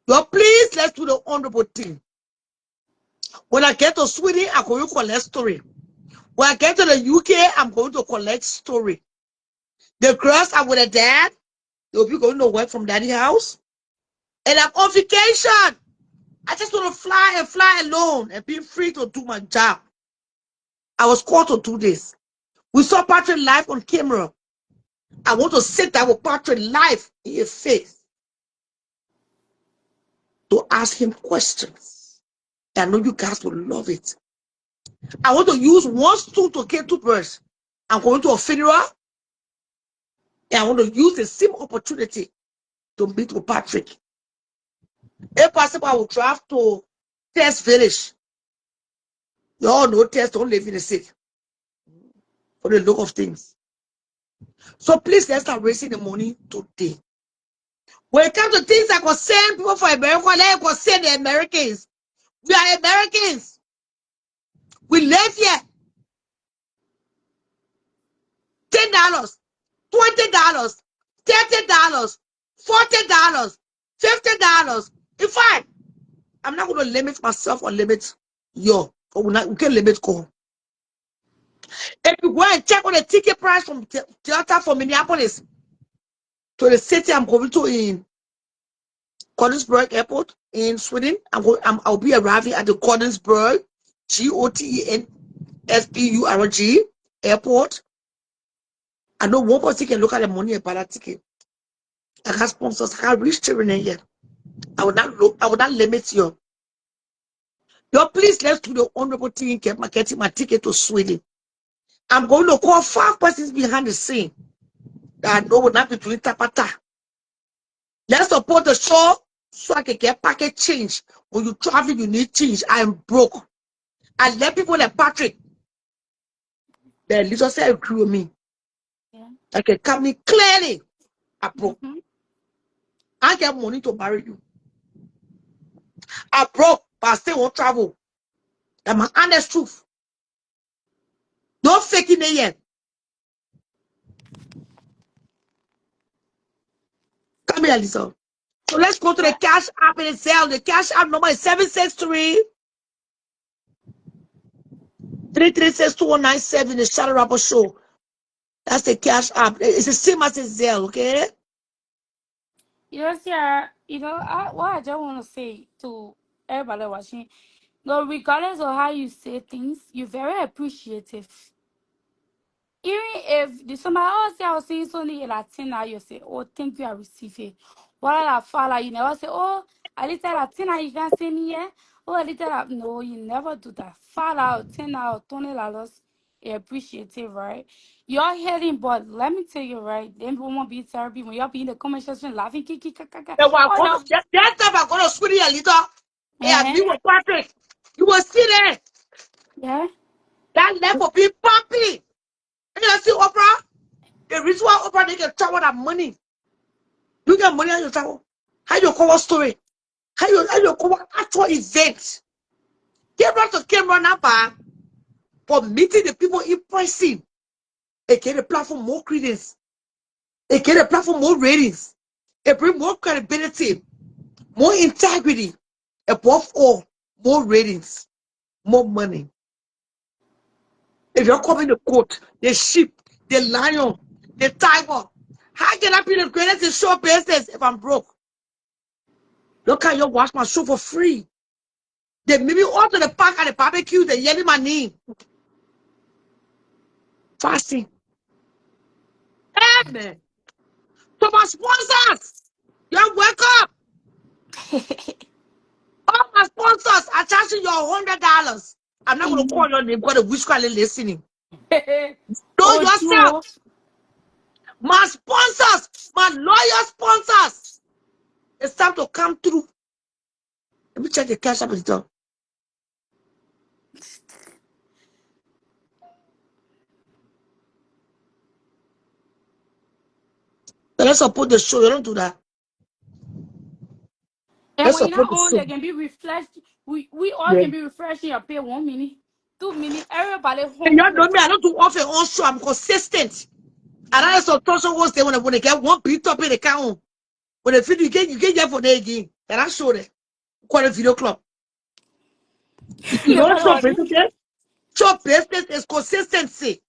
So please, let's do the honorable thing. When I get to Sweden, I'm going to collect story. When I get to the UK, I'm going to collect story. The girls are with a dad. They'll be going to work from daddy's house. And I'm on vacation. I just want to fly alone and be free to do my job. I was called to do this. We saw Patrick live on camera. I want to sit down with Patrick live in his face to ask him questions. I know you guys will love it. I want to use one stool to get two birds. I'm going to a funeral. And I want to use the same opportunity to meet with Patrick. If possible, I will drive to Test Village. You all know Test don't live in the city for the look of things. So please, let's start raising the money today. When it comes to things that concern people for America, let us concern the Americans. We are Americans. We live here. $10, $20, $30, $40, $50. In fact, I'm not going to limit myself or limit you. We can't limit call. If you go and check on the ticket price from Delta from Minneapolis to the city I'm going to in Gothenburg Airport in Sweden, I'll be arriving at the Gothenburg, Gothenburg Airport. I know one person can look at the money and buy that ticket. I got sponsors. I can't reach children yet. I will not limit you. Yo, please let's do the honorable thing. Getting my ticket to Sweden. I'm going to call 5 persons behind the scene that I know will not be doing tapata. Let's support the show so I can get package change. When you travel, you need change. I am broke. I let people like Patrick, the little say agree with me. Yeah. I can come in clearly. I broke. Mm-hmm. I get money to marry you. I broke, but I still won't travel. That's my honest truth. Don't fake it yet. Come here, Lisa. So let's go to the cash app and sell. The cash app number is 763 336 The Shadow Rapper Show. That's the cash app. It's the same as the Zelle, okay? Yes, yeah. What I just want to say to everybody watching, no, regardless of how you say things, you're very appreciative. Even if the somebody else say I was saying something in Latina, you say, "Oh, thank you, I receive it." What I follow, you never say, "Oh, a little Latina, you can send me here." Oh, a little no, you never do that. Follow $10, $20, appreciative, right? You're hearing, but let me tell you, right? Them people won't be therapy when you're be in the comment section laughing, kiki, kaka. Then we're Oh going no, to, that time I'm going to screw you a little. Yeah, eh, me with Patrick. You will see there. yeah, That level be popping. And you see Oprah? The reason why Oprah they can travel that money. You get money on your travel. How you cover story? How you cover actual events? Camera number for meeting the people in person. It get the platform more credence. It get the platform more ratings. It bring more credibility, more integrity. Above all, more ratings, more money. If you're yes, covering the goat, the sheep, the lion, the tiger, How can I be the greatest in show business if I'm broke? Look how you watch my show for free. They maybe order the park at the barbecue, they yelling my name. Fasting. Amen. So my sponsors, you're welcome. All my sponsors are charging you $100. I'm not going to call your name because the witch calling listening. Know Oh, yourself. true. My sponsors, my loyal sponsors. It's time to come through. Let me check the cash up is done. Let's support the show. You don't do that. And Let's when you're support not the on, show. you can be refreshed. We all Yeah. can be refreshed in your pay 1 minute, 2 minutes. Everybody And home you all the know me, I time. don't do offer on show. I'm consistent. And I saw Tosha was there when they get one beat up in the count. When they feel you get there for the again. And I showed it. Quite a video club. You The know brother show was business? Show business is consistency.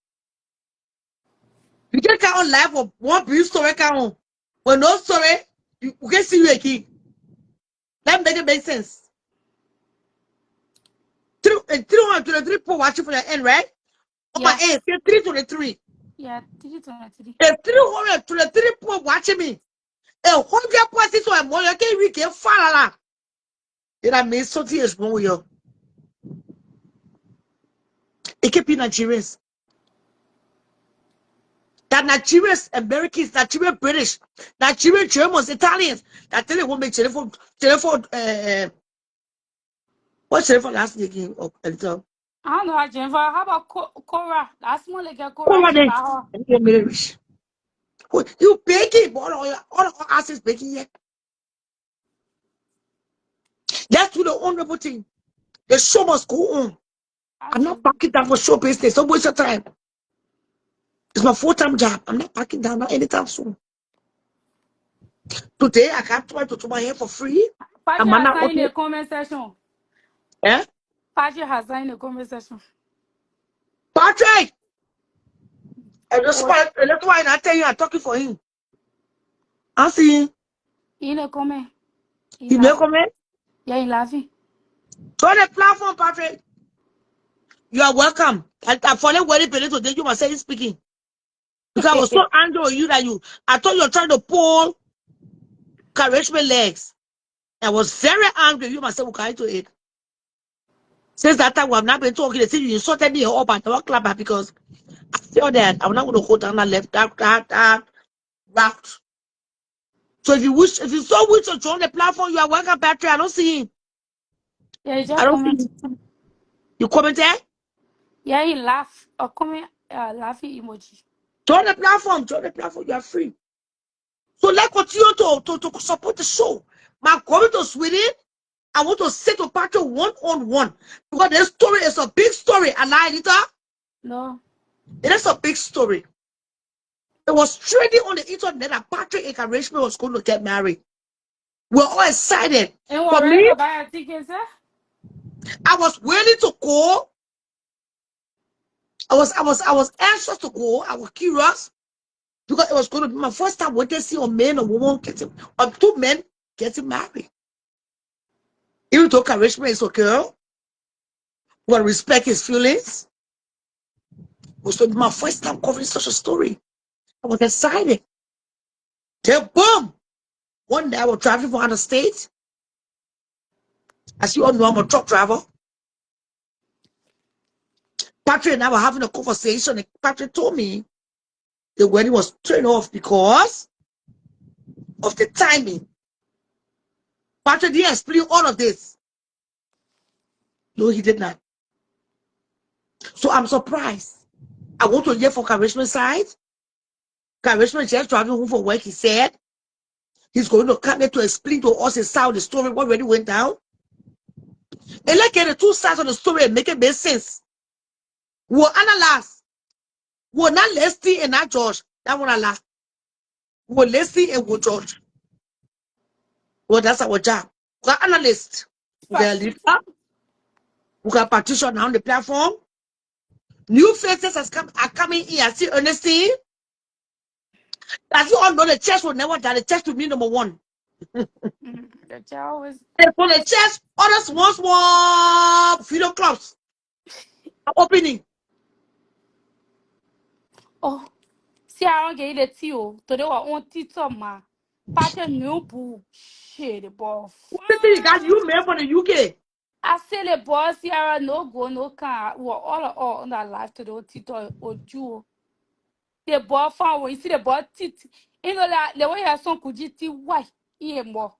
You get count live for one beat story count. When no story, you can see you again. That make it make sense. 323 people watching for the end, right? On my yes. end, 323. Yeah, 323. There's 323 people watching me. 100% so I'm more like we can follow. It means something is wrong with you. It can be Nigerians. That Nigerians, Americans, Nigerian British, Nigerian Germans, Italians. That tell you what make telephone, what's telephone last name again? Oh, a little. I don't know, Jennifer. How about Cora? That's more like a Come Cora. on She then. by her. You baking, but all asses baking yet. That's the honorable thing. The show must go on. I'm not Absolutely. backing down for show business. Don't waste your time. It's my full-time job. I'm not backing down not anytime soon. Today, I can't try to do my hair for free. Patrick I'm has not signed okay. a comment section. Eh? Patrick has signed a comment section. Patrick! And that's Oh, why I tell you I'm talking for him. I see him. in a comment. He He make laughing. comment. Yeah, he laughing. Join the platform, Patrick. You are welcome. I follow what it today. You must say he's speaking. Because I was so angry with you that I thought you were trying to pull KARISHMA legs. I was very angry. You must say, okay, to it. Since that time, we have not been talking. They say you insulted me up at the club because I feel that I'm not going to hold down that left that route. So if you so wish to join the platform, you are welcome, Patrick. I don't see him. Yeah, he I just don't see comment. him. You comment there? Yeah, he laugh. A comment, laughing emoji. Join the platform. Join the platform. You are free. So let's continue to support the show. My going to Sweden, I want to sit to Patrick one-on-one. Because this story is a big story. And No. it is a big story. It was trending on the internet that Patrick and KARISHMA was going to get married. We're all excited. And we're For ready me, to buy a ticket, sir. I was willing to go. I was anxious to go. I was curious because it was going to be my first time witnessing a man or woman getting, or two men getting married. Even though KARISHMA is a girl, we respect his feelings. It was my first time covering such a story. I was excited. Then boom! One day I was driving from another state. As you all know, I'm a truck driver. Patrick and I were having a conversation, and Patrick told me the wedding was turned off because of the timing. Patrick didn't explain all of this. No, he did not. So I'm surprised. I want to hear from KARISHMA's side. KARISHMA just driving home from work. He said he's going to come here to explain to us his side of the story, what really went down. And let's get the two sides of the story and make it make sense. We'll analyze. We're not Leslie and not George. That one I laugh. We're Leslie and we're George. Well, that's our job. We got analysts. We got a leader. We got partition on the platform. New faces are coming in. I see Ernestine. As you all know, the church will never die. The church will be number one. The child was. And for the church, other small video clubs are opening. Oh, see, I don't get it to you. Today, I want to tell my patch new boo. Shit, the ball. What do you got? You made for the UK. I say the boss here no go no can. Well, all on that life to the Tito or Jew. The ball found when you see the ball tit. You know that the way I saw could you see why? Yeah, more.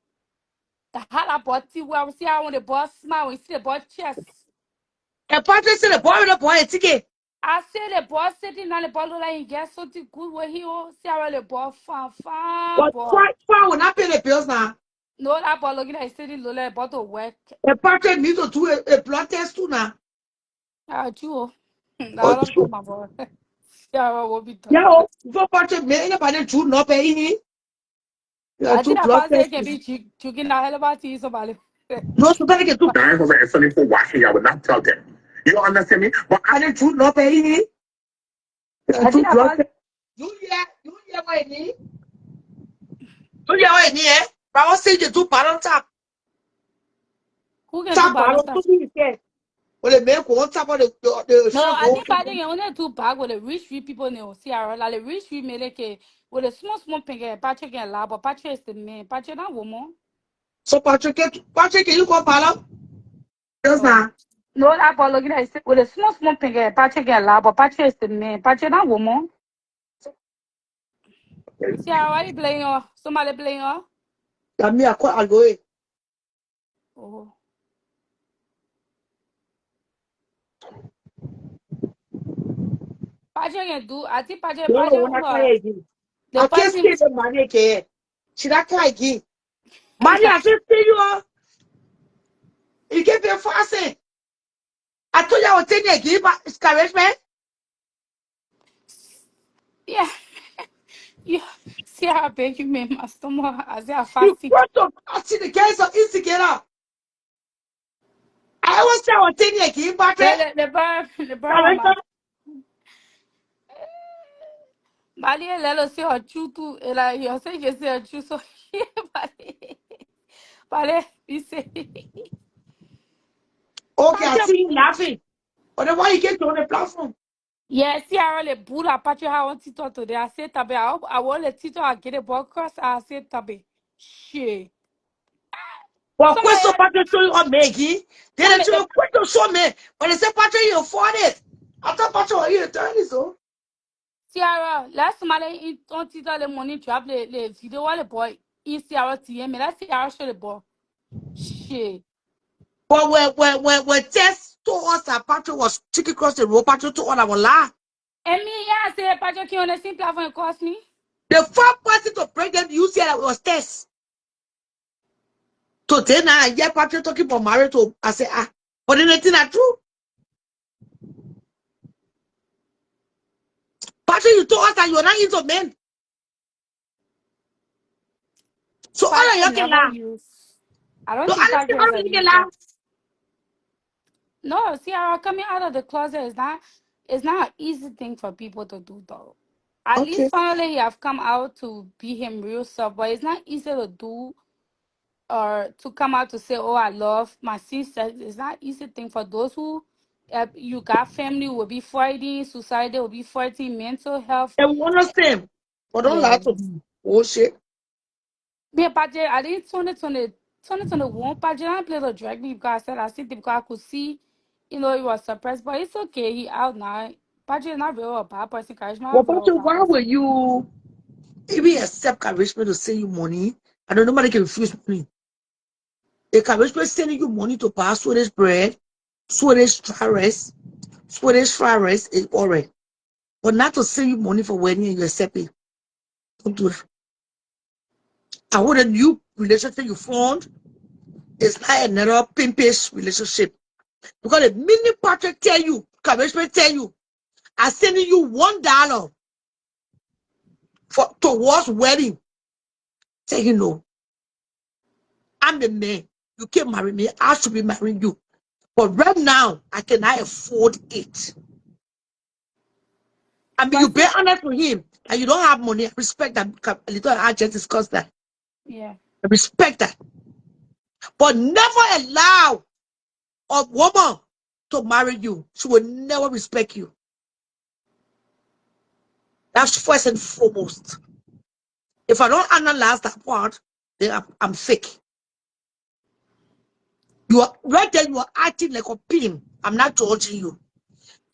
The hard about tea where we see how when the boss smile, we see the ball chest. And Patrick said the boy with the boy a ticket. I say the boss sitting on the ball like he gets something good where he see how the ball fan But ball. fine will not pay the bills now. No, that ball looking like sitting low like about to work. And Patrick needs to do a blood test too now. Ah, Jew. I Oh, don't do my boy. Yeah, I will be yeah, done. before Patrick made anybody do not pay. Yeah, I two think I blood pass it can tests. be chicken a hell about tea somebody. No, so that get two. Dying for and something for washing, I would not tell them. You understand me? But I didn't do not pay. I Two think I blood pass tests. You hear what I need? You hear what I need? But I was saying you do part on top. who can do Top part balance on stuff. top. You say. Well, the man go on top of the No, I shampoo. think I think you only do bag with the rich people in the Sierra. Like the rich people make it with a small thing. Patrick and lab, but Patrick is the man. Patrick not woman. So Patrick, can you go part just Oh. now? No, that ball looking at with a small thing. Patrick and lab, but Patrick is the man. Patrick not woman. Sierra, why you playing her? Somebody playing her? That me, I go in. Oh. Patrick can do. I think Patrick No, Patrick when I her. cry again. The I can't person. see the money again. Should I cry again? Money, I can't see you all. You get me fasting. I told you I was taking a gift, but it's encouragement. Yeah. Yeah. Sierra beg you made my stomach as I You fasting. got to see the case of instigator. I always say I was taking a gift, but The bird, my. Bali lelo se o chutu ela yo se que se o chuso bali bali dice okay, I Pacha see you laughing. But then why you get on the platform? yes si ara le bula Pacha ha on tito today I say tabe I want le tito I get a ball cross I say tabe shit Well, somebody question Patrick show you on Maggie. Then some they show you question show me. But they say Patrick, you afford it. I thought Patrick was here 30 so. si ara last somebody on tito le money trap le video wale boy in si ara tie me last si ara show the ball shit But when Tess told us that Patrick was chicken across the road, Patrick told us I was lie. and me yeah say Pacha ki on the same platform cost me The first person to break them, you said that was Tess. So then I hear Patrick talking about marriage to I say, but then it's not true. Patrick, you told us that you're not into men. So all of Pacha you can never lie. use I don't So think honestly, Pacha all is of a you can user. lie. No, see, our coming out of the closet is not an easy thing for people to do though. At least Okay. finally he have come out to be him real self, but it's not easy to do or to come out to say, "Oh, I love my sister." It's not easy thing for those who you got family will be fighting, society will be fighting, mental health. And we understand. But don't lie Yeah, to me. Oh shit. me Paje, I didn't 2021. Paje, I played to drag me because I said I see the because I could see, he was suppressed, but it's okay. He out now. Paje is not real a bad person. KARISHMA Well, not real a Patrick, bad why will person. you even accept encouragement to send you money? I know nobody can refuse money. The encouragement sending you money to buy Swedish bread, Swedish dry rice, Swedish fried rice is alright. But not to send you money for wedding and you accept it. Don't do that. I want a new relationship you formed. It's not another pimpish relationship. Because the minute Patrick tell you, encouragement tell you, I'm sending you $1 for towards wedding. Say you know, I'm the man. You can't marry me. I should be marrying you. But right now, I cannot afford it. I mean, you But be see, honest with him. and you don't have money, I respect that. Little I just discussed that. Yeah. I respect that. But never allow a woman to marry you. She will never respect you. That's first and foremost. If I don't analyze that part, then I'm fake. You are right there, you are acting like a pin. I'm not judging you.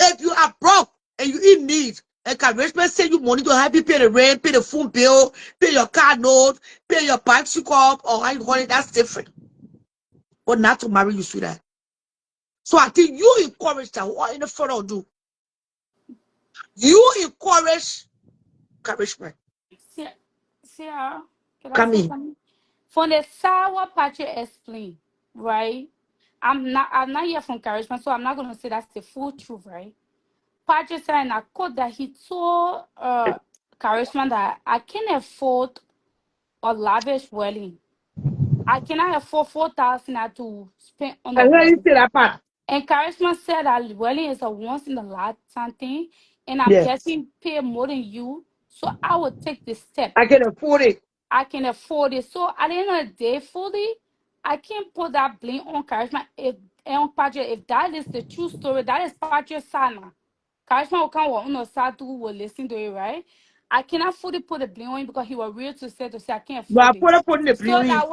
If you are broke and you in need, and KARISMA send you money to help you pay the rent, pay the phone bill, pay your car note, pay your bicycle, or how you call it, that's different. But not to marry you, sweetheart. So I think you encourage that. What in the further do? You encourage KARISMA. See, Sarah, can I Come say in. something? From the sour Patrick explain, right? I'm not here from encouragement, so I'm not gonna say that's the full truth, right? Patrick said in a quote that he told encouragement that I can't afford a lavish wedding. I cannot afford 4,000 to spend on I a heard you wedding. say that part. Encouragement said that wedding is a once in a lifetime thing, and I'm Yes. getting paid more than you, so I will take the step. I can afford it. I can afford it. So at the end of the day, fully, I can't put that blame on Karishma if on Patrick. If that is the true story, that is Patrick's side now. Karishma will come on the side who will listen to it, right? I cannot fully put the blame on him because he was real to say I can't But I afford it. put in the So blue. that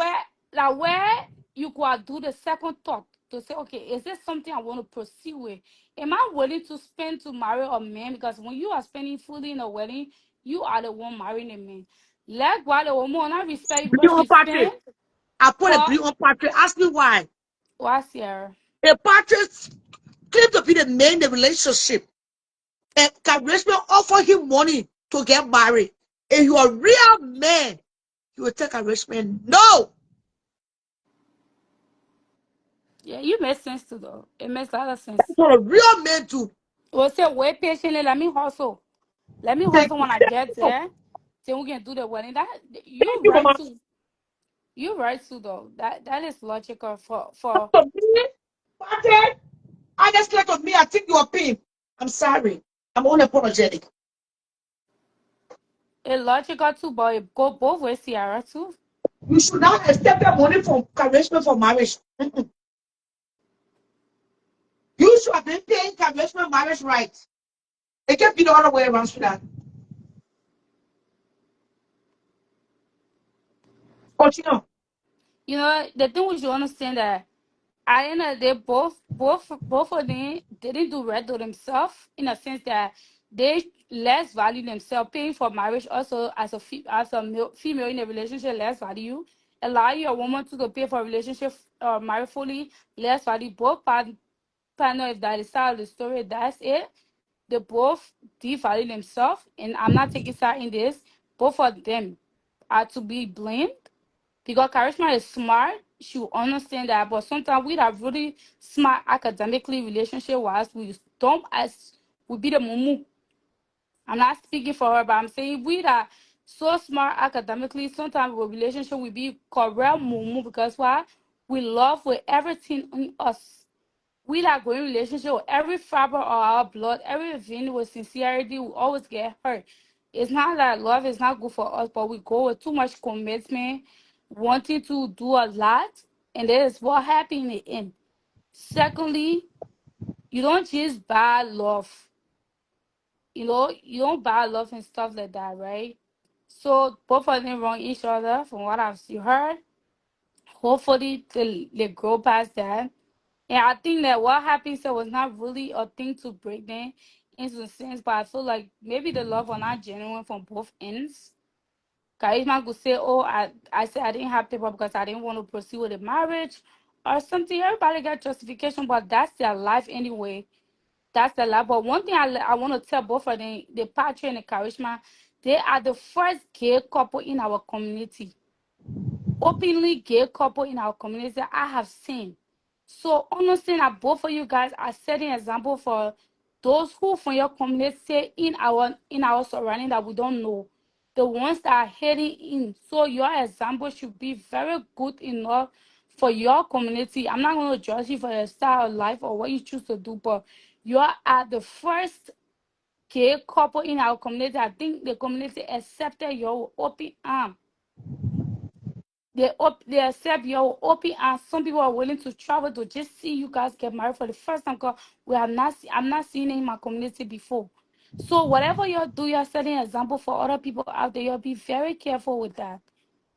where you could do the second thought to say, okay, is this something I want to proceed with? Am I willing to spend to marry a man? Because when you are spending fully in a wedding, you are the one marrying a man. Let go the woman not respect you Blue because on she Patrick. spent. I put a But blue on Patrick. Ask me why. what's here? If Patrick claim to be the man in the relationship, and KARISMA offer him money to get married, if you're a real man, you will take KARISMA. No. Yeah, you make sense too though. It makes a lot of sense. For a real man to We'll say wait patiently, let me hustle. Let me take hustle when I get there. Then we can do the wedding. That thank you you, right Mama. too. You right too though. That is logical for To me, Patrick, honestly to me, I think you're paying. I'm sorry. I'm unapologetic. it logical too, but it go both ways, Sierra too. You should not accept the money from KARISMA for marriage. Mm-mm. You should have been paying KARISMA marriage rights. It can't be the other way around, sweetheart. Continue. You know, the thing we should understand that at the end of the day, both of them didn't do right to themselves in a sense that they less value themselves. Paying for marriage also as female in a relationship less value. Allow your woman to pay for a relationship married fully less value. Both partner, if that is how the story, that's it. They both devalue themselves, and I'm not taking side in this. Both of them are to be blamed because Karishma is smart. She will understand that, but sometimes we are really smart academically, relationship wise. We don't as we be the mumu. I'm not speaking for her, but I'm saying we are so smart academically. Sometimes with relationship we be correct mumu because why? We love with everything in us. We like going relationship with every fiber of our blood, every vein with sincerity. We always get hurt. It's not that love is not good for us, but we go with too much commitment, wanting to do a lot, and that is what happened in the end. Secondly, you don't just buy love. You don't buy love and stuff like that, right? So both of them wrong each other from what I've heard. Hopefully they grow past that. And I think that what happened so was not really a thing to break them into a sense, but I feel like maybe the love was not genuine from both ends. Kaishma could say, oh, I said I didn't have paper because I didn't want to proceed with the marriage or something. Everybody got justification, but that's their life anyway. That's their life. But one thing I want to tell both of them, the Patrick and the Karishma, they are the first gay couple in our community, openly gay couple in our community that I have seen. So understand that both of you guys are setting example for those who from your community in our surrounding that we don't know. The ones that are heading in. So your example should be very good enough for your community. I'm not going to judge you for your style of life or what you choose to do, but you are the first gay couple in our community. I think the community accepted your open arm. They accept your open arm. Some people are willing to travel to just see you guys get married for the first time. Cause I'm not seeing it in my community before. So whatever you do, you're setting an example for other people out there. You'll be very careful with that.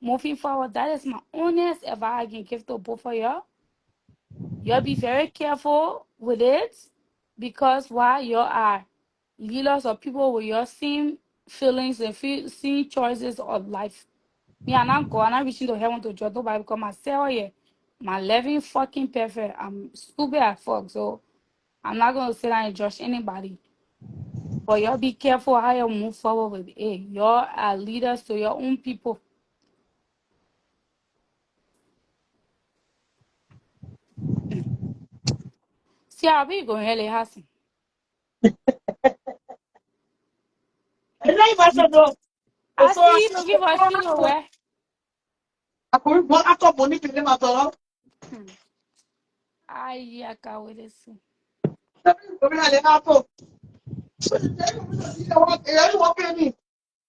Moving forward, that is my honest advice I can give to both of you. You'll be very careful with it because why you are leaders or people with your same feelings and same choices of life. Me, I'm not going, I'm not reaching to heaven to judge nobody because myself here, my living fucking perfect. I'm stupid as fuck, so I'm not gonna sit down and judge anybody. But y'all be careful how you move forward with it. Y'all are leaders to your own people. See how we going really hassle. I like myself. I So I see you looking for sugar where. could go after money to them at all. Ay, I can't wait to see.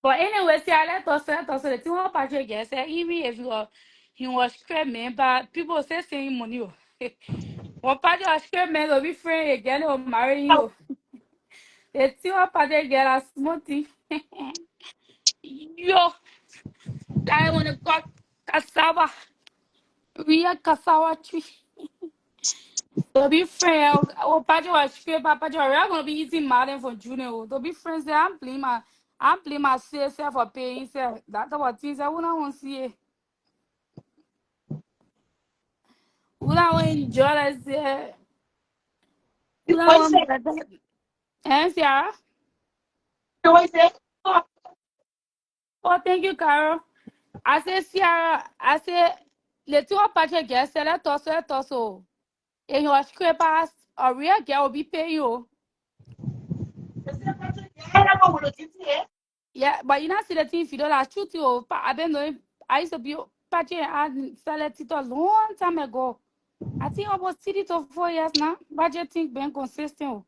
But anyway, see, I let us the two of Patrick guess that even if he was screaming, but people say saying money. One Patrick was screaming, will be friend again or marry you. The two of Patrick get a smoothie. Yo, I want to cut cassava. Real cassava tree. To be friend, oh Patrick was screaming, Patrick, we're gonna be eating Martin for Junior. To be friends, I'm playing my self for paying. That's what things I wouldn't want to see it. Una want enjoy that. Una What is want it? better. And Sarah. What is it? Oh, Oh, thank you, Carol. I say Sarah. I say the two of Patrick guests. Let us so. And your scrapers, a real girl will be paying you. I don't know what it is. Yeah, but you not see the thing if you don't like shoot you. I've been doing. I used to be Patrick. I started it a long time ago. I think almost 3 to 4 years now. Budgeting being consistent.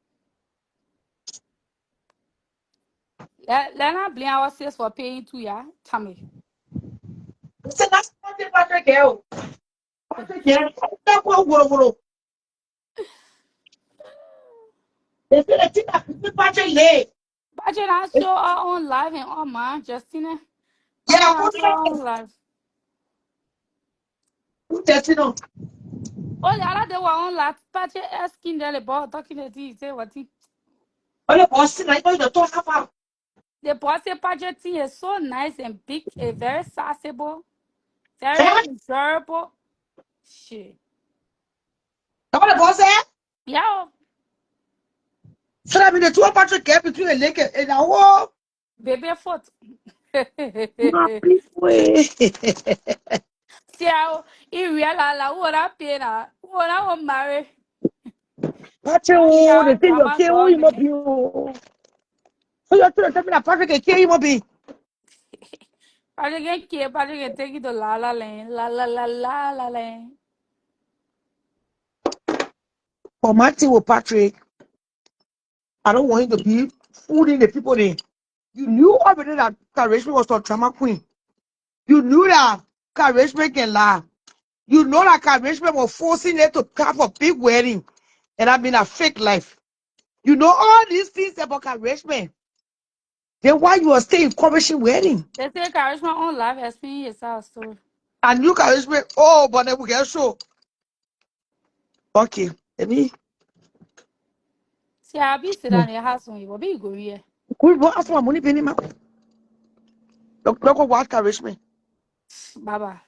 Let not blame ourselves for paying 2 years. Tell me. Você não pode fazer girl. Fazer girl. Tá com o guru. Esse é tipo de fazer lei. But you not show our own life and all mine, Justina. But you Yeah, not put show our it. own life. Put that in on. Oh, the other day, our own life. But you asking them about talking to you, say what he. Olha, posso não ir do teu rapaz. The boss budget thing is so nice and big, and very accessible, very É? enjoyable. Shit. Olha, você é? Yeah, Será que tu pode quer between a lake and a wall? baby foot. Ué. See how in real life, what I pay now, what I want marry. Pode o de Yeah, ter drama que o government. imobil. Foi outro também na parte que é imobil. Patrick get kid, Patrick get take it to la la land, la la la la la land. For Martin with Patrick, I don't want him to be fooling the people there. You knew already that Karishma was a drama queen. You knew that Karishma can lie. You know that Karishma was forcing her to have a big wedding and I mean a fake life. You know all these things about Karishma. Then why you are staying encouraging wedding? They say Karishma own life experience is our story. And you Karishma, oh, but then we get show. Okay, let me. See, I'll be sitting in the house on you. What be going here? Cool, what ask for money penny man? Look, watch Karishma. Bye bye.